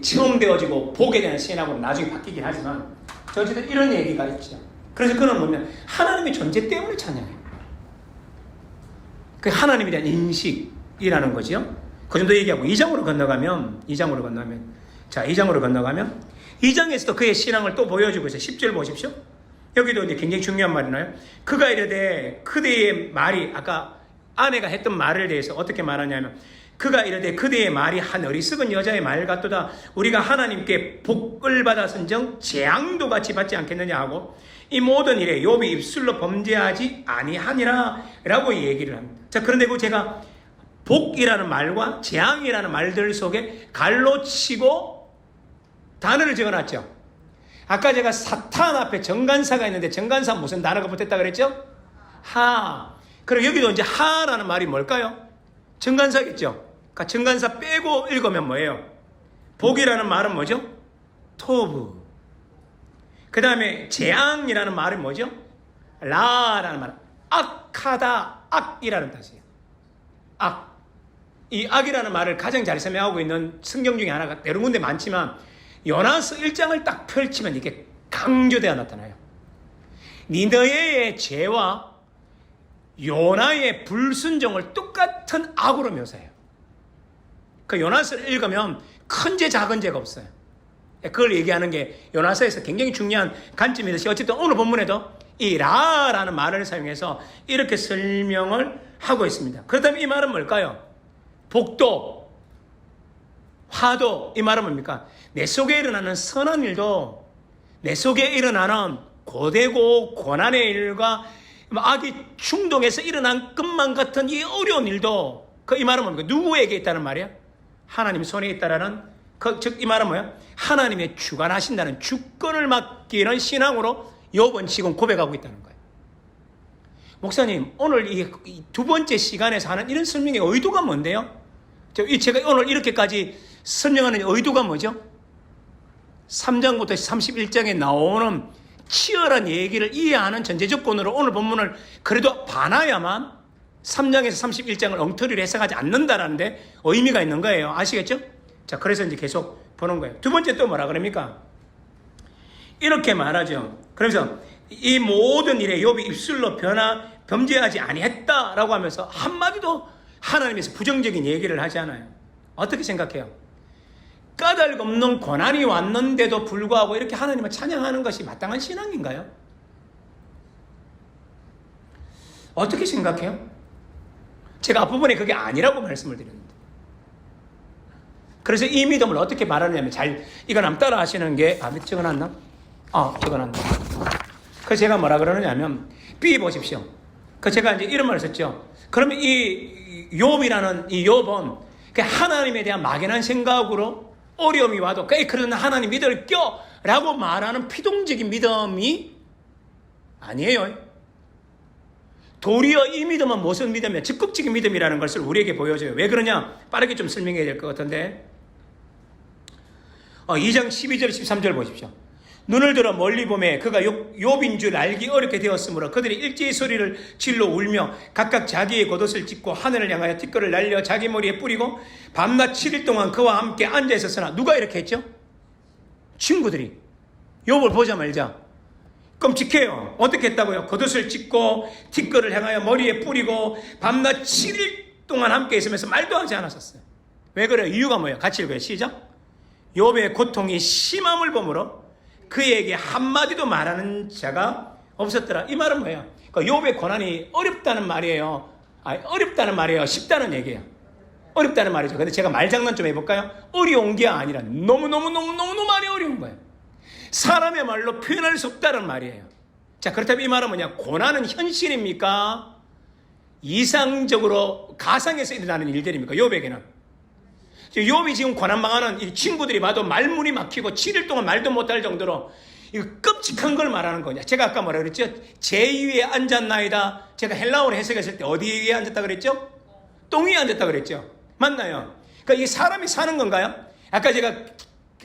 처음 되어지고 복에 대한 신앙으로 나중에 바뀌긴 하지만 어쨌든 이런 얘기가 있죠. 그래서 그는 뭐냐면 하나님의 존재 때문에 찬양해요. 그 하나님에 대한 인식이라는 거죠. 그 정도 얘기하고 2장으로 건너가면 자, 2장으로 건너가면 2장에서도 그의 신앙을 또 보여주고 있어요. 10절 보십시오. 여기도 이제 굉장히 중요한 말이 나요. 그가 이르되 그대의 말이 아까 아내가 했던 말을 대해서 어떻게 말하냐면 그가 이르되 그대의 말이 한 어리석은 여자의 말 같도다. 우리가 하나님께 복을 받았은정 재앙도 같이 받지 않겠느냐 하고 이 모든 일에 욥이 입술로 범죄하지 아니하니라 라고 얘기를 합니다. 자, 그런데 그 제가 복이라는 말과 재앙이라는 말들 속에 갈로 치고 단어를 적어놨죠. 아까 제가 사탄 앞에 정관사가 있는데 정관사 무슨 단어가 붙었다 그랬죠? 하. 그리고 여기도 이제 하라는 말이 뭘까요? 정관사겠죠. 그러니까 정관사 빼고 읽으면 뭐예요? 복이라는 말은 뭐죠? 토브. 그 다음에 재앙이라는 말은 뭐죠? 라라는 말은 악하다, 악이라는 뜻이에요. 악. 이 악이라는 말을 가장 잘 설명하고 있는 성경 중에 하나가 여러 군데 많지만 요나서 1장을 딱 펼치면 이게 강조되어 나타나요. 니느웨의 죄와 요나의 불순종을 똑같은 악으로 묘사해요. 그 요나서를 읽으면 큰 죄 작은 죄가 없어요. 그걸 얘기하는 게 요나서에서 굉장히 중요한 관점이듯이 어쨌든 오늘 본문에도 이 라라는 말을 사용해서 이렇게 설명을 하고 있습니다. 그렇다면 이 말은 뭘까요? 복도, 화도, 이 말은 뭡니까? 내 속에 일어나는 선한 일도 내 속에 일어나는 고되고 고난의 일과 악이 충동해서 일어난 것만 같은 이 어려운 일도 이 말은 뭡니까? 누구에게 있다는 말이야? 하나님 손에 있다라는 즉 이 말은 뭐야? 하나님의 주관하신다는 주권을 맡기는 신앙으로 욥은 지금 고백하고 있다는 거예요. 목사님, 오늘 이 두 번째 시간에서 하는 이런 설명의 의도가 뭔데요? 제가 오늘 이렇게까지 설명하는 의도가 뭐죠? 3장부터 31장에 나오는 치열한 얘기를 이해하는 전제 조건으로 오늘 본문을 그래도 봐놔야만 3장에서 31장을 엉터리로 해석하지 않는다라는데 의미가 있는 거예요. 아시겠죠? 자, 그래서 이제 계속 보는 거예요. 두 번째 또 뭐라 그럽니까? 이렇게 말하죠. 그래서 이 모든 일에 욥이 입술로 범죄하지 아니했다라고 하면서 한마디도 하나님에서 부정적인 얘기를 하지 않아요. 어떻게 생각해요? 까닭없는 고난이 왔는데도 불구하고 이렇게 하나님을 찬양하는 것이 마땅한 신앙인가요? 어떻게 생각해요? 제가 앞부분에 그게 아니라고 말씀을 드렸는데, 그래서 이 믿음을 어떻게 말하느냐면, 이건 한번 따라 하시는 게, 밑에 적어놨나? 적어놨네. 그래서 제가 뭐라 그러느냐면, B 보십시오. 제가 이제 이런 말을 썼죠. 그러면 이 욥이라는 이 욥은 하나님에 대한 막연한 생각으로 어려움이 와도 그러나 하나님 믿을 라고 말하는 피동적인 믿음이 아니에요. 도리어 이 믿음은 무슨 믿음이야? 적극적인 믿음이라는 것을 우리에게 보여줘요. 왜 그러냐? 빠르게 좀 설명해야 될 것 같은데, 2장 12절 13절 보십시오. 눈을 들어 멀리 보매 그가 욥인 줄 알기 어렵게 되었으므로 그들이 일제히 소리를 질러 울며 각각 자기의 겉옷을 찢고 하늘을 향하여 티끌을 날려 자기 머리에 뿌리고 밤낮 7일 동안 그와 함께 앉아 있었으나, 누가 이렇게 했죠? 친구들이. 욥을 보자 말자 끔찍해요. 어떻게 했다고요? 겉옷을 찢고 티끌을 향하여 머리에 뿌리고 밤낮 7일 동안 함께 있으면서 말도 하지 않았었어요. 왜 그래요? 이유가 뭐예요? 같이 읽어요. 시작. 욥의 고통이 심함을 보므로 그에게 한마디도 말하는 자가 없었더라. 이 말은 뭐예요? 욥의 고난이 어렵다는 말이에요? 어렵다는 말이에요? 쉽다는 얘기예요? 어렵다는 말이죠. 근데 제가 말장난 좀 해볼까요? 어려운 게 아니라 너무너무 많이 어려운 거예요. 사람의 말로 표현할 수 없다는 말이에요. 자, 그렇다면 이 말은 뭐냐? 고난은 현실입니까? 이상적으로 가상에서 일어나는 일들입니까? 욥에게는. 욥이 지금 고난 망하는 이 친구들이 봐도 말문이 막히고 7일 동안 말도 못할 정도로 이거 끔찍한 걸 말하는 거냐. 제가 아까 뭐라 그랬죠? 제 위에 앉았나이다. 제가 헬라어로 해석했을 때 어디 위에 앉았다 그랬죠? 똥 위에 앉았다 그랬죠? 맞나요? 그러니까 이게 사람이 사는 건가요? 아까 제가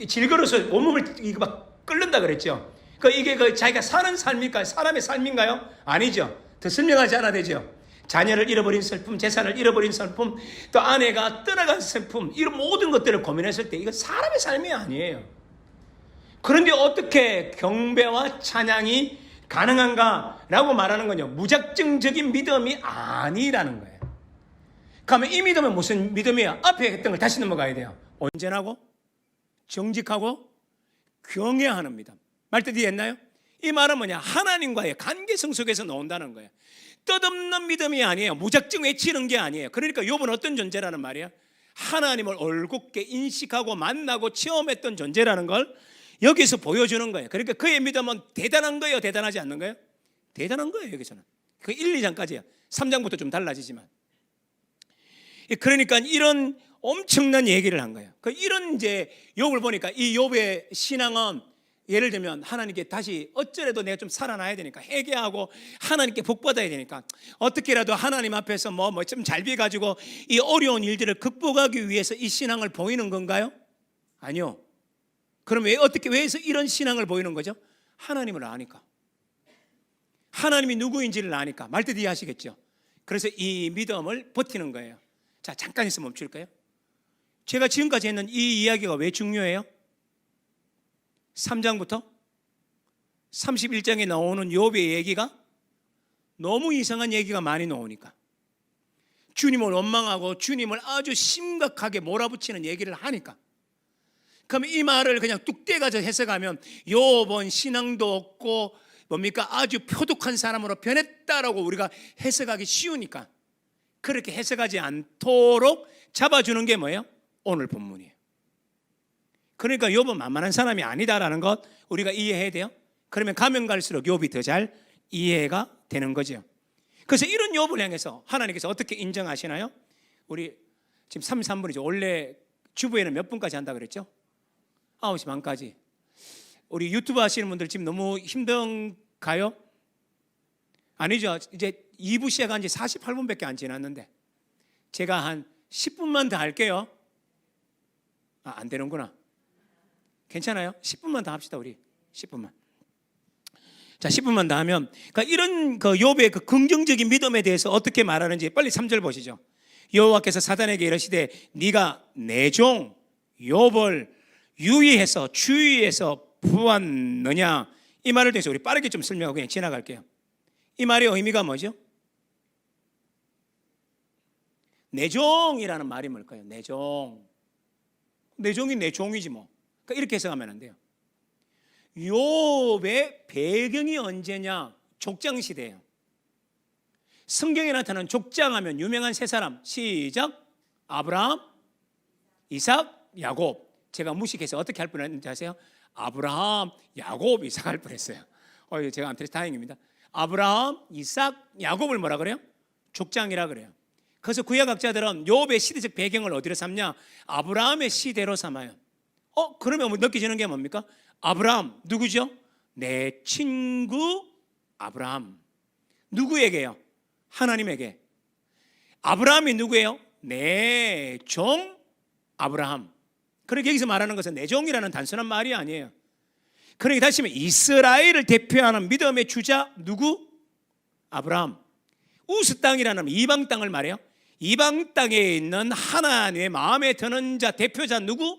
질거려서 온몸을 이거 막 끓는다 그랬죠? 이게 자기가 사는 삶일까요? 사람의 삶인가요? 아니죠. 더 설명하지 않아도 되죠. 자녀를 잃어버린 슬픔, 재산을 잃어버린 슬픔, 또 아내가 떠나간 슬픔, 이런 모든 것들을 고민했을 때 이건 사람의 삶이 아니에요. 그런데 어떻게 경배와 찬양이 가능한가라고 말하는 건요, 무작정적인 믿음이 아니라는 거예요. 그러면 이 믿음은 무슨 믿음이에요? 앞에 했던 걸 다시 넘어가야 돼요. 온전하고 정직하고 경외하는 믿음. 말뜻이 했나요? 이 말은 뭐냐? 하나님과의 관계성 속에서 나온다는 거예요. 뜻없는 믿음이 아니에요. 무작정 외치는 게 아니에요. 그러니까 욥은 어떤 존재라는 말이에요? 하나님을 올곧게 인식하고 만나고 체험했던 존재라는 걸 여기서 보여주는 거예요. 그러니까 그의 믿음은 대단한 거예요? 대단하지 않는 거예요? 대단한 거예요. 여기서는 그 1, 2장까지요. 3장부터 좀 달라지지만, 그러니까 이런 엄청난 얘기를 한 거예요. 이런 이제 욥을 보니까 이 욥의 신앙은 예를 들면 하나님께 다시 어쩌라도 내가 좀 살아나야 되니까, 회개하고 하나님께 복받아야 되니까 어떻게라도 하나님 앞에서 뭐 좀 잘 비가지고 이 어려운 일들을 극복하기 위해서 이 신앙을 보이는 건가요? 아니요. 그럼 왜 해서 이런 신앙을 보이는 거죠? 하나님을 아니까, 하나님이 누구인지를 아니까. 말뜻 이해하시겠죠? 그래서 이 믿음을 버티는 거예요. 자, 잠깐 있어 멈출까요? 제가 지금까지 했는 이 이야기가 왜 중요해요? 3장부터 31장에 나오는 욥의 얘기가 너무 이상한 얘기가 많이 나오니까, 주님을 원망하고 주님을 아주 심각하게 몰아붙이는 얘기를 하니까, 그러면 이 말을 그냥 뚝 떼가서 해석하면 욥은 신앙도 없고 뭡니까? 아주 표독한 사람으로 변했다라고 우리가 해석하기 쉬우니까 그렇게 해석하지 않도록 잡아주는 게 뭐예요? 오늘 본문이에요. 그러니까 욥은 만만한 사람이 아니다라는 것 우리가 이해해야 돼요. 그러면 가면 갈수록 욥이 더 잘 이해가 되는 거죠. 그래서 이런 욥을 향해서 하나님께서 어떻게 인정하시나요? 우리 지금 33분이죠. 원래 주부에는 몇 분까지 한다 그랬죠? 9시 반까지. 우리 유튜브 하시는 분들 지금 너무 힘든가요? 아니죠. 이제 2부 시작한 지 48분밖에 안 지났는데 제가 한 10분만 더 할게요. 안 되는구나. 괜찮아요? 10분만 더 합시다. 우리 10분만. 자, 10분만 더 하면, 그러니까 이런 욥의 그 긍정적인 믿음에 대해서 어떻게 말하는지 빨리 3절 보시죠. 여호와께서 사단에게 이르시되 네가 내 종 욥을 유의해서 주의해서 보았느냐, 이 말을 통해서 우리 빠르게 좀 설명하고 그냥 지나갈게요. 이 말의 의미가 뭐죠? 내종이라는 말이 뭘까요? 내종. 내종이 내 종이지 뭐. 그러니까 이렇게 해석하면 안 돼요. 욥의 배경이 언제냐? 족장 시대예요. 성경에 나타나는 족장하면 유명한 세 사람. 시작. 아브라함, 이삭, 야곱. 제가 무식해서 어떻게 할 뻔했는지 아세요? 아브라함, 야곱, 이삭 할 뻔했어요. 제가 안 틀려서 다행입니다. 아브라함, 이삭, 야곱을 뭐라 그래요? 족장이라 그래요. 그래서 구약학자들은 욥의 시대적 배경을 어디로 삼냐? 아브라함의 시대로 삼아요. 그러면 뭐 느껴지는 게 뭡니까? 아브라함 누구죠? 내 친구 아브라함. 누구에게요? 하나님에게. 아브라함이 누구예요? 내 종 아브라함. 그러니까 여기서 말하는 것은 내 종이라는 단순한 말이 아니에요. 그러니까 다시 말하면 이스라엘을 대표하는 믿음의 주자 누구? 아브라함. 우스 땅이라는 이방 땅을 말해요. 이방 땅에 있는 하나님의 마음에 드는 자 대표자 누구?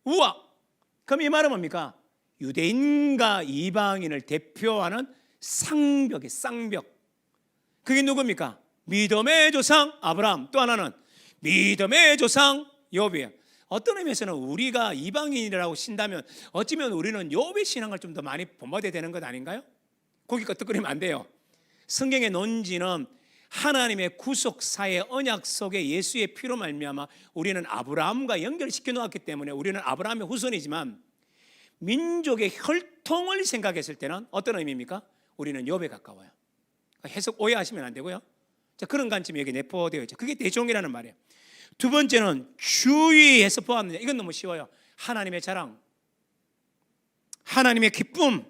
우와. 그럼 이 말은 뭡니까? 유대인과 이방인을 대표하는 쌍벽이 쌍벽. 그게 누굽니까? 믿음의 조상 아브라함. 또 하나는 믿음의 조상 욥이에요. 어떤 의미에서는 우리가 이방인이라고 신다면 어쩌면 우리는 욥의 신앙을 좀 더 많이 본받아야 되는 것 아닌가요? 거기 끄떡거리면 안 돼요. 성경의 논지는 하나님의 구속사의 언약 속에 예수의 피로 말미암아 우리는 아브라함과 연결시켜 놓았기 때문에 우리는 아브라함의 후손이지만 민족의 혈통을 생각했을 때는 어떤 의미입니까? 우리는 욥에 가까워요. 해석 오해하시면 안 되고요. 자, 그런 관점이 여기 내포되어 있죠. 그게 대종이라는 말이에요. 두 번째는 주의해서 보았느냐. 이건 너무 쉬워요. 하나님의 자랑, 하나님의 기쁨.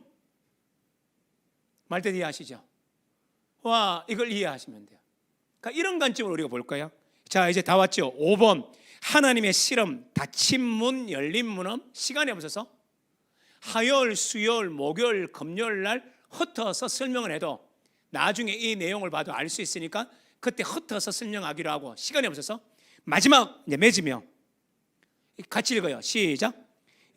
말뜻 이해하시죠? 와, 이걸 이해하시면 돼요. 그러니까 이런 관점으로 우리가 볼 거예요. 자, 이제 다 왔죠. 5번 하나님의 실험, 닫힌 문, 열린 문은 시간이 없어서 화요일, 수요일, 목요일, 금요일 날 흩어서 설명을 해도 나중에 이 내용을 봐도 알 수 있으니까 그때 흩어서 설명하기로 하고 시간이 없어서 마지막 이제 맺으며 같이 읽어요. 시작.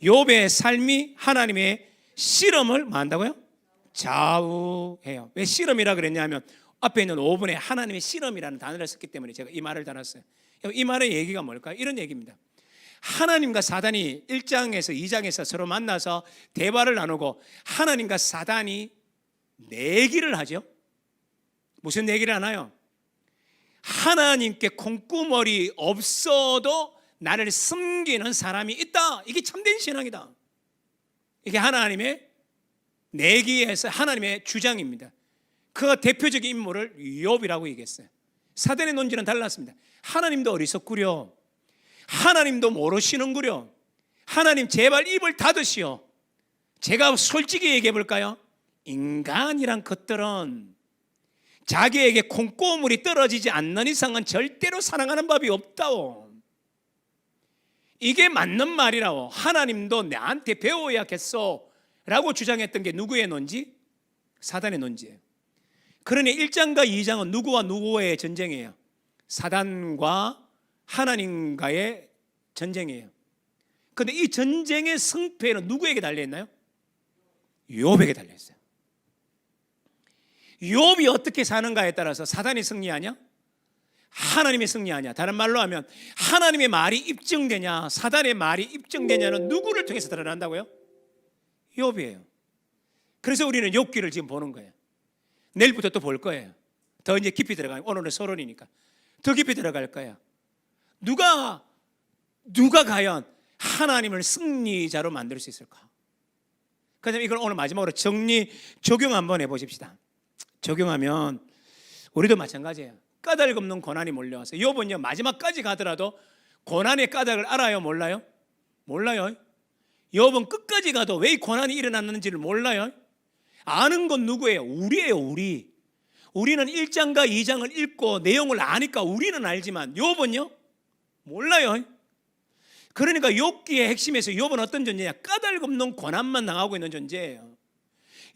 욥의 삶이 하나님의 실험을 뭐 한다고요? 좌우해요. 왜 실험이라 그랬냐면 앞에 있는 5번에 하나님의 실험이라는 단어를 썼기 때문에 제가 이 말을 달았어요. 이 말의 얘기가 뭘까요? 이런 얘기입니다. 하나님과 사단이 1장에서 2장에서 서로 만나서 대화를 나누고 하나님과 사단이 내기를 하죠. 무슨 내기를 하나요? 하나님께 콩구머리 없어도 나를 섬기는 사람이 있다. 이게 참된 신앙이다. 이게 하나님의 내기에서 하나님의 주장입니다. 그 대표적인 인물을 욥이라고 얘기했어요. 사단의 논지는 달랐습니다. 하나님도 어리석구려. 하나님도 모르시는구려. 하나님 제발 입을 닫으시오. 제가 솔직히 얘기해 볼까요? 인간이란 것들은 자기에게 콩고물이 떨어지지 않는 이상은 절대로 사랑하는 법이 없다오. 이게 맞는 말이라고. 하나님도 나한테 배워야겠어 라고 주장했던 게 누구의 논지? 사단의 논지예요. 그러니 1장과 2장은 누구와 누구의 전쟁이에요? 사단과 하나님과의 전쟁이에요. 그런데 이 전쟁의 승패는 누구에게 달려있나요? 욥에게 달려있어요. 욥이 어떻게 사는가에 따라서 사단이 승리하냐? 하나님이 승리하냐? 다른 말로 하면 하나님의 말이 입증되냐? 사단의 말이 입증되냐는 누구를 통해서 드러난다고요? 욥이에요. 그래서 우리는 욥기를 지금 보는 거예요. 내일부터 또 볼 거예요. 더 이제 깊이 들어가요. 오늘은 서론이니까 더 깊이 들어갈 거예요. 누가 과연 하나님을 승리자로 만들 수 있을까? 그다음에 이걸 오늘 마지막으로 적용 한번 해보십시다. 적용하면 우리도 마찬가지예요. 까닭 없는 고난이 몰려와서 욥은요 마지막까지 가더라도 고난의 까닭을 알아요? 몰라요? 몰라요. 욥은 끝까지 가도 왜 이 고난이 일어났는지를 몰라요. 아는 건 누구예요? 우리예요. 우리는 1장과 2장을 읽고 내용을 아니까 우리는 알지만 욥은요 몰라요. 그러니까 욥기의 핵심에서 욥은 어떤 존재냐? 까닭 없는 고난만 당하고 있는 존재예요.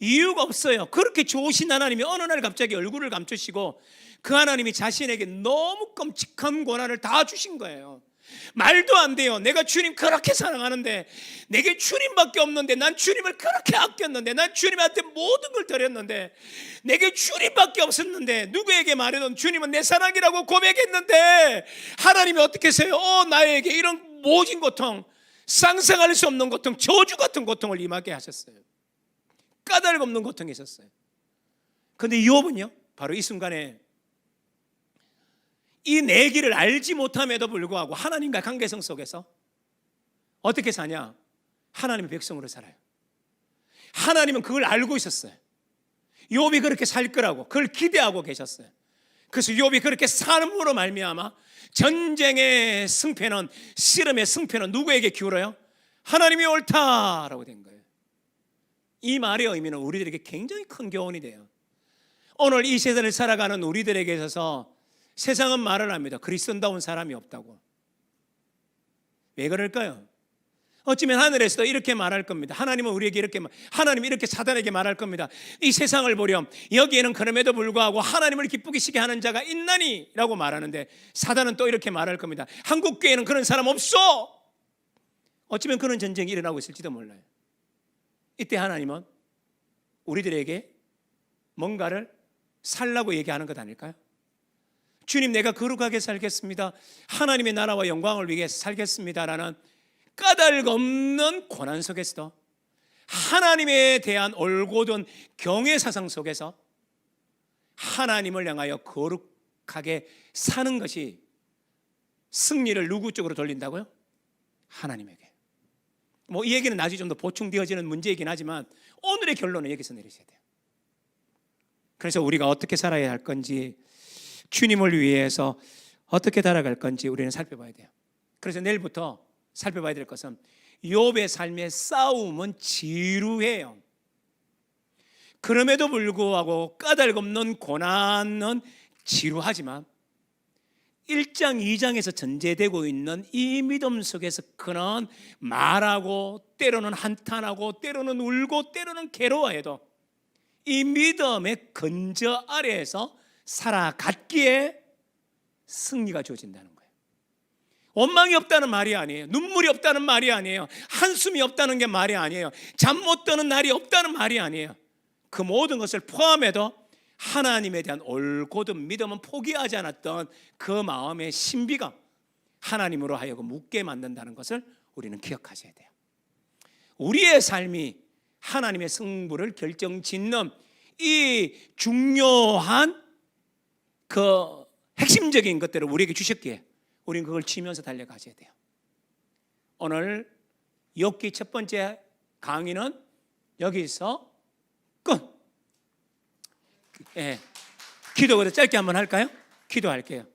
이유가 없어요. 그렇게 좋으신 하나님이 어느 날 갑자기 얼굴을 감추시고 그 하나님이 자신에게 너무 끔찍한 고난을 다 주신 거예요. 말도 안 돼요. 내가 주님 그렇게 사랑하는데, 내게 주님밖에 없는데, 난 주님을 그렇게 아꼈는데, 난 주님한테 모든 걸 드렸는데, 내게 주님밖에 없었는데, 누구에게 말해도 주님은 내 사랑이라고 고백했는데, 하나님이 어떻게 하세요? 나에게 이런 모진 고통, 상상할 수 없는 고통, 저주 같은 고통을 임하게 하셨어요. 까닭 없는 고통이 있었어요. 그런데 욥은요, 바로 이 순간에 이 내기를 알지 못함에도 불구하고 하나님과 관계성 속에서 어떻게 사냐? 하나님의 백성으로 살아요. 하나님은 그걸 알고 있었어요. 욥이 그렇게 살 거라고 그걸 기대하고 계셨어요. 그래서 욥이 그렇게 삶으로 말미암아 전쟁의 승패는, 씨름의 승패는 누구에게 기울어요? 하나님이 옳다라고 된 거예요. 이 말의 의미는 우리들에게 굉장히 큰 교훈이 돼요. 오늘 이 세상을 살아가는 우리들에게 있어서 세상은 말을 합니다. 그리스도다운 사람이 없다고. 왜 그럴까요? 어쩌면 하늘에서도 이렇게 말할 겁니다. 하나님은 우리에게 하나님이 이렇게 사단에게 말할 겁니다. 이 세상을 보렴, 여기에는 그럼에도 불구하고 하나님을 기쁘시게 하는 자가 있나니 라고 말하는데, 사단은 또 이렇게 말할 겁니다. 한국교회는 그런 사람 없어. 어쩌면 그런 전쟁이 일어나고 있을지도 몰라요. 이때 하나님은 우리들에게 뭔가를 살라고 얘기하는 것 아닐까요? 주님, 내가 거룩하게 살겠습니다, 하나님의 나라와 영광을 위해서 살겠습니다라는 까닭 없는 고난 속에서도 하나님에 대한 올곧은 경외 사상 속에서 하나님을 향하여 거룩하게 사는 것이 승리를 누구 쪽으로 돌린다고요? 하나님에게. 이 얘기는 나중에 좀 더 보충되어지는 문제이긴 하지만 오늘의 결론은 여기서 내리셔야 돼요. 그래서 우리가 어떻게 살아야 할 건지, 주님을 위해서 어떻게 살아갈 건지 우리는 살펴봐야 돼요. 그래서 내일부터 살펴봐야 될 것은 욥의 삶의 싸움은 지루해요. 그럼에도 불구하고 까닭 없는 고난은 지루하지만 1장 2장에서 전제되고 있는 이 믿음 속에서 그는 말하고, 때로는 한탄하고, 때로는 울고, 때로는 괴로워해도 이 믿음의 근저 아래에서 살아갔기에 승리가 주어진다는 거예요. 원망이 없다는 말이 아니에요. 눈물이 없다는 말이 아니에요. 한숨이 없다는 게 말이 아니에요. 잠 못 드는 날이 없다는 말이 아니에요. 그 모든 것을 포함해도 하나님에 대한 올곧은 믿음은 포기하지 않았던 그 마음의 신비가 하나님으로 하여금 묻게 만든다는 것을 우리는 기억하셔야 돼요. 우리의 삶이 하나님의 승부를 결정짓는 이 중요한 그 핵심적인 것들을 우리에게 주셨기에 우리는 그걸 지면서 달려가셔야 돼요. 오늘 욥기 첫 번째 강의는 여기서 끝. 기도를 짧게 한번 할까요? 기도할게요.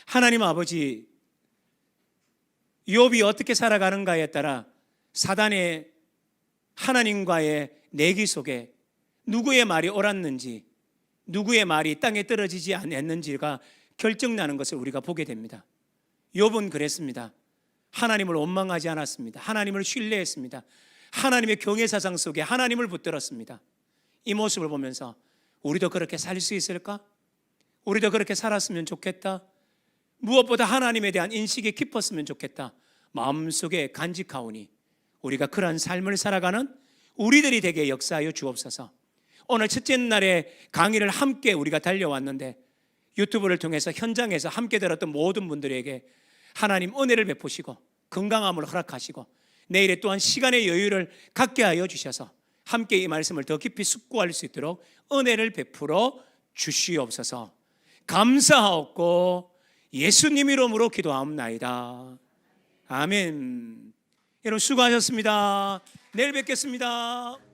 하나님 아버지, 욥이 어떻게 살아가는가에 따라 사단의 하나님과의 내기 속에 누구의 말이 옳았는지, 누구의 말이 땅에 떨어지지 않았는지가 결정나는 것을 우리가 보게 됩니다. 욥은 그랬습니다. 하나님을 원망하지 않았습니다. 하나님을 신뢰했습니다. 하나님의 경외사상 속에 하나님을 붙들었습니다. 이 모습을 보면서 우리도 그렇게 살 수 있을까? 우리도 그렇게 살았으면 좋겠다. 무엇보다 하나님에 대한 인식이 깊었으면 좋겠다. 마음속에 간직하오니 우리가 그러한 삶을 살아가는 우리들이 되게 역사하여 주옵소서. 오늘 첫째 날에 강의를 함께 우리가 달려왔는데 유튜브를 통해서 현장에서 함께 들었던 모든 분들에게 하나님 은혜를 베푸시고 건강함을 허락하시고 내일에 또한 시간의 여유를 갖게 하여 주셔서 함께 이 말씀을 더 깊이 숙고할 수 있도록 은혜를 베풀어 주시옵소서. 감사하옵고 예수님 이름으로 기도하옵나이다. 아멘. 여러분 수고하셨습니다. 내일 뵙겠습니다.